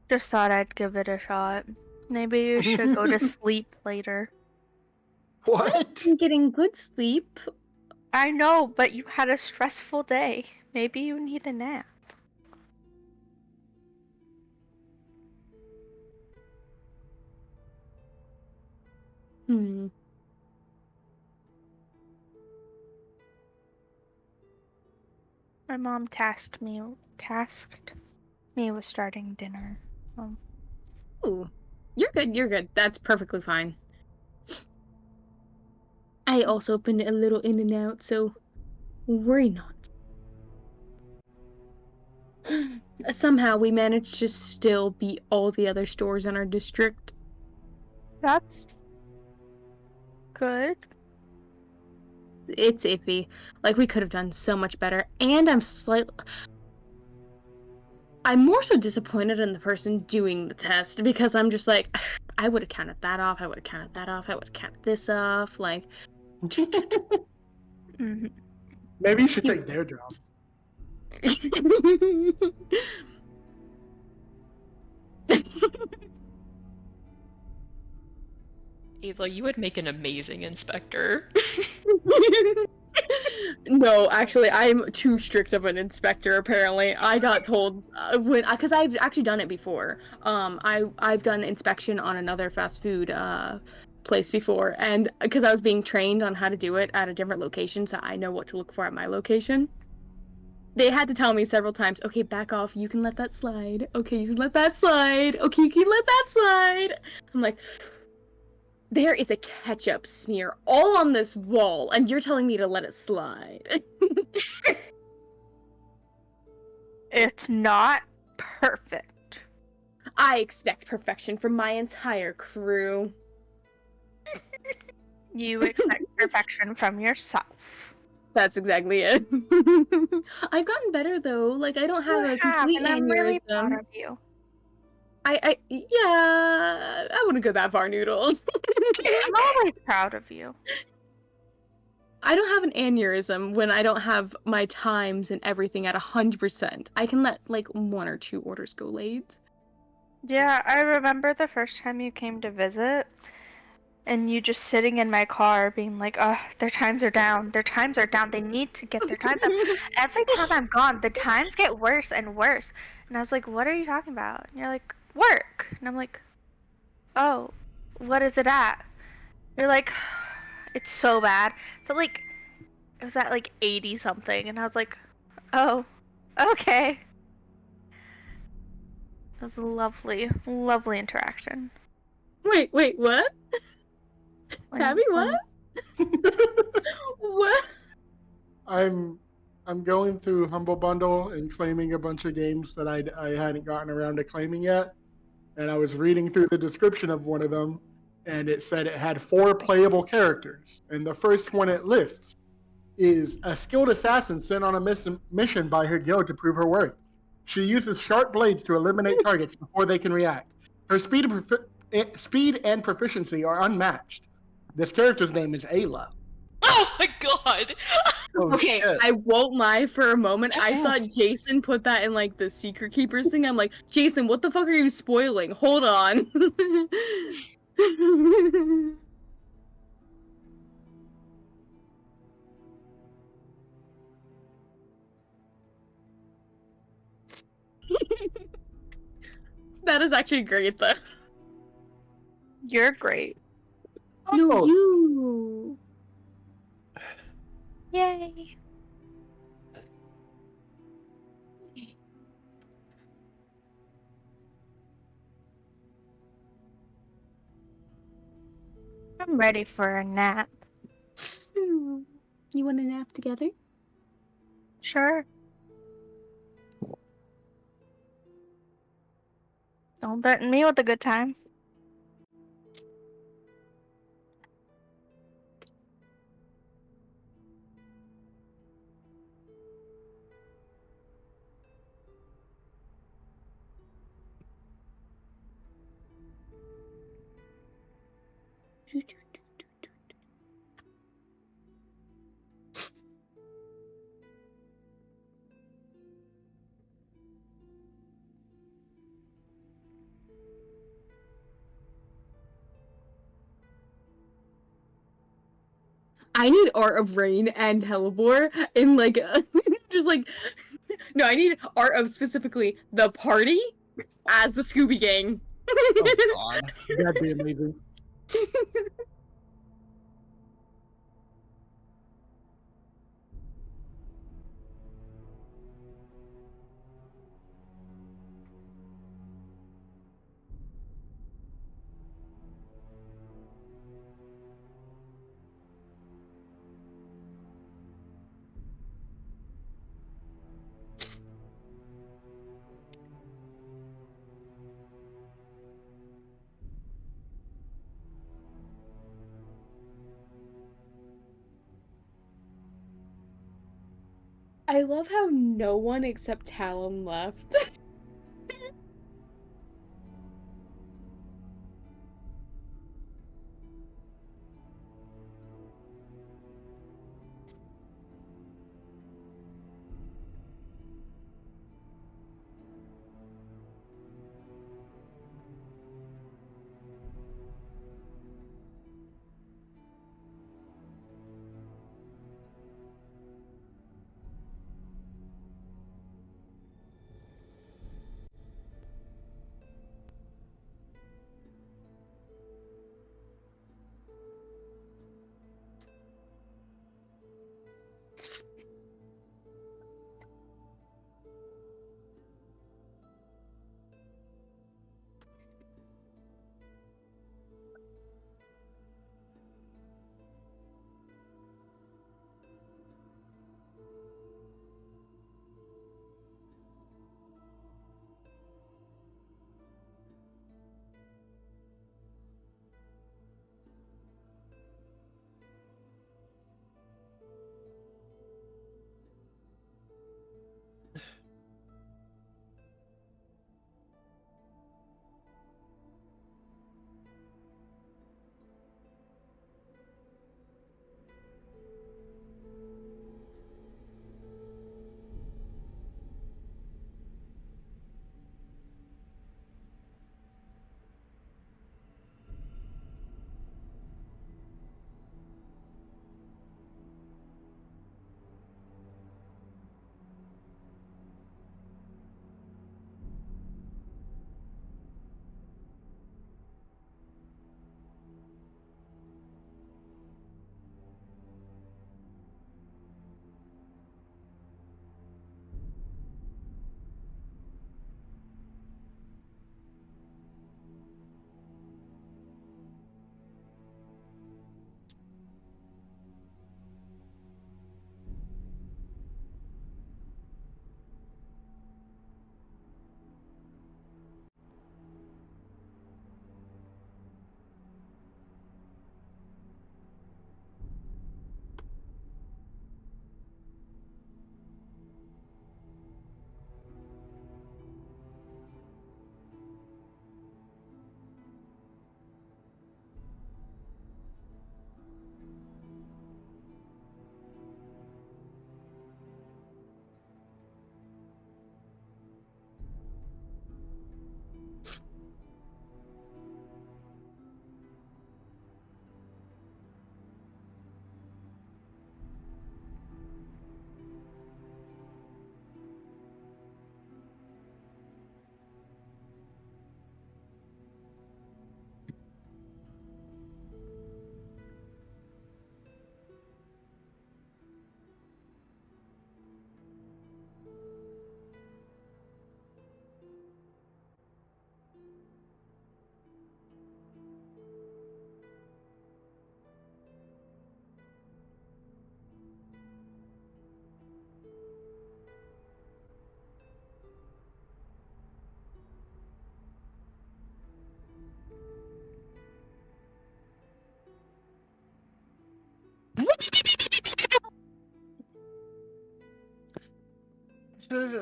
Just thought I'd give it a shot. Maybe you should go to sleep later. What? I'm getting good sleep. I know, but you had a stressful day. Maybe you need a nap. Hmm. My mom tasked me with starting dinner. Ooh, you're good. You're good. That's perfectly fine. I also been a little in and out, so worry not. Somehow we managed to still beat all the other stores in our district. That's good. It's iffy. Like, we could have done so much better. And I'm more so disappointed in the person doing the test because I'm just like, I would have counted that off. I would have counted that off. I would have counted this off. Like, Mhm. Maybe you should take their job. Ava, you would make an amazing inspector. No, actually, I'm too strict of an inspector. Apparently, I got told because I've actually done it before. I've done inspection on another fast food place before, and because I was being trained on how to do it at a different location, so I know what to look for at my location. They had to tell me several times, okay, back off. You can let that slide. Okay, you can let that slide. Okay, you can let that slide. I'm like, there is a ketchup smear all on this wall, and you're telling me to let it slide. It's not perfect. I expect perfection from my entire crew. You expect perfection from yourself. That's exactly it. I've gotten better though. Like I don't have You a complete and I'm really proud aneurysm. of you. Yeah, I wouldn't go that far, Noodle. I'm always proud of you. I don't have an aneurysm when I don't have my times and everything at 100%. I can let like 1 or 2 orders go late. Yeah, I remember the first time you came to visit, and you just sitting in my car being like, their times are down. Their times are down. They need to get their times up. Every time I'm gone, the times get worse and worse. And I was like, what are you talking about? And you're like, work. And I'm like, oh, what is it at? You're like, it's so bad. So like, it was at like 80 something. And I was like, oh, okay. It was a lovely, lovely interaction. Wait, what? Tabby, what? What? I'm going through Humble Bundle and claiming a bunch of games that I hadn't gotten around to claiming yet. And I was reading through the description of one of them, and it said it had 4 playable characters. And the first one it lists is a skilled assassin sent on a mission by her guild to prove her worth. She uses sharp blades to eliminate targets before they can react. Her speed and proficiency are unmatched. This character's name is Ayla. Oh my god! Oh Okay, shit. I won't lie for a moment. I thought Jason put that in like the Secret Keepers thing. I'm like, Jason, what the fuck are you spoiling? Hold on. That is actually great though. You're great. No, Oh, you. Yay. I'm ready for a nap. You want to nap together? Sure. Don't threaten me with a good time. I need Art of Rain and Hellebore in like just like no, I need Art of specifically the party as the Scooby Gang. Oh god. that'd be amazing. I love how no one except Talon left.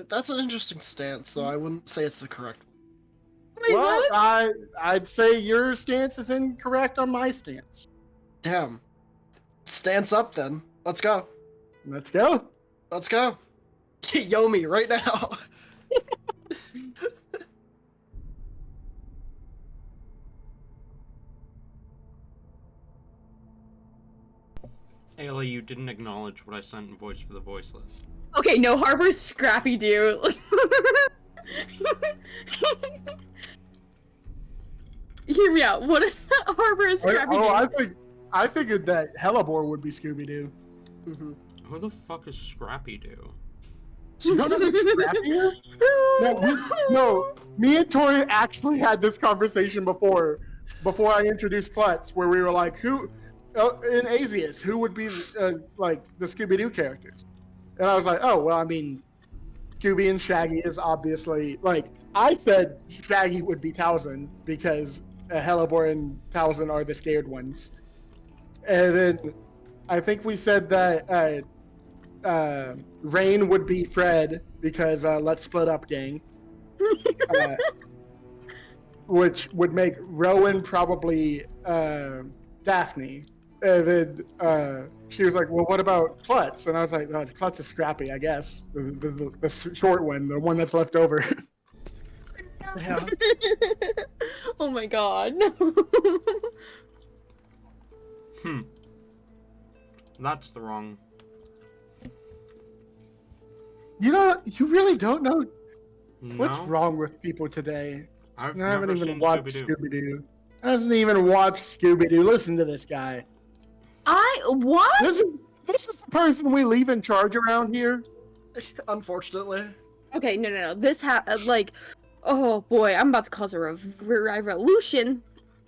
That's an interesting stance, though. I wouldn't say it's the correct one. Wait, Well, what? I'd say your stance is incorrect on my stance. Damn. Stance up, then. Let's go. Let's go. Let's go. Yomi, right now. Ayla, you didn't acknowledge what I sent in voice for the voiceless. Okay, no, Harbor's Scrappy Doo. Hear me out. What Harbor is Scrappy Doo? I figured that Hellebore would be Scooby Doo. Mm-hmm. Who the fuck is Scrappy Doo? None of it's Scrappier? No, me and Tori actually had this conversation before I introduced Klutz, where we were like, who, in Azius, who would be like the Scooby Doo characters? And I was like, oh, well, I mean, Scooby and Shaggy is obviously, like, I said Shaggy would be Towson because Hellebore and Towson are the scared ones. And then I think we said that Rain would be Fred because Let's Split Up Gang. Which would make Rowan probably Daphne. And then she was like, well, what about Klutz? And I was like, oh, Klutz is Scrappy, I guess. The short one, the one that's left over. Yeah. Oh my god. That's the wrong. You know, you really don't know what's No? wrong with people today. I've I haven't never even seen watched Scooby-Doo. Scooby-Doo. Hasn't even watched Scooby-Doo. Listen to this guy. What? This is the person we leave in charge around here. Unfortunately. Okay, no. This like, oh boy, I'm about to cause a revolution.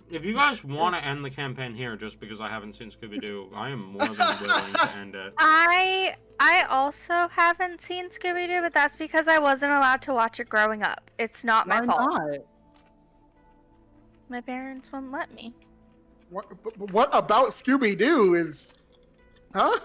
If you guys want to end the campaign here just because I haven't seen Scooby-Doo, I am more than willing to end it. I also haven't seen Scooby-Doo, but that's because I wasn't allowed to watch it growing up. It's not my Why fault. not? My parents wouldn't let me. What about Scooby-Doo is... Huh?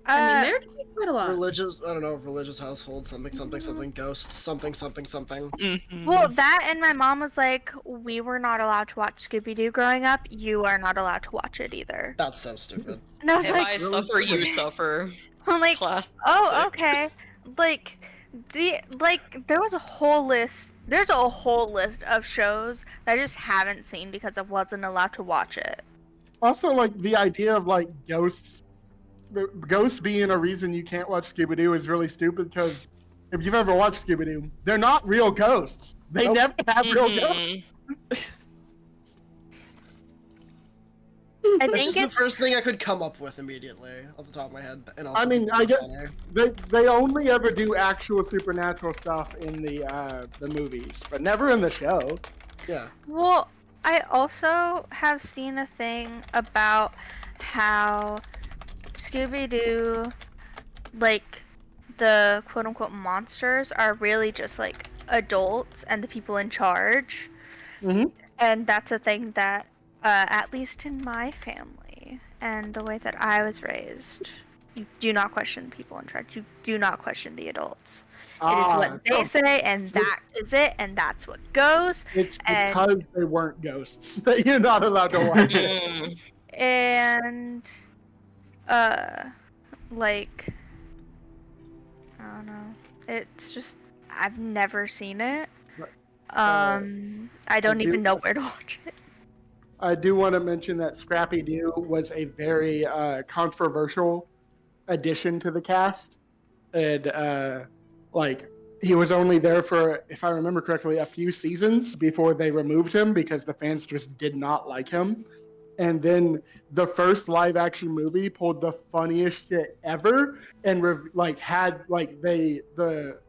I mean, there can be quite a lot. Religious household, something, ghosts, something. Mhm. Well, that and my mom was like, we were not allowed to watch Scooby-Doo growing up. You are not allowed to watch it either. That's so stupid. And I was If like, I suffer, you suffer. I'm like, Classic. oh, okay. Like, there was a whole list. There's a whole list of shows that I just haven't seen because I wasn't allowed to watch it. Also, like, the idea of, like, ghosts being a reason you can't watch Scooby-Doo is really stupid, because if you've ever watched Scooby-Doo, they're not real ghosts. They Nope. never have real Mhm. ghosts. I That's think just the it's first thing I could come up with immediately, off the top of my head. And also I mean, think I it's get- funny. They only ever do actual supernatural stuff in the movies, but never in the show. Yeah. well. I also have seen a thing about how Scooby-Doo, like, the quote-unquote monsters are really just, like, adults and the people in charge. Mhm. And that's a thing that, at least in my family and the way that I was raised, you do not question the people in charge. You do not question the adults. It is what they no, say, and that is it, and that's what goes. it's and- because they weren't ghosts that you're not allowed to watch it. Mm. And like, I don't know, it's just I've never seen it. I don't do- even know where to watch it. I do want to mention that Scrappy Doo was a very controversial addition to the cast, and like, he was only there for, if I remember correctly, a few seasons before they removed him because the fans just did not like him. And then the first live action movie pulled the funniest shit ever, and the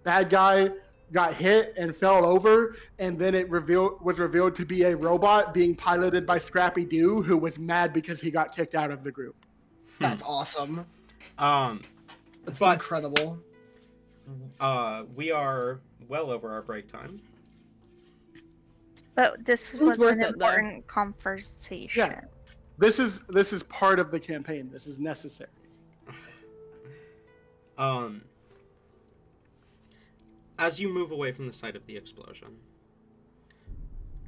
bad guy got hit and fell over, and then it was revealed to be a robot being piloted by Scrappy Doo, who was mad because he got kicked out of the group. That's awesome. That's But- incredible. We are well over our break time. But this It was was an worth it, though. important conversation. This is part of the campaign. This is necessary. as you move away from the site of the explosion,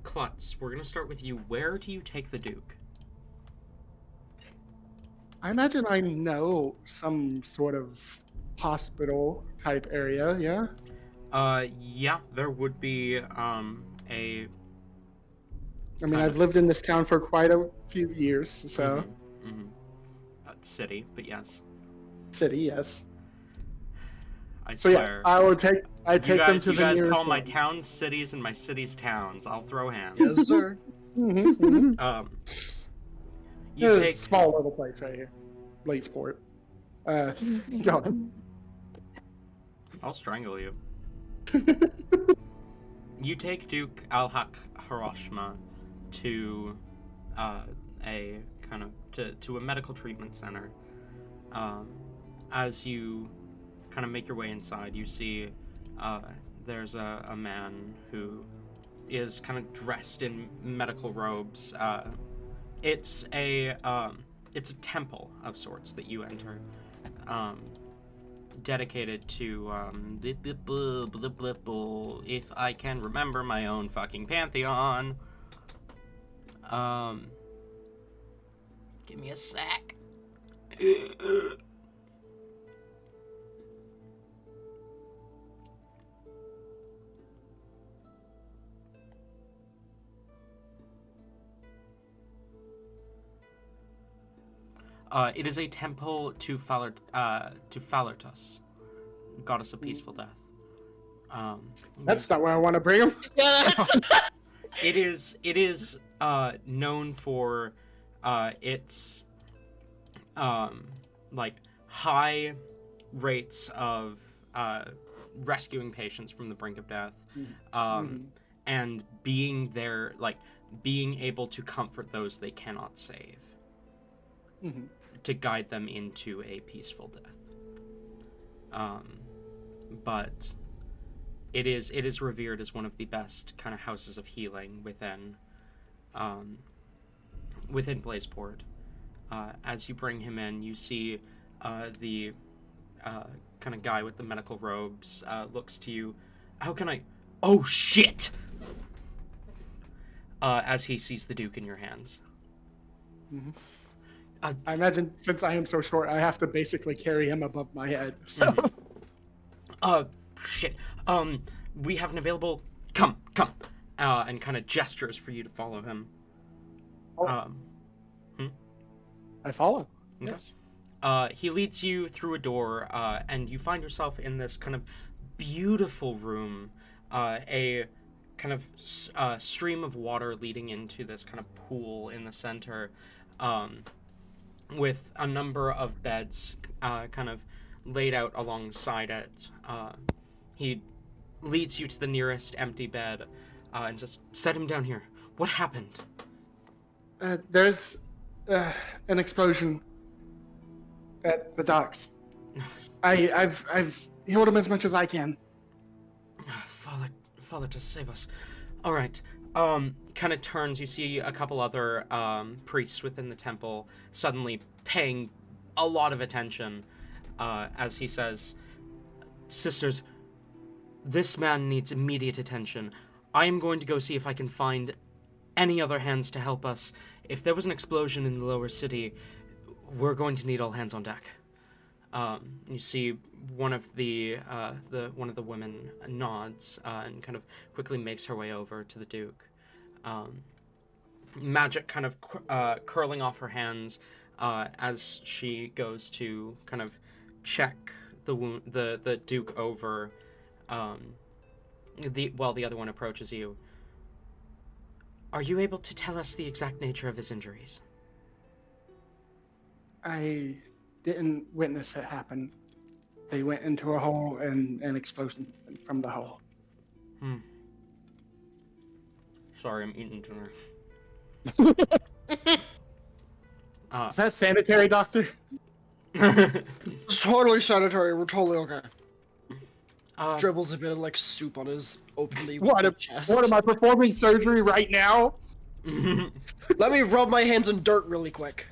Klutz, we're going to start with you. Where do you take the Duke? I imagine I know some sort of hospital type area, yeah? Yeah, there would be, I mean, Kind I've of. lived in this town for quite a few years, so city, but yes. city, yes. I So yeah, swear. I take them to You the guys nearest call my one. towns cities and my cities towns. I'll throw hands. Yes, sir. You You take small little place right here, Latesport. Go on. I'll strangle you. You take Duke Al-Haq Hiroshima to a kind of to a medical treatment center. As you kind of make your way inside, you see there's a man who is kind of dressed in medical robes. It's a temple of sorts that you enter, dedicated to if I can remember my own fucking pantheon. Give me a sec. It is a temple to Falertus, goddess of peaceful death. That's not where I want to bring him. Yeah, It is known for its like high rates of rescuing patients from the brink of death, and being there, like being able to comfort those they cannot save, to guide them into a peaceful death. But it is revered as one of the best kind of houses of healing within Blazeport. As you bring him in, you see the kind of guy with the medical robes looks to you. How can I? Oh shit! As he sees the Duke in your hands. I imagine since I am so short, I have to basically carry him above my head. So, Shit. We have an available. Come. And kind of gestures for you to follow him. I follow. Okay. Yes. He leads you through a door, and you find yourself in this kind of beautiful room, a kind of stream of water leading into this kind of pool in the center, with a number of beds kind of laid out alongside it. He leads you to the nearest empty bed and just set him down here. What happened? There's an explosion at the docks. I've healed him as much as I can. Father, to save us. All right. Kind of turns. You see a couple other priests within the temple suddenly paying a lot of attention as he says, "Sisters, this man needs immediate attention. I am going to go see if I can find any other hands to help us. If there was an explosion in the lower city, we're going to need all hands on deck." You see one of the women nods and kind of quickly makes her way over to the Duke. Magic kind of curling off her hands as she goes to kind of check the Duke over. While the other one approaches you. Are you able to tell us the exact nature of his injuries? I didn't witness it happen. They went into a hole and an explosion from the hole. Sorry, I'm eating dinner. Is that sanitary, doctor? It's totally sanitary. We're totally okay. Dribbles a bit of like soup on his openly chest. What am I performing surgery right now? Let me rub my hands in dirt really quick.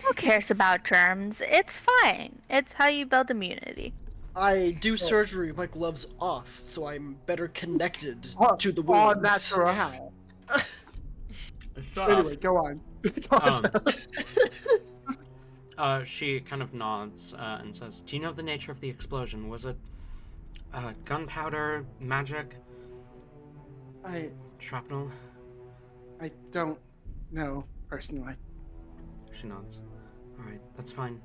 Who cares about germs? It's fine. It's how you build immunity. I do surgery with my gloves off, so I'm better connected to the Oh, wounds. that's right. Shut Anyway, go on. Go on. She kind of nods and says, "Do you know the nature of the explosion? Was it gunpowder, magic, I shrapnel?" don't know personally. She nods. All right, that's fine.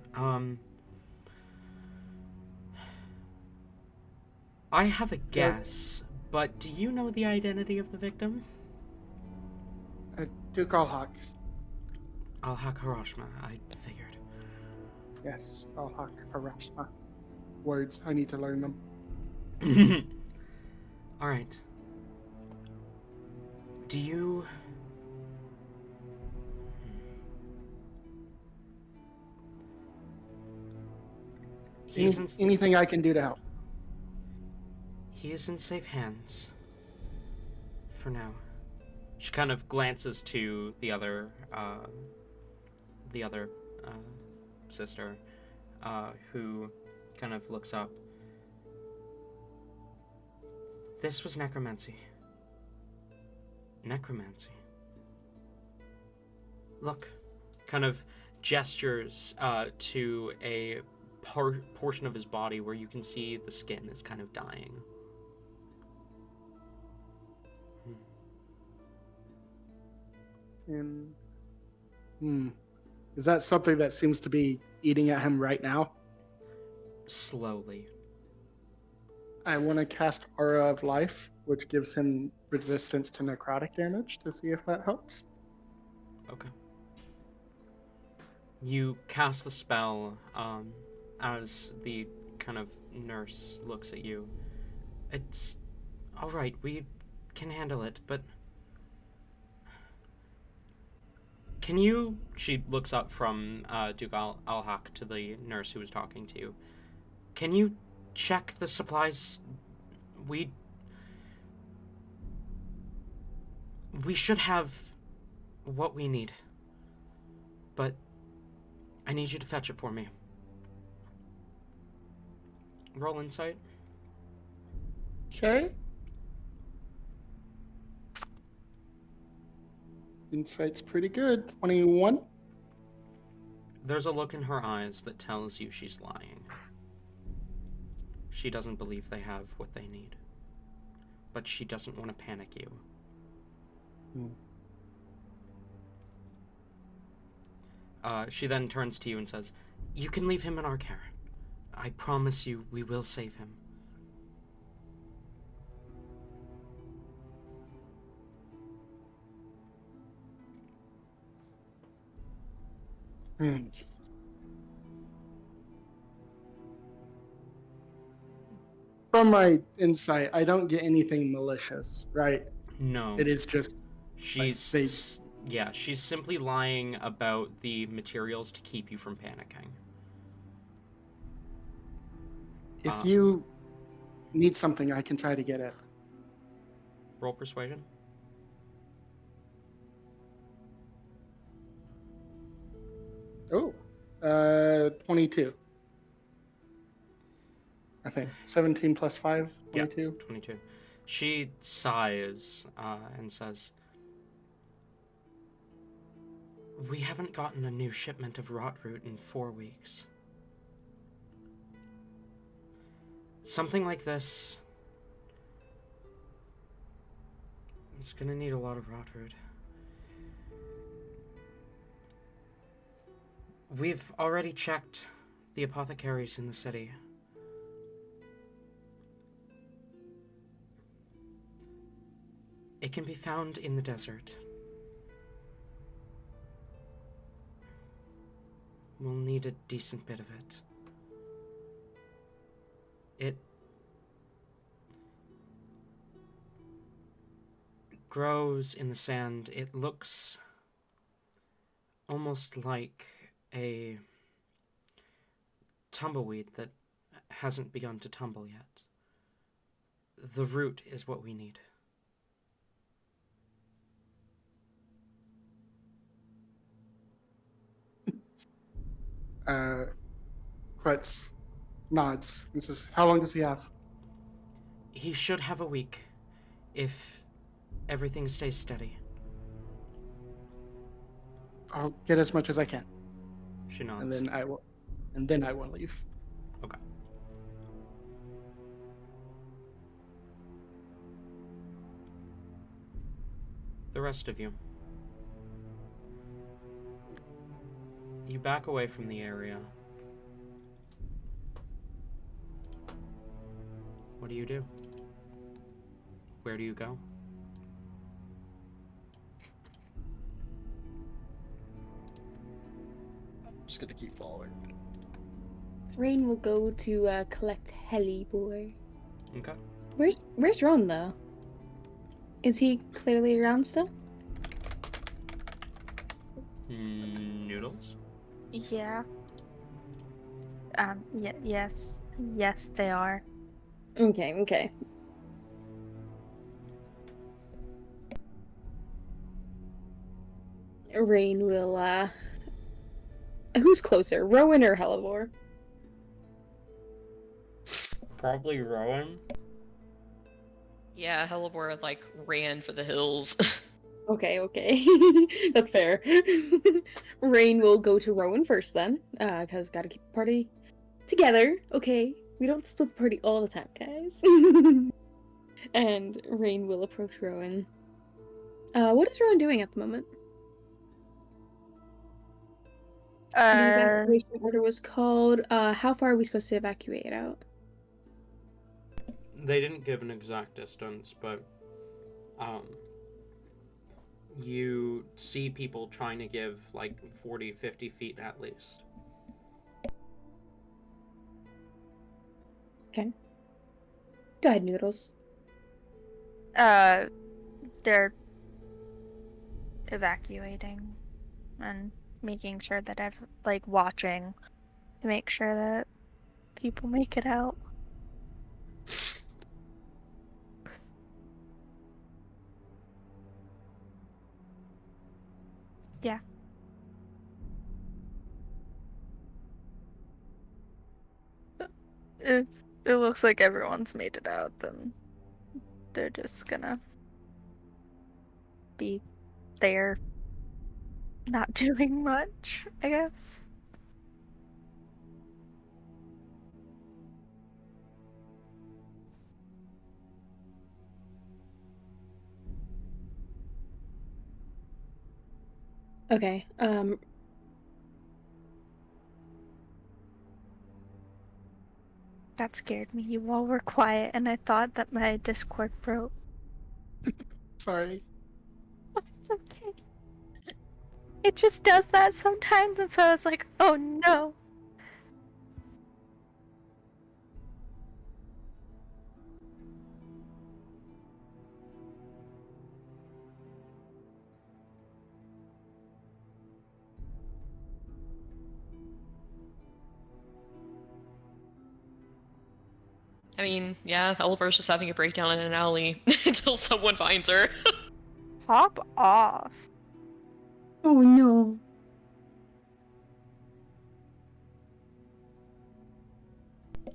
I have a guess, but do you know the identity of the victim? Duke Alhawk. Al-Haq Hiroshima, I figured. Yes, Alhawk Harashma. Words. I need to learn them. All right. Do you... Anything I can do to help. He is in safe hands. For now. She kind of glances to the other sister, who kind of looks up. This was necromancy. Necromancy. Look. Kind of gestures to a portion of his body where you can see the skin is kind of dying. And is that something that seems to be eating at him right now? Slowly. I want to cast Aura of Life, which gives him resistance to necrotic damage, to see if that helps. Okay. You cast the spell as the kind of nurse looks at you. It's all right. We can handle it, but can you? She looks up from Duke Alhaq to the nurse who was talking to you. Can you check the supplies? We should have what we need, but I need you to fetch it for me. Roll insight. Okay. Insight's pretty good. 21. There's a look in her eyes that tells you she's lying. She doesn't believe they have what they need. But she doesn't want to panic you. She then turns to you and says, "You can leave him in our care. I promise you we will save him." From my insight, I don't get anything malicious, right? No. It is just She's like, she's simply lying about the materials to keep you from panicking. if you need something, I can try to get it. Roll persuasion. Oh, 22. I think 17 plus 5, 22. Yeah, 22. She sighs and says, "We haven't gotten a new shipment of rot root in 4 weeks. Something like this, it's gonna need a lot of rot root. We've already checked the apothecaries in the city. It can be found in the desert. We'll need a decent bit of it. It grows in the sand. It looks almost like a tumbleweed that hasn't begun to tumble yet. The root is what we need." Let's nods and says, "How long does he have?" He should have a week, if everything stays steady. "I'll get as much as I can, She nods. and then I will leave." Okay. The rest of you. You back away from the area. What do you do? Where do you go? Just gonna keep following. Rain will go to collect Helly Boy. Okay. Where's Ron though? Is he clearly around still? Noodles? Yeah. Yes. Yes, they are. Okay. Rain will who's closer, Rowan or Hellebore? Probably Rowan. Yeah, Hellebore like ran for the hills. Okay. That's fair. Rain will go to Rowan first then, cause gotta keep the party together, okay? We don't split the party all the time, guys. And Rain will approach Rowan. What is Rowan doing at the moment? The evacuation order was called. How far are we supposed to evacuate out? They didn't give an exact distance, but you see people trying to give like 40, 50 feet at least. Okay. Go ahead, Noodles. They're evacuating and making sure that watching to make sure that people make it out. Yeah. If it looks like everyone's made it out, then they're just gonna be there not doing much, I guess. Okay. That scared me. You all were quiet, and I thought that my Discord broke. Sorry. It's okay. It just does that sometimes, and so I was like, oh no. I mean, yeah, Hellebore's just having a breakdown in an alley until someone finds her. Hop off. Oh no.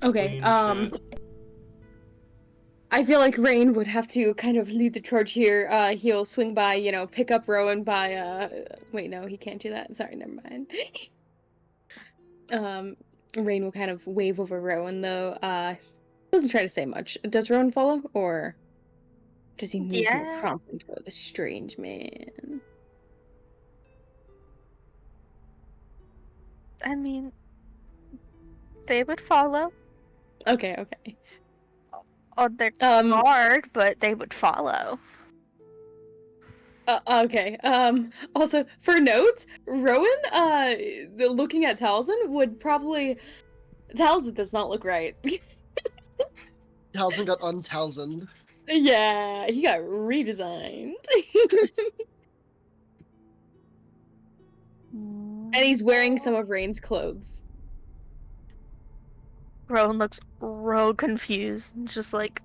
Okay. Clean shit. I feel like Rain would have to kind of lead the charge here. He'll swing by, pick up Rowan by, wait, no, he can't do that. Sorry, never mind. Rain will kind of wave over Rowan, though. Doesn't try to say much. Does Rowan follow, or does he move more Yeah. promptly toward the strange man? I mean, they would follow. Okay. Oh, they're hard, but they would follow. Okay. Also, for note, Rowan, looking at Talzin would probably... Talzin does not look right. Talzin got untalzined. Yeah, he got redesigned. And he's wearing some of Rain's clothes. Rowan looks real confused. It's just like,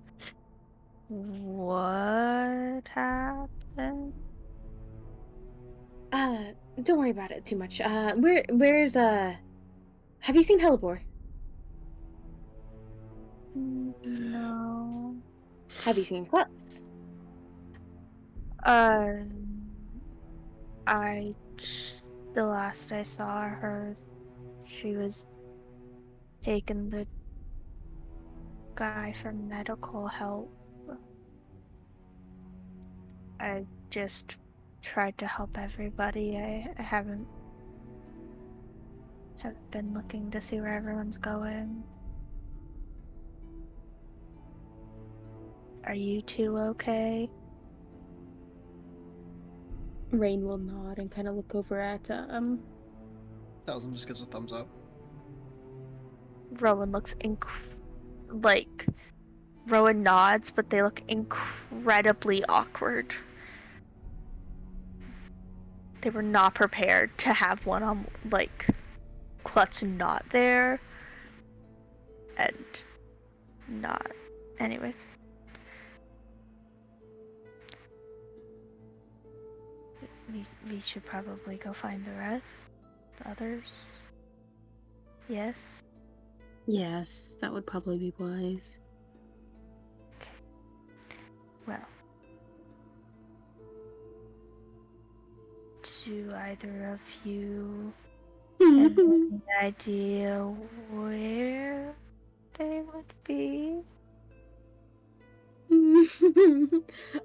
what happened? Don't worry about it too much. Where's have you seen Hellebore? No. Have you seen Klutz? I the last I saw her, she was taking the guy for medical help. I just tried to help everybody. I haven't been looking to see where everyone's going. Are you two okay? Rain will nod and kind of look over at Thousand just gives a thumbs up. Rowan looks like Rowan nods, but they look incredibly awkward. They were not prepared to have one on Klutz not there and not. Anyways. We should probably go find the rest. The others. Yes. Yes, that would probably be wise. Well. Do either of you have any idea where they would be?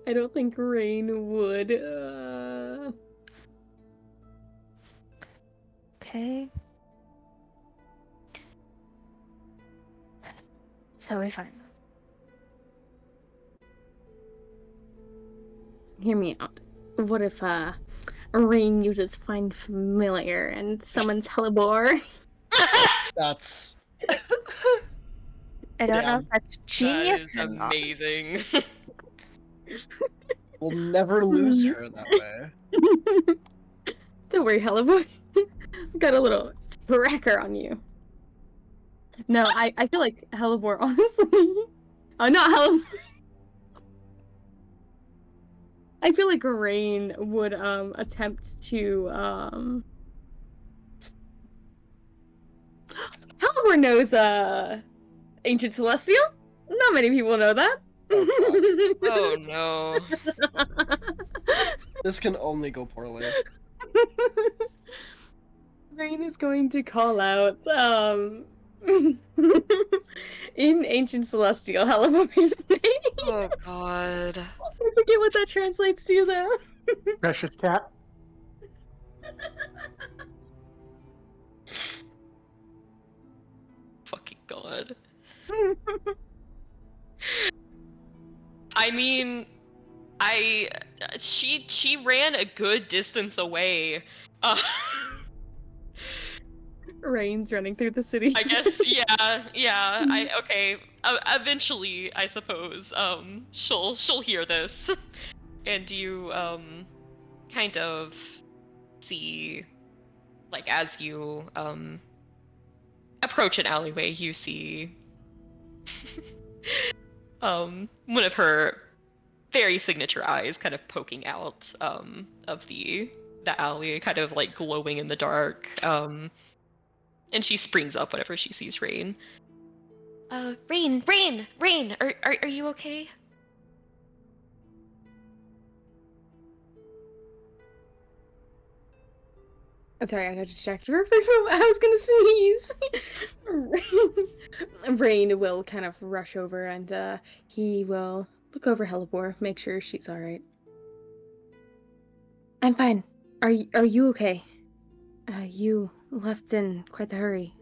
I don't think Rain would. Okay. So we find them. Hear me out. What if Rain uses Find Familiar and summons Hellebore? That's I don't know Yeah. if that's That genius is or not. amazing. we'll never lose her that way. Don't worry, Hellebore. Got a little tracker on you. No, I feel like Hellebore, honestly. Oh, not Hellebore. I feel like Rain would attempt to Hellebore knows Ancient Celestial. Not many people know that. Oh no. This can only go poorly. Rain is going to call out in Ancient Celestial Hellebore's name. Oh god. I forget what that translates to though. Precious cat. Fucking god. I mean, she ran a good distance away. Uh, Rain's running through the city. I guess yeah. Okay. Eventually, I suppose she'll hear this, and you kind of see, like, as you approach an alleyway, you see one of her very signature eyes kind of poking out of the alley, kind of like glowing in the dark. And she springs up whenever she sees Rain. Rain, are you okay? I'm sorry, I got distracted for a moment. I was gonna sneeze. Rain will kind of rush over and he will look over Hellebore, make sure she's alright. I'm fine. Are you okay? You left in quite the hurry.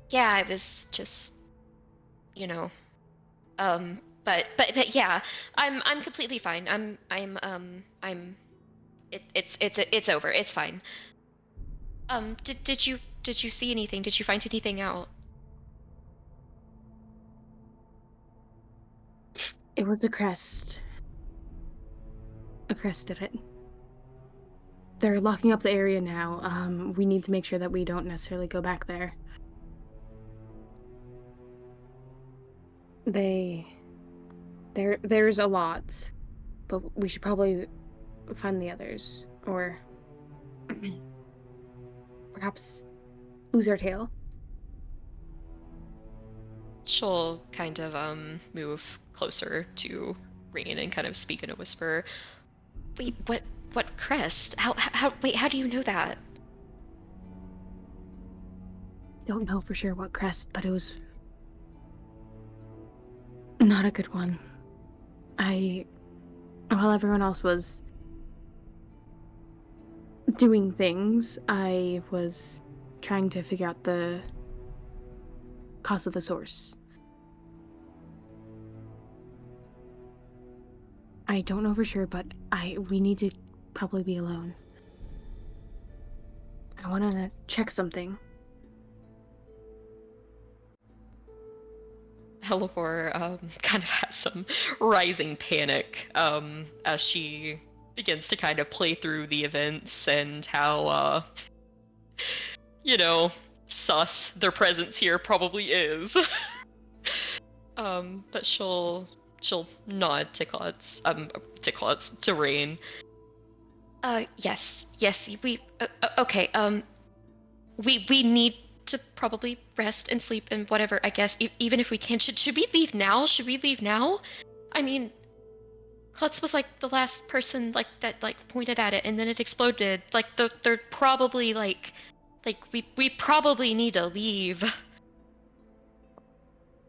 Yeah, I was just, you know, but yeah, I'm completely fine. It's over. It's fine. Did you see anything? Did you find anything out? It was a crest. A crest did it. They're locking up the area now. We need to make sure that we don't necessarily go back there. There's a lot, but we should probably find the others, or perhaps lose our tail. she'll kind of move closer to Rain and kind of speak in a whisper. Wait, what crest? Wait, how do you know that? Don't know for sure what crest, but it was not a good one. While everyone else was doing things, I was trying to figure out the cause of the source. I don't know for sure, but we need to probably be alone. I want to check something. Helipor kind of has some rising panic as she begins to kind of play through the events and how, sus their presence here probably is. But she'll nod to Klutz, to Rain. Yes, okay, we need to probably rest and sleep and whatever, I guess, even if we can. Should we leave now? Should we leave now? I mean, Klutz was, like, the last person, like, that, like, pointed at it, and then it exploded. Like, they're probably, like, we probably need to leave.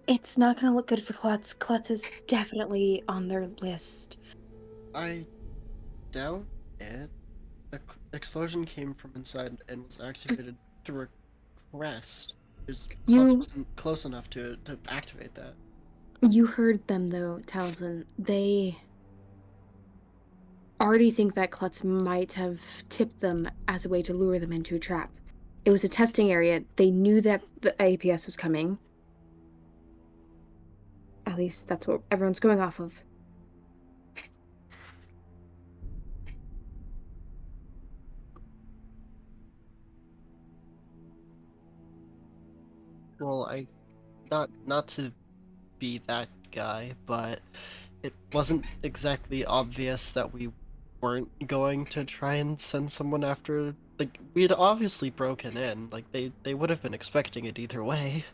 It's not gonna look good for Klutz. Klutz is definitely on their list. I doubt it. The explosion came from inside and was activated through a crest. Because Klutz wasn't close enough to activate that. You heard them, though, Taliesin. They already think that Klutz might have tipped them as a way to lure them into a trap. It was a testing area. They knew that the APS was coming. At least that's what everyone's going off of. Well, not to be that guy, but it wasn't exactly obvious that we weren't going to try and send someone after. Like, we had obviously broken in. Like, they would have been expecting it either way.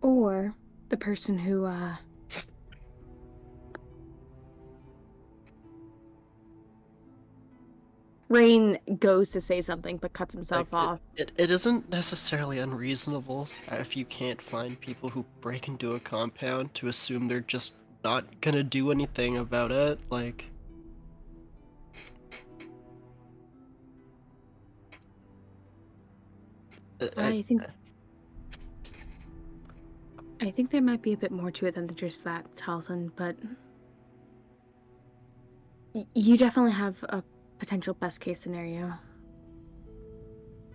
Or the person who, Rain goes to say something but cuts himself off. It isn't necessarily unreasonable if you can't find people who break into a compound to assume they're just not gonna do anything about it. Like, I think there might be a bit more to it than just that, Taliesin, but you definitely have a potential best case scenario.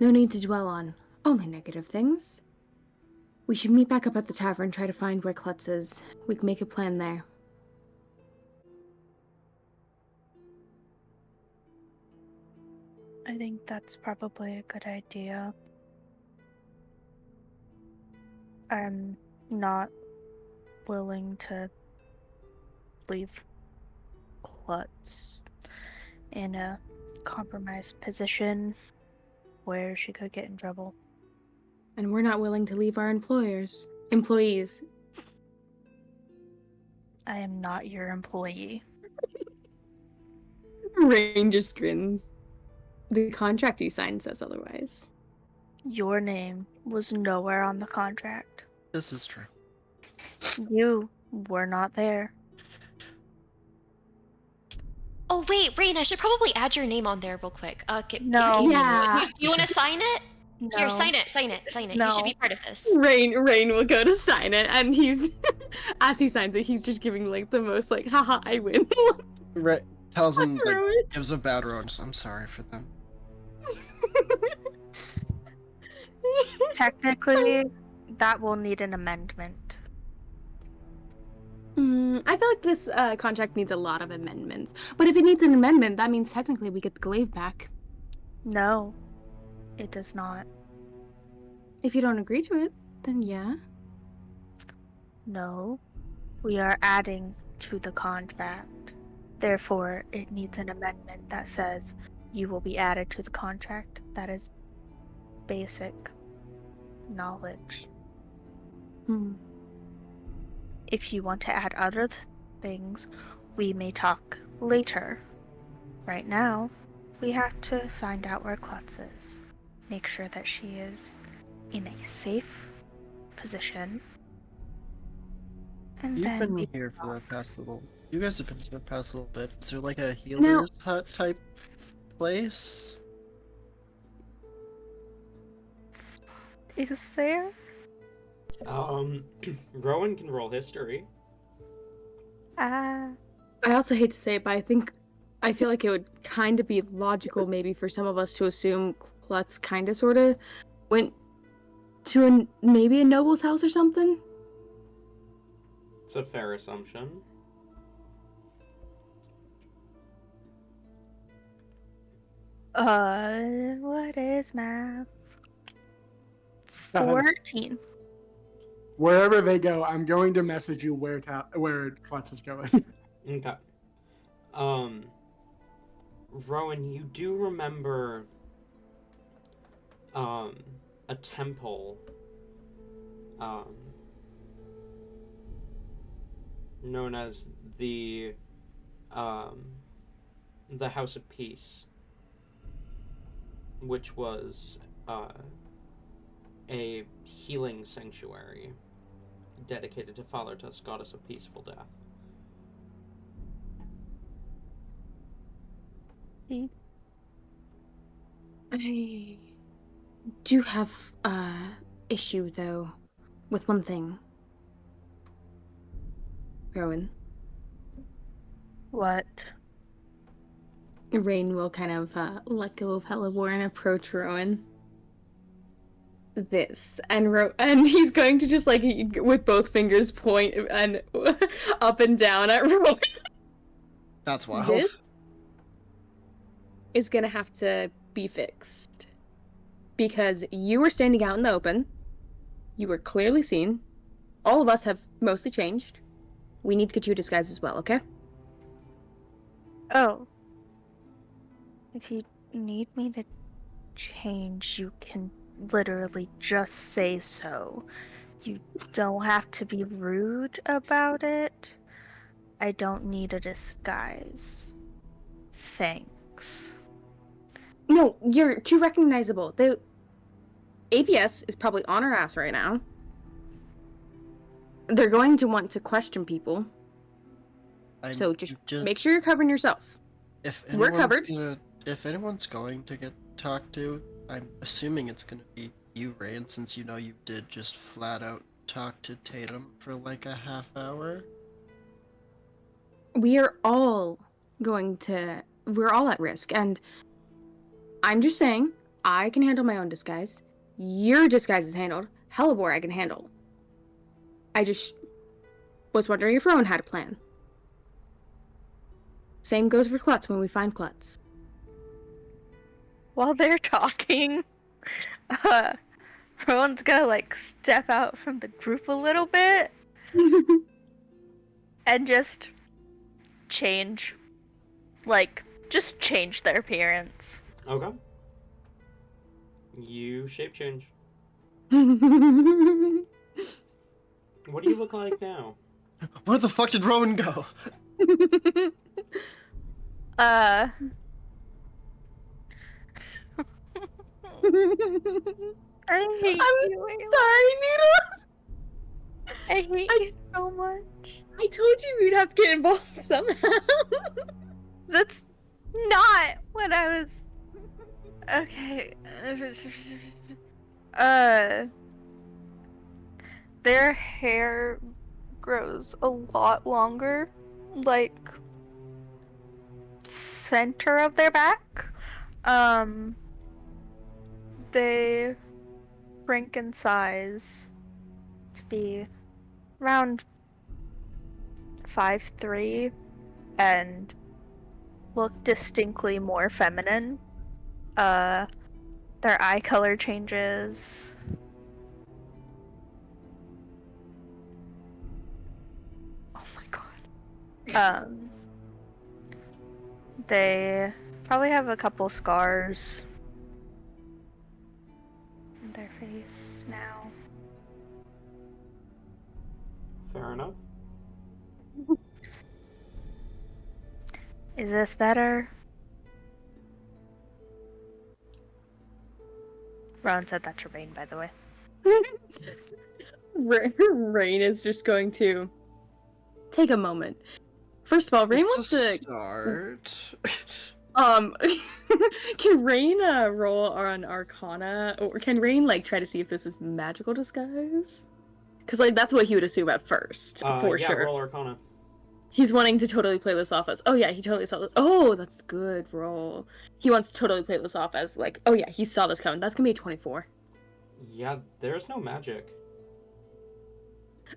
No need to dwell on only negative things. We should meet back up at the tavern, try to find where Klutz is. We can make a plan there. I think that's probably a good idea. I'm not willing to leave Klutz in a compromised position where she could get in trouble. And we're not willing to leave our employees. I am not your employee. Rain just grins. The contract you signed says otherwise. Your name was nowhere on the contract. this is true. You were not there. Oh wait, Rain, I should probably add your name on there real quick. No. Yeah. Do you want to sign it? No. Here, sign it. No. You should be part of this. Rain will go to sign it, and he's as he signs it, he's just giving like the most like, haha, I win. Right, tells him, like, Throw it. gives a bad rose. I'm sorry for them. Technically, that will need an amendment. I feel like this contract needs a lot of amendments. But if it needs an amendment, that means technically we get the glaive back. No, it does not. If you don't agree to it, then yeah. No, we are adding to the contract. Therefore, it needs an amendment that says you will be added to the contract. That is basic knowledge. Hmm. If you want to add other things, we may talk later. Right now, we have to find out where Klutz is. Make sure that she is in a safe position. And You've then been we here for the past little. You guys have been here for the past little bit. Is there like a Now- healer's hut type place? is there? Rowan can roll history. I also hate to say it, but I feel like it would kind of be logical maybe for some of us to assume Klutz kind of sort of went to maybe a noble's house or something. It's a fair assumption. What is math? Go ahead. 14. Wherever they go, I'm going to message you where Klutz is going. Okay. Rowan, you do remember a temple known as the House of Peace, which was a healing sanctuary dedicated to Fallertus, goddess of peaceful death. I do have issue though with one thing. Rowan. What? Rain will kind of let go of Hellebore and approach Rowan. This and he's going to just like with both fingers point and up and down at Rowan. That's wild. This is gonna have to be fixed because you were standing out in the open. You were clearly seen. All of us have mostly changed. We need to get you a disguise as well, okay? Oh. If you need me to change, you can literally just say so. You don't have to be rude about it. I don't need a disguise. Thanks. No, you're too recognizable. The APS is probably on our ass right now. They're going to want to question people. So just make sure you're covering yourself. If We're covered. If anyone's going to get talked to, I'm assuming it's gonna be you, Rain, since you know you did just flat out talk to Tatum for like a half hour. We're all at risk, and I'm just saying, I can handle my own disguise. Your disguise is handled. Hellebore I can handle. I just was wondering if Rowan had a plan. Same goes for Klutz when we find Klutz. While they're talking, Rowan's gonna like step out from the group a little bit and just change their appearance. Okay. You shape change. What do you look like now? Where the fuck did Rowan go? I hate I'm you. sorry, Noodle. I hate you so much. I told you we'd have to get involved somehow. That's not what I was. Okay. Their hair grows a lot longer, like center of their back. They shrink in size to be around 5'3" and look distinctly more feminine. Their eye color changes. Oh my god. They probably have a couple scars. their face now. Fair enough. Is this better? Ron said that to Rain, by the way. Rain is just going to take a moment. First of all, Rain It's wants a to. start. Can Rain roll on Arcana, or can Rain like try to see if this is magical disguise? Because like that's what he would assume at first, for Yeah, sure. roll Arcana. He's wanting to totally play this off as, oh yeah, he totally saw this. Oh, that's good roll. He wants to totally play this off as like, oh yeah, he saw this coming. That's gonna be a 24. Yeah, there's no magic.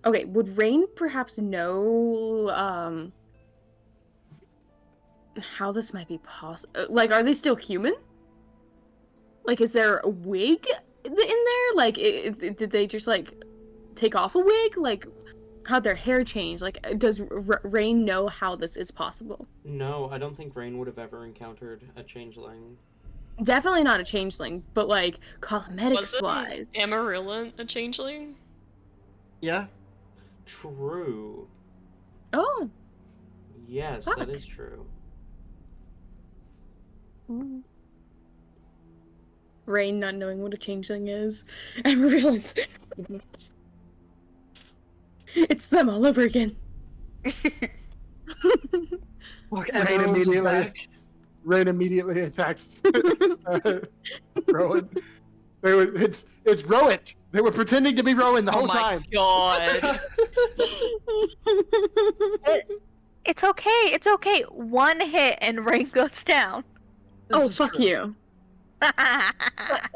Okay, would Rain perhaps know how this might be possible? Like, are they still human? Like, is there a wig in there? Like, did they just like take off a wig? Like, how'd their hair change? Like, does Rain know how this is possible? No, I don't think Rain would have ever encountered a changeling. Definitely not a changeling, but like cosmetics Wasn't wise. Amarillo a changeling? Yeah. True. Oh. Yes, Fuck. that is true. Rain not knowing what a changeling is. Amarillo. It's them all over again. Look, Rain Emerald's immediately- back. Rain immediately attacks Rowan. It's Rowan. They were pretending to be Rowan the whole time. God. It's okay. It's okay. One hit and Rain goes down. This Oh, is fuck true. you.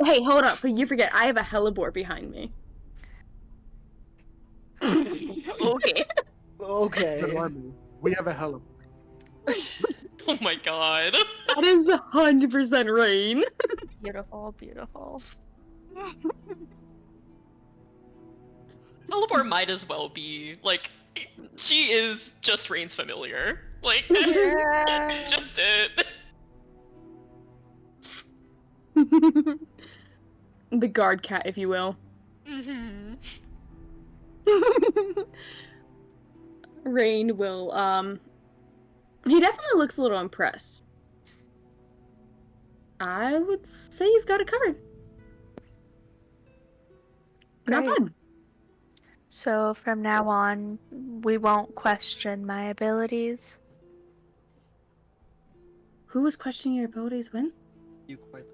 Hey, hold up. You forget, I have a hellebore behind me. Okay. Okay. Good army. We have a hell of. Oh my god. That is 100% Rain. Beautiful, beautiful. Elibor might as well be, like, she is just Rain's familiar. Like, Yeah. that's just it. The guard cat, if you will. Mm-hmm. Rain will, he definitely looks a little impressed. I would say you've got it covered. Not Great. bad. So from now on, we won't question my abilities. Who was questioning your abilities when? You quite.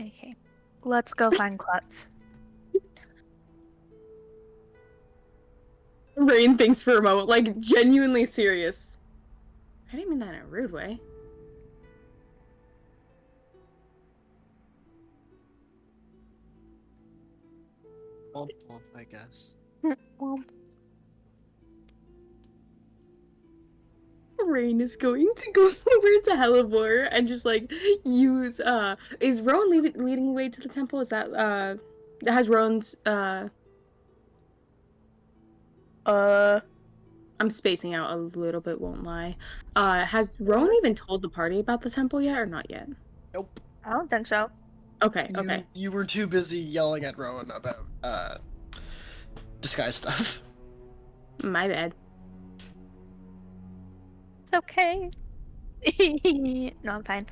Okay. Let's go find Klutz. Rain thinks for a moment, like genuinely serious. I didn't mean that in a rude way. Womp womp, I guess. Well, Rain is going to go over to Hellebore and just like use is Rowan leading the way to the temple? Is that has Rowan's I'm spacing out a little bit, won't lie. Has Rowan even told the party about the temple yet or not yet? Nope. I don't think so. Okay, You, okay. you were too busy yelling at Rowan about disguise stuff. My bad. It's okay. No, I'm fine.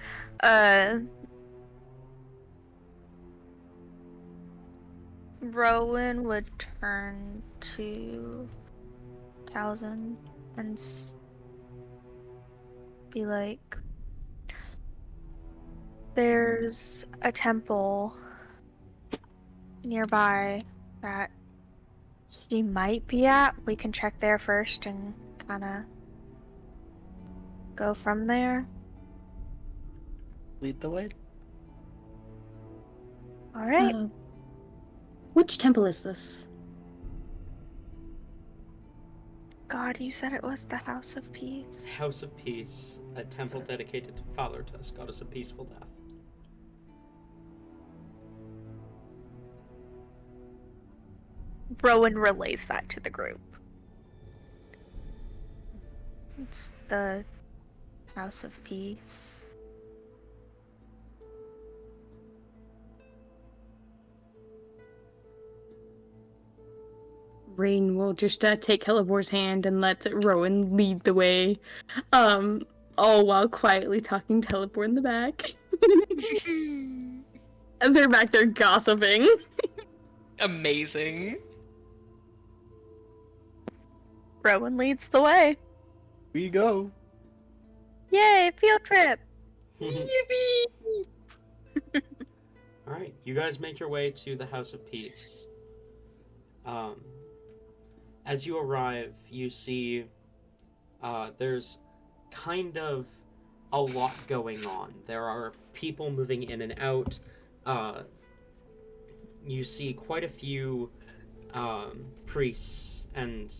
Rowan would turn to Towson and be like, there's a temple nearby that she might be at. We can check there first and kind of go from there. Lead the way. All right. Which temple is this? God, you said it was the House of Peace. House of Peace, a temple dedicated to Fathertus, goddess of peaceful death. Rowan relays that to the group. It's the House of Peace. Rain will just take Helibor's hand and let Rowan lead the way, all while quietly talking to Helibor in the back. And they're back there gossiping. Amazing. Rowan leads the way. We go. Yay, field trip! Yippee! All right, you guys make your way to the House of Peace. As you arrive, you see there's kind of a lot going on. There are people moving in and out. You see quite a few priests and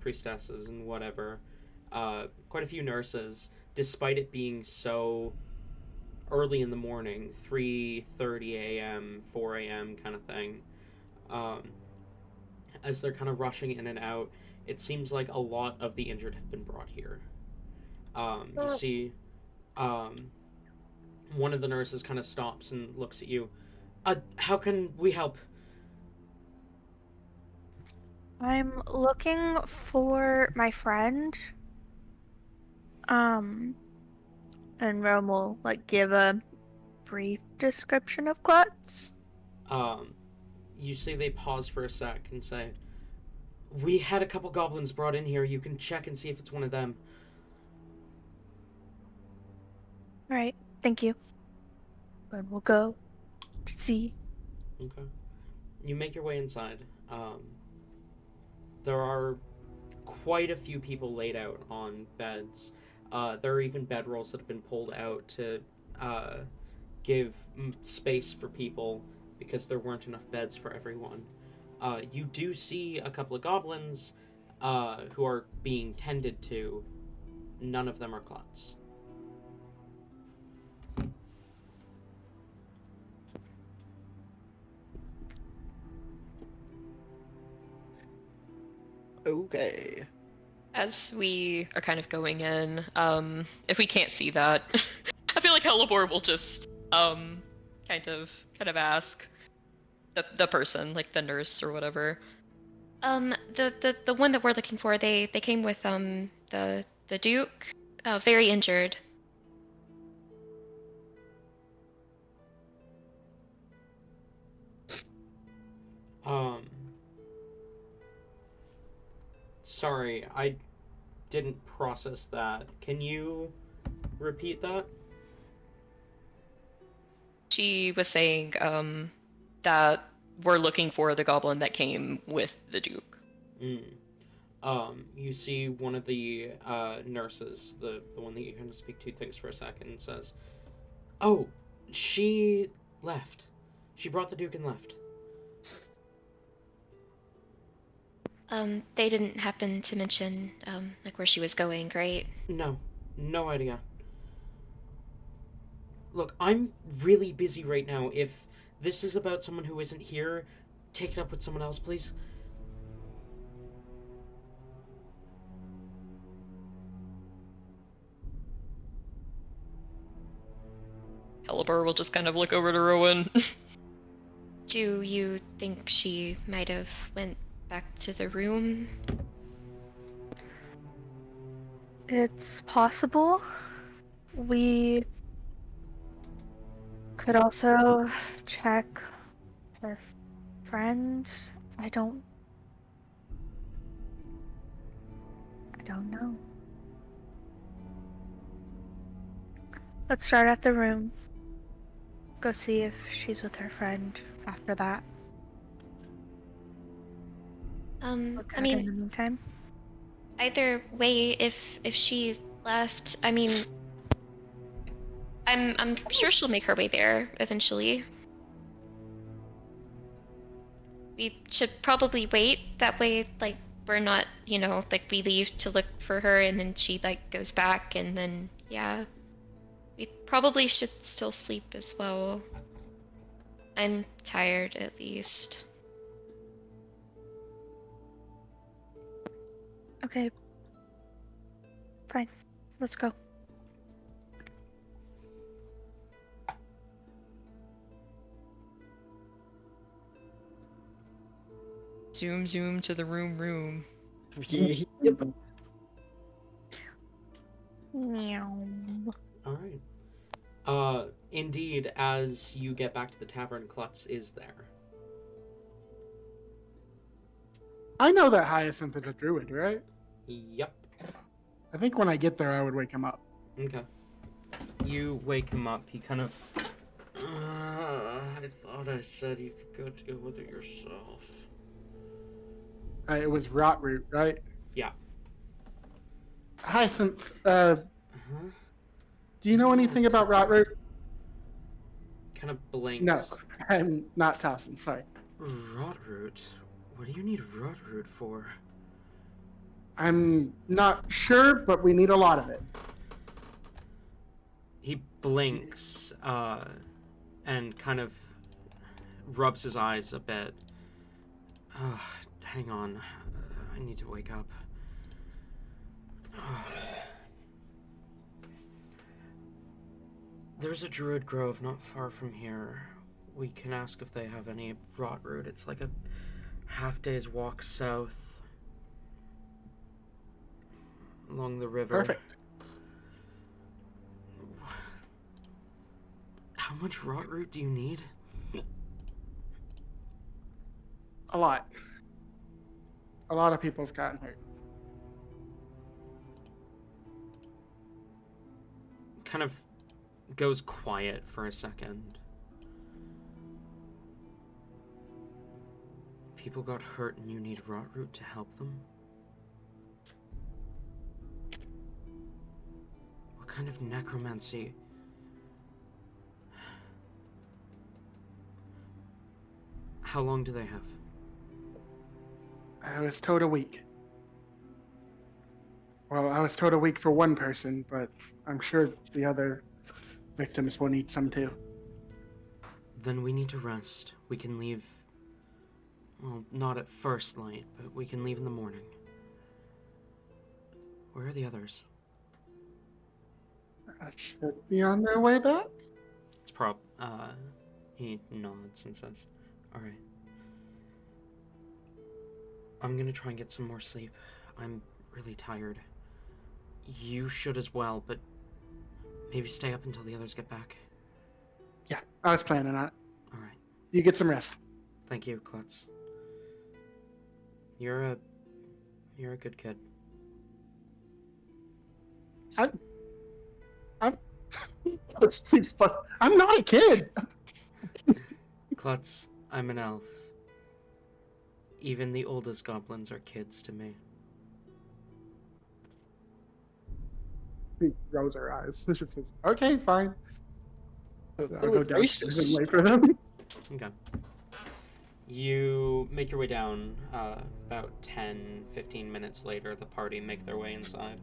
priestesses and whatever. Quite a few nurses, despite it being so early in the morning, 3:30 a.m., 4 a.m. kind of thing. As they're kind of rushing in and out, it seems like a lot of the injured have been brought here. You see one of the nurses kind of stops and looks at you. How can we help? I'm looking for my friend. And Rome will give a brief description of Klutz. You see they pause for a sec and say, "We had a couple goblins brought in here. You can check and see if it's one of them." All right, thank you. And we'll go to see. Okay. You make your way inside. There are quite a few people laid out on beds. There are even bedrolls that have been pulled out to give space for people because there weren't enough beds for everyone. You do see a couple of goblins who are being tended to. None of them are Klutz. Okay. As we are kind of going in, if we can't see that, I feel like Helibor will just kind of ask the person, like the nurse or whatever. The one that we're looking for, they came with the Duke, very injured. Sorry, I didn't process that. Can you repeat that? She was saying that we're looking for the goblin that came with the Duke. You see one of the nurses, the one that you kind of speak to, thinks for a second and says, "Oh, she left. She brought the Duke and left." They didn't happen to mention where she was going, right? No idea. Look, I'm really busy right now. If this is about someone who isn't here, take it up with someone else, please. Helibor will just kind of look over to Rowan. Do you think she might have went back to the room? It's possible. We could also check her friend. I don't know. Let's start at the room. Go see if she's with her friend after that. I In the mean, meantime. either way, if she left, I mean, I'm sure she'll make her way there eventually. We should probably wait. That way, we're not, we leave to look for her and then she, goes back and then, yeah. We probably should still sleep as well. I'm tired, at least. Okay. Fine. Let's go. Zoom, zoom to the room. Yep. Meow. All right. Indeed, as you get back to the tavern, Klutz is there. I know that Hyacinth is a druid, right? Yep. I think when I get there, I would wake him up. Okay. You wake him up. He kind of. I thought I said you could go deal with it yourself. It was rot root, right? Yeah. Hyacinth, Huh? do you know anything about rot root? Kind of blinks. No, I'm not Towson. Sorry. Rotroot? What do you need rotroot for? I'm not sure, but we need a lot of it. He blinks, and kind of rubs his eyes a bit. Hang on. I need to wake up. There's a druid grove not far from here. We can ask if they have any rotroot. It's like a half-day's walk south along the river. Perfect. How much rotroot do you need? A lot. A lot of people have gotten hurt. Kind of goes quiet for a second. People got hurt and you need rotroot to help them? What kind of necromancy? How long do they have? I was told a week. Well, I was told a week for one person, but I'm sure the other victims will need some too. Then we need to rest. We can leave. Well, not at first light, but we can leave in the morning. Where are the others? I should be on their way back. It's he nods and says, "Alright. I'm gonna try and get some more sleep. I'm really tired. You should as well, but maybe stay up until the others get back." Yeah, I was planning on it. Alright. You get some rest. Thank you, Klutz. You're a good kid. I'm not a kid. Klutz, I'm an elf. Even the oldest goblins are kids to me. She rolls her eyes. She says, "Okay, fine." I'll Oh, go downstairs and racist. wait for them. Okay. You make your way down. About 10-15 minutes later, the party make their way inside.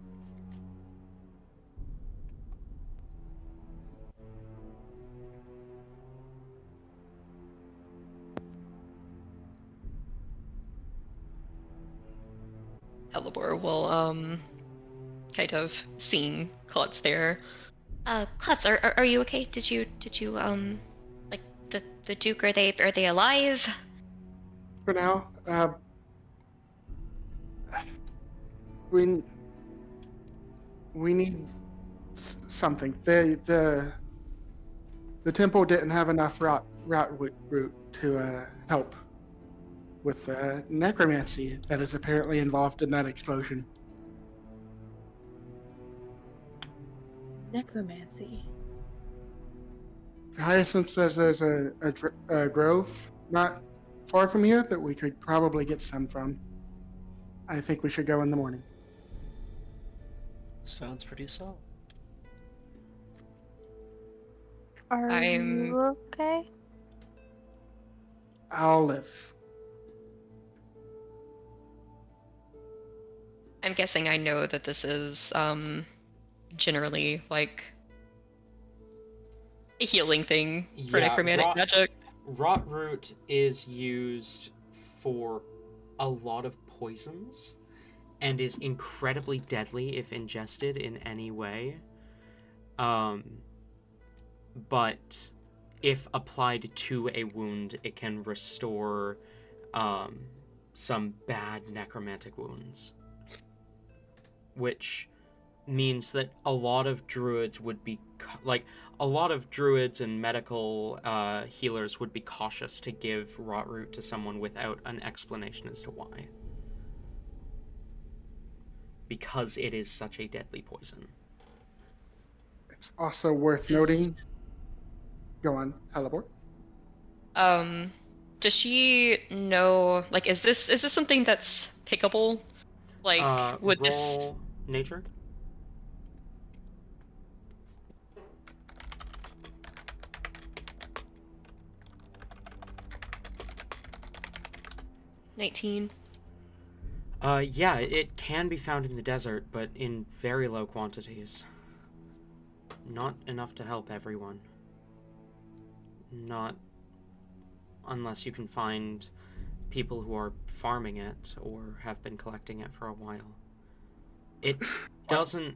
Helibor will, kind of seeing Klutz there. Klutz, are you okay? Did you, like, the Duke, are they alive? For now, we need something. The temple didn't have enough rot root to help with the necromancy that is apparently involved in that explosion. Necromancy. Hyacinth says there's a grove not far from here that we could probably get some from. I think we should go in the morning. Sounds pretty solid. Are you okay? I'll live. I'm guessing I know that this is, generally, like, a healing thing for Yeah, necromantic magic. Rotroot is used for a lot of poisons and is incredibly deadly if ingested in any way. But if applied to a wound, it can restore some bad necromantic wounds, which means that a lot of druids would be a lot of druids and medical healers would be cautious to give rot root to someone without an explanation as to why, because it is such a deadly poison. It's also worth noting. Go on, Halibor. Does she know, like, is this something that's pickable? Like, would roll this... nature. $19. Yeah, it can be found in the desert, but in very low quantities. Not enough to help everyone. Not unless you can find people who are farming it or have been collecting it for a while. It doesn't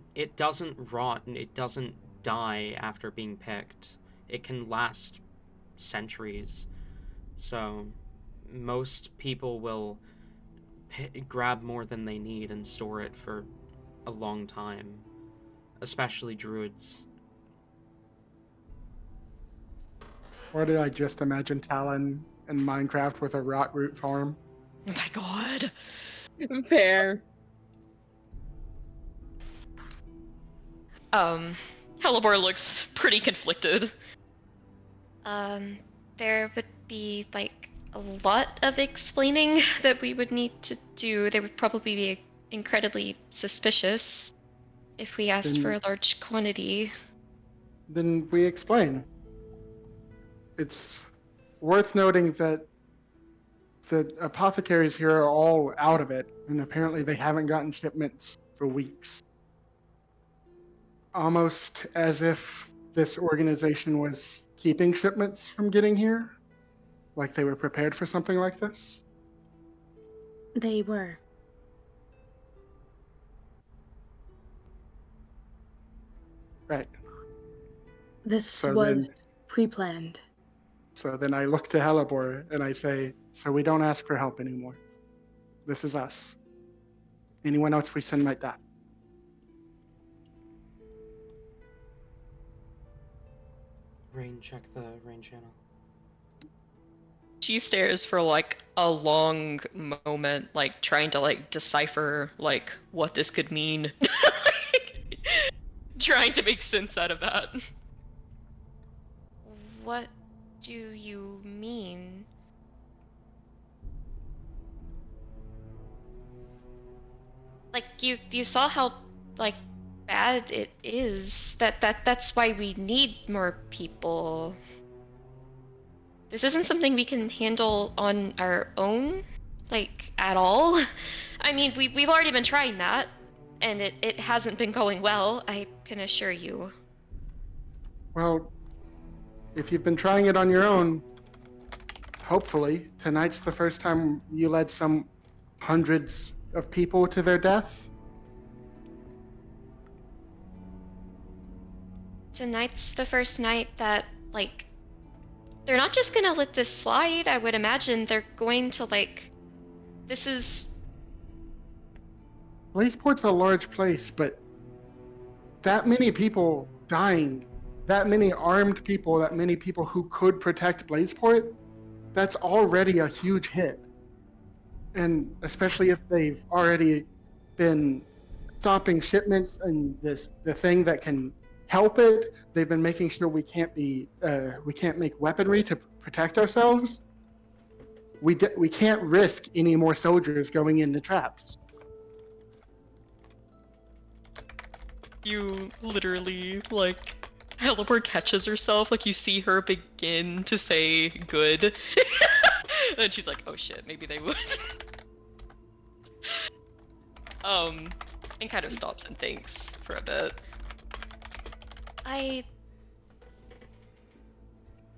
rot and it doesn't die after being picked. It can last centuries. So most people will grab more than they need and store it for a long time, especially druids. Or did I just imagine Talon in Minecraft with a rot root farm? Oh my god. Fair. Halibor looks pretty conflicted. There would be, like, a lot of explaining that we would need to do. They would probably be incredibly suspicious if we asked for a large quantity. Then we explain. It's worth noting that the apothecaries here are all out of it, and apparently they haven't gotten shipments for weeks. Almost as if this organization was keeping shipments from getting here, like they were prepared for something like this. They were. Right. This So was then- pre-planned. So then I look to Helibor and I say, so we don't ask for help anymore. This is us. Anyone else we send might die. Rain, check the rain channel. She stares for, like, a long moment, like, trying to, like, decipher, like, what this could mean. Trying to make sense out of that. What do you mean? Like, you saw how, like, bad it is. That's why we need more people. This isn't something we can handle on our own, like, at all. I mean, we've already been trying that, and it hasn't been going well, I can assure you. Well, if you've been trying it on your own, hopefully tonight's the first time you led some hundreds of people to their death. Tonight's the first night that, like, they're not just gonna let this slide. I would imagine they're going to, like, this is... Blazeport's a large place, but that many people dying, that many armed people, that many people who could protect Blazeport, that's already a huge hit. And especially if they've already been stopping shipments and the thing that can help it, they've been making sure we can't make weaponry to protect ourselves. We can't risk any more soldiers going into traps. You literally, like, Halibor catches herself, like, you see her begin to say good. And she's like, oh shit, maybe they would. And kind of stops and thinks for a bit. I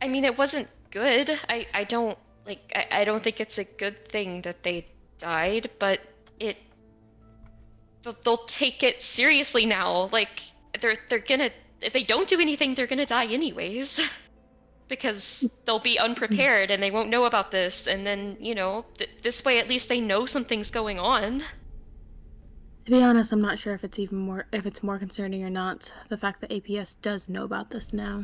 mean, it wasn't good. I don't, like, I don't think it's a good thing that they died, but they'll take it seriously now. Like, they're gonna, if they don't do anything, they're gonna die anyways. because they'll be unprepared and they won't know about this, and then, this way at least they know something's going on. To be honest, I'm not sure if it's more concerning or not, the fact that APS does know about this now.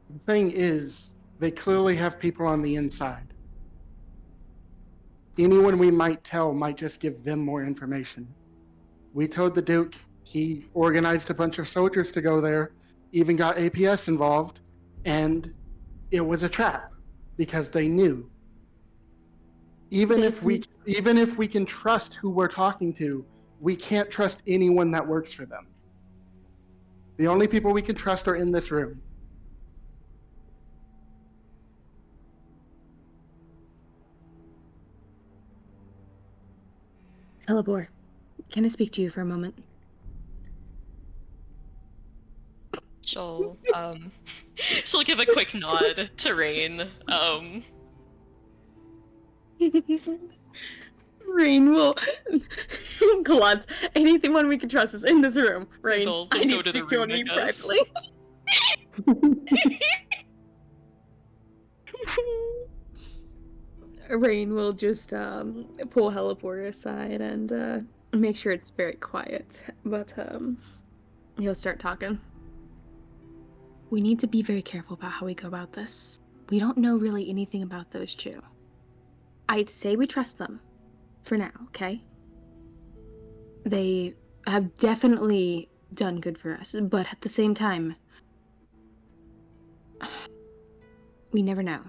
The thing is, they clearly have people on the inside. Anyone we might tell might just give them more information. We told the Duke, he organized a bunch of soldiers to go there, even got APS involved, and it was a trap because they knew. Even if we can trust who we're talking to, we can't trust anyone that works for them. The only people we can trust are in this room. Elabor, can I speak to you for a moment? She'll she'll give a quick nod to Rain. Rain will Claude, anyone we can trust is in this room. Rain, They'll I go need to to the speak to room, I you guess. privately. Rain will just pull Helipor aside and make sure it's very quiet, but he'll start talking. We need to be very careful about how we go about this. We don't know really anything about those two. I'd say we trust them for now, okay? They have definitely done good for us, but at the same time, we never know.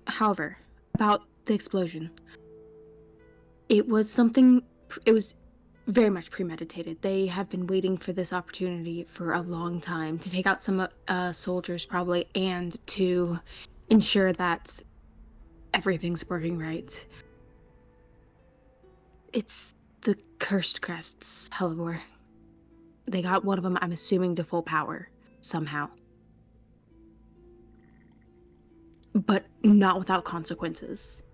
However, about the explosion, it was very much premeditated. They have been waiting for this opportunity for a long time to take out some soldiers probably, and to ensure that everything's working right. It's the cursed crests, Helivore. They got one of them, I'm assuming, to full power somehow. But not without consequences.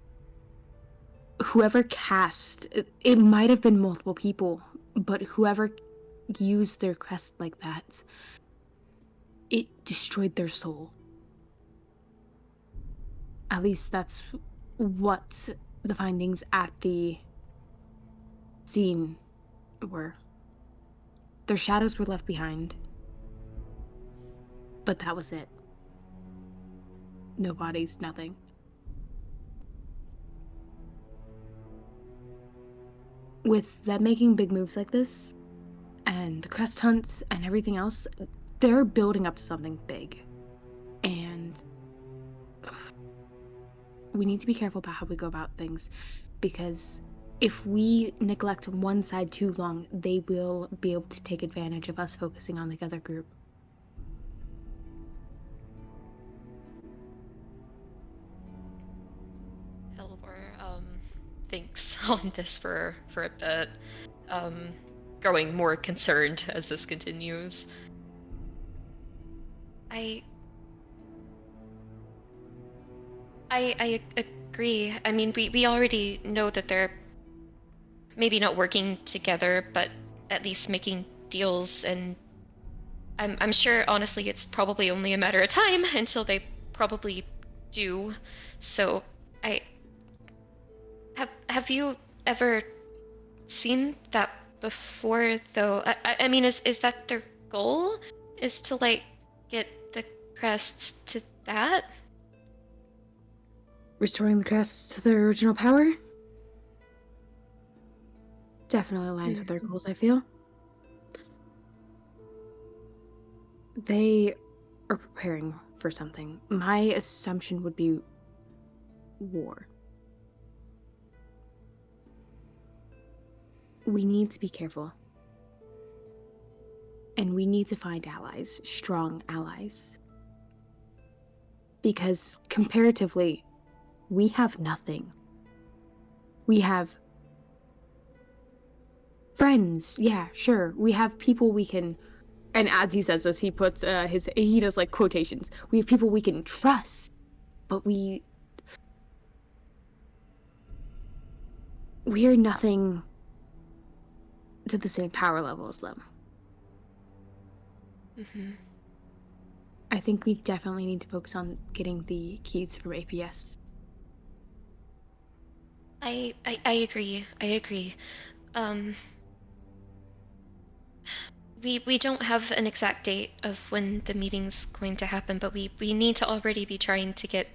Whoever cast, it might have been multiple people, but whoever used their crest like that, it destroyed their soul. At least that's what the findings at the scene were. Their shadows were left behind, but that was it. No bodies, nothing. With them making big moves like this, and the crest hunts and everything else, they're building up to something big. And we need to be careful about how we go about things, because if we neglect one side too long, they will be able to take advantage of us focusing on the other group. Helivore thinks on this for a bit, growing more concerned as this continues. I agree. I mean, we already know that they're maybe not working together, but at least making deals, and I'm sure, honestly, it's probably only a matter of time until they probably do. So, have you ever seen that before, though? I mean, is that their goal? Is to, like, get the crests to that? Restoring the crests to their original power? Definitely aligns with their goals, I feel. They are preparing for something. My assumption would be war. We need to be careful. And we need to find allies, strong allies. Because comparatively, we have nothing. We have friends, yeah, sure. We have people we can, and as he says this, he puts he does like quotations. We have people we can trust, but we we are nothing to the same power level as them. Hmm. I think we definitely need to focus on getting the keys from APS. I agree. I agree. Um, we don't have an exact date of when the meeting's going to happen, but we need to already be trying to get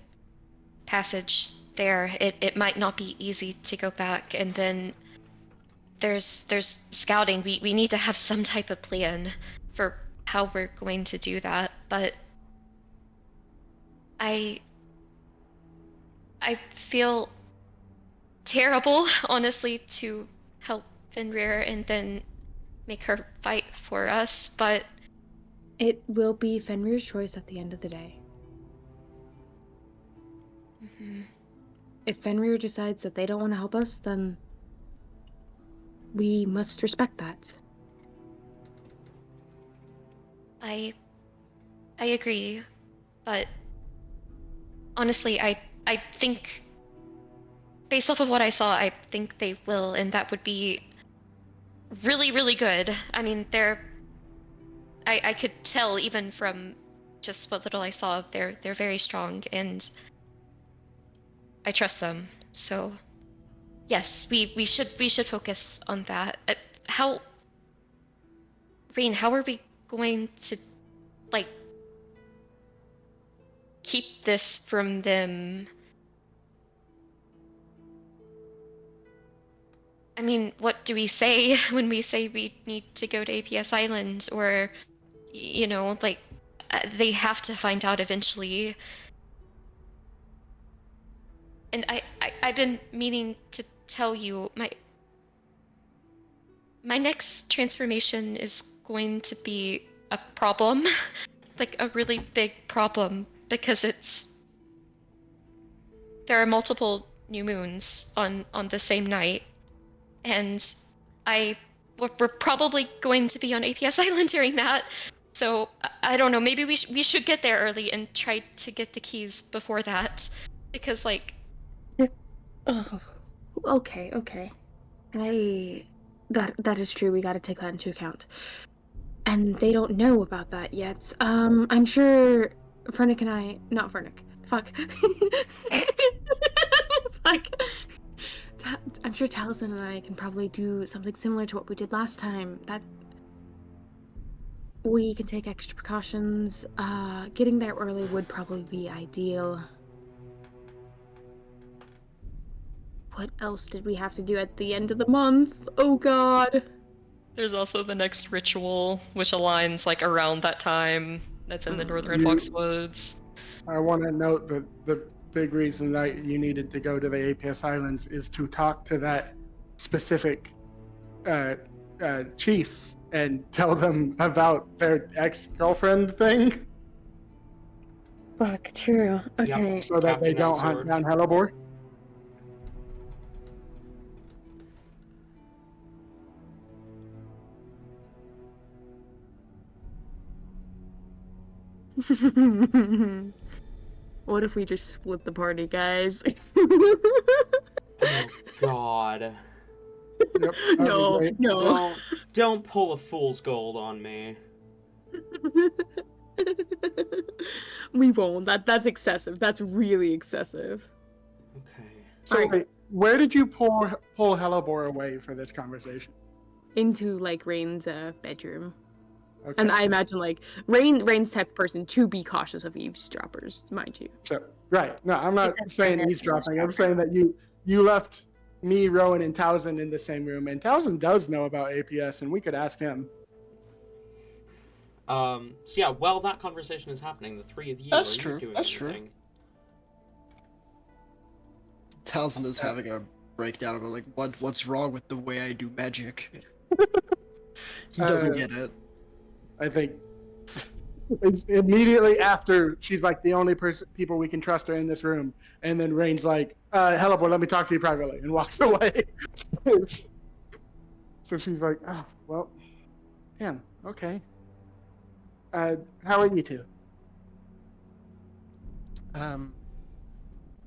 passage there. It might not be easy to go back, and then there's scouting. We need to have some type of plan for how we're going to do that. But I I feel terrible, honestly, to help Fenrir and then make her fight for us, but It will be Fenrir's choice at the end of the day. mhm. If Fenrir decides that they don't want to help us, then we must respect that. I agree, but honestly, I think based off of what I saw, I think they will, and that would be really, really good. I mean, I could tell even from just what little I saw, they're very strong, and I trust them. So yes, we should focus on that. How, Rain, how are we going to like keep this from them? I mean, what do we say when we say we need to go to APS Island, or like they have to find out eventually. And I've been meaning to tell you, my next transformation is going to be a problem, like a really big problem, because there are multiple new moons on the same night, and we're probably going to be on APS Island during that. So I don't know. Maybe we should get there early and try to get the keys before that, because like Oh, okay. That is true. We got to take that into account. And they don't know about that yet. I'm sure Fernick and I, not Fernick. Fuck. Fuck. I'm sure Taliesin and I can probably do something similar to what we did last time. That we can take extra precautions. Getting there early would probably be ideal. What else did we have to do at the end of the month? Oh god. there's also the next ritual, which aligns like around that time. That's in the Northern You, Foxwoods. I want to note that the big reason that you needed to go to the APS Islands is to talk to that specific uh, chief and tell them about their ex-girlfriend thing, Fuck, true. Okay. Yep, so that they Captain don't hunt Outsword. down Hellebore. What if we just split the party, guys? Oh God. Yep, that'd be great. No. Don't pull a fool's gold on me. We won't. That's excessive. That's really excessive. Okay. So Alright. wait, where did you pull Hellebore away for this conversation? Into like Rain's bedroom. Okay. And I imagine like Rain's type of person to be cautious of eavesdroppers, mind you. So right, no, I'm not Because saying Fenrir eavesdropping. I'm eavesdropping. saying that you left me, Rowan, and Towson in the same room, and Towson does know about APS, and we could ask him. So yeah, while that conversation is happening, the three of you That's are true, you doing that's true. anything? Townsend is having a breakdown about like what's wrong with the way I do magic. He doesn't get it. I think it's immediately after she's like the only people we can trust are in this room, and then Rain's like, "Hellebore, let me talk to you privately," and walks away. So she's like, "Oh, well, damn, okay. How are you two?" I'm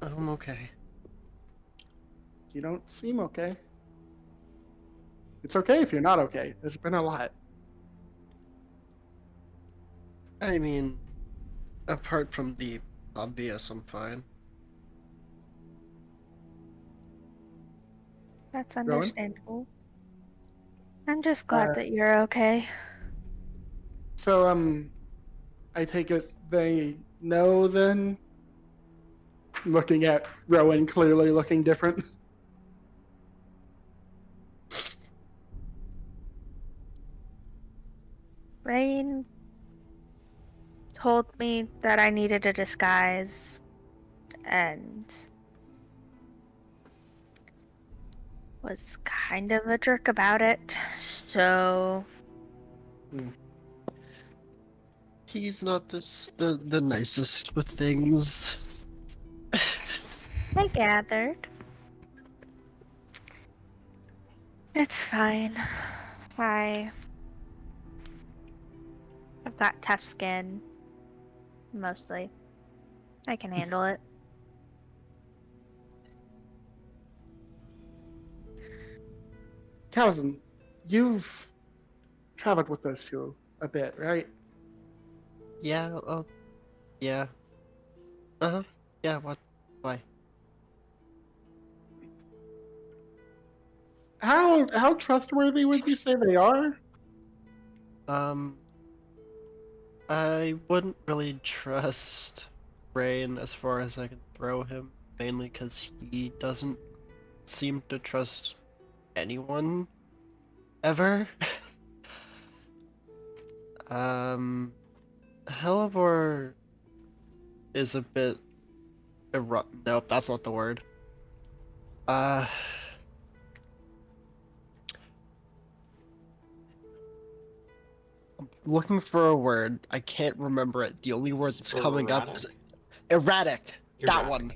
okay. You don't seem okay. It's okay if you're not okay. There's been a lot. I mean, apart from the obvious, I'm fine. That's Rowan? understandable. I'm just glad Uh, that you're okay. So, I take it they know then? Looking at Rowan, clearly looking different. Rain told me that I needed a disguise and was kind of a jerk about it. So He's not the nicest with things. I gathered. It's fine. I've got tough skin, mostly. I can handle it. Towson, you've traveled with those two a bit, right? Yeah, yeah. Uh-huh. Yeah, what? Why? How trustworthy would you say they are? Um, I wouldn't really trust Rain as far as I can throw him, mainly because he doesn't seem to trust anyone ever. Hellebore is a bit nope, that's not the word. Uh, I'm looking for a word. I can't remember it. The only word that's coming up is erratic. That one.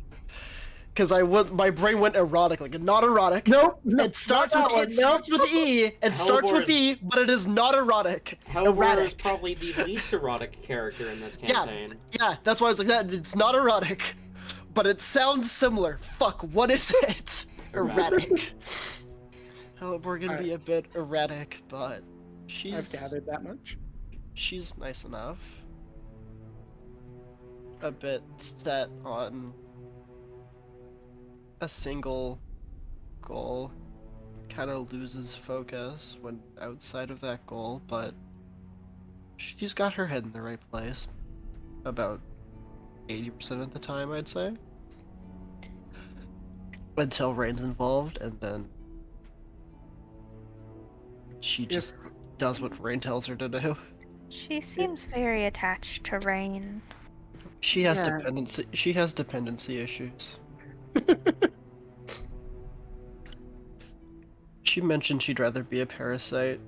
Because my brain went erotic, like not erotic. Nope. No, It starts not with that one, it starts with E. It starts with E, Hellebore's- but it is not erotic. Hellebore is Erratic. probably the least erotic character in this campaign. Yeah, that's why I was like that. It's not erotic, but it sounds similar. Fuck, what is it? Erratic. Hellebore can be a bit erratic, but I've gathered that much. she's nice enough. A bit set on a single goal. Kind of loses focus when outside of that goal, but she's got her head in the right place about 80% of the time, I'd say. Until Rain's involved, and then she just does what Rain tells her to do. She seems very attached to Rain. She has Yeah. dependency. She has dependency issues. She mentioned she'd rather be a parasite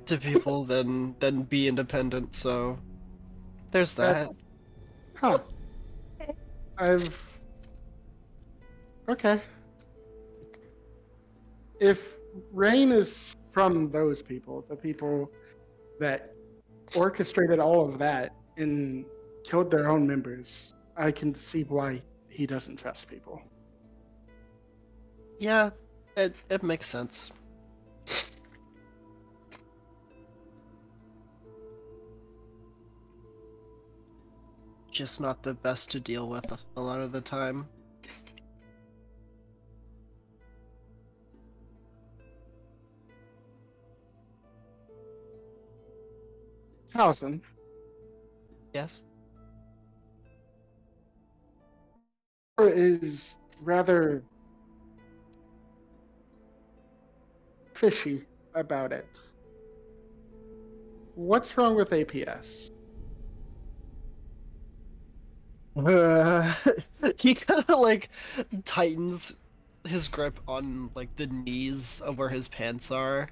to people than be independent. So there's that. Huh. Okay. If Rain is from those people, the people that orchestrated all of that and killed their own members, I can see why he doesn't trust people. Yeah, it makes sense. Just not the best to deal with a lot of the time. Towson, Yes. is rather fishy about it. What's wrong with APS? He kind of like tightens his grip on like the knees of where his pants are.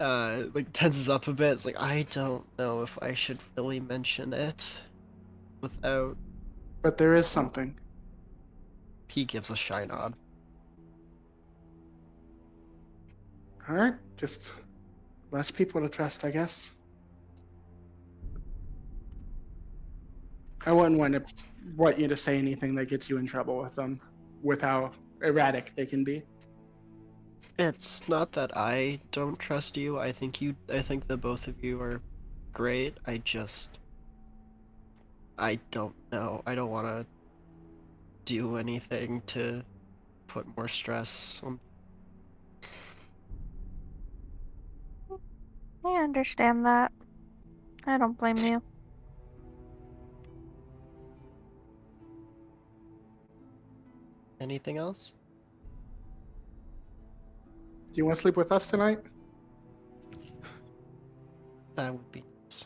Like tenses up a bit. It's like I don't know if I should really mention it without. But there is something. He gives a shy nod. All right, just less people to trust, I guess. I wouldn't want you to say anything that gets you in trouble with them, with how erratic they can be. It's not that I don't trust you. I think the both of you are great. I don't know. I don't want to do anything to put more stress on. I understand that. I don't blame you. Anything else? Do you want to sleep with us tonight? That would be nice.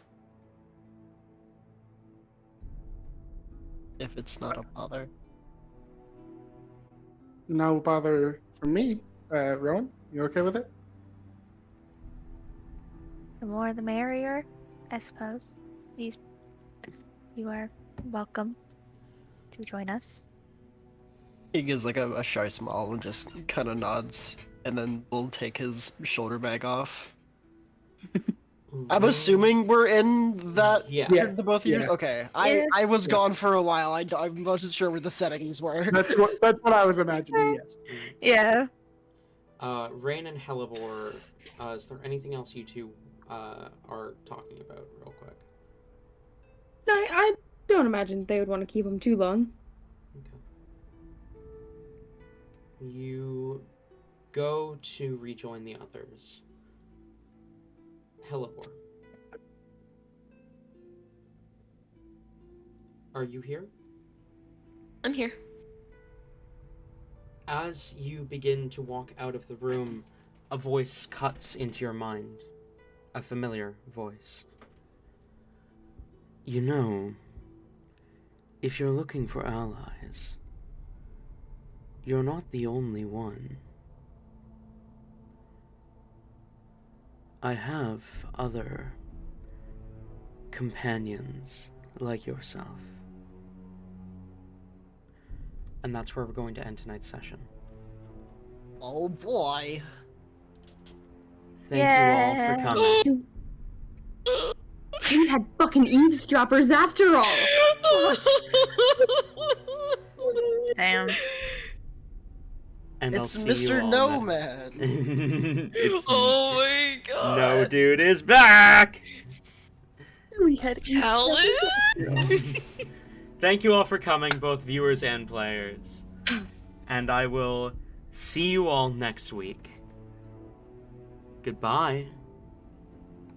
If it's not a bother. No bother from me. Rowan, you okay with it? The more the merrier, I suppose. You are welcome to join us. He gives like a shy smile and just kind of nods, and then will take his shoulder bag off. I'm assuming we're in that. Yeah. Yeah. The both of yours. Yeah. Okay, Yeah. I was Yeah. gone for a while. I wasn't sure where the settings were. That's what I was imagining. Yes. Yeah. Rain and Hellebore, is there anything else you two are talking about real quick? No, I don't imagine they would want to keep him too long. Okay. You go to rejoin the others. Hellebore. Are you here? I'm here. As you begin to walk out of the room, a voice cuts into your mind. A familiar voice. You know, if you're looking for allies, you're not the only one. I have other companions like yourself. And that's where we're going to end tonight's session. Oh boy. Thank you all for coming. We had fucking eavesdroppers after all. Damn. And I'll It's see you Mr. all No Man. It's Oh my god. No Dude is back! We had Talon? Thank you all for coming, both viewers and players. And I will see you all next week. Goodbye.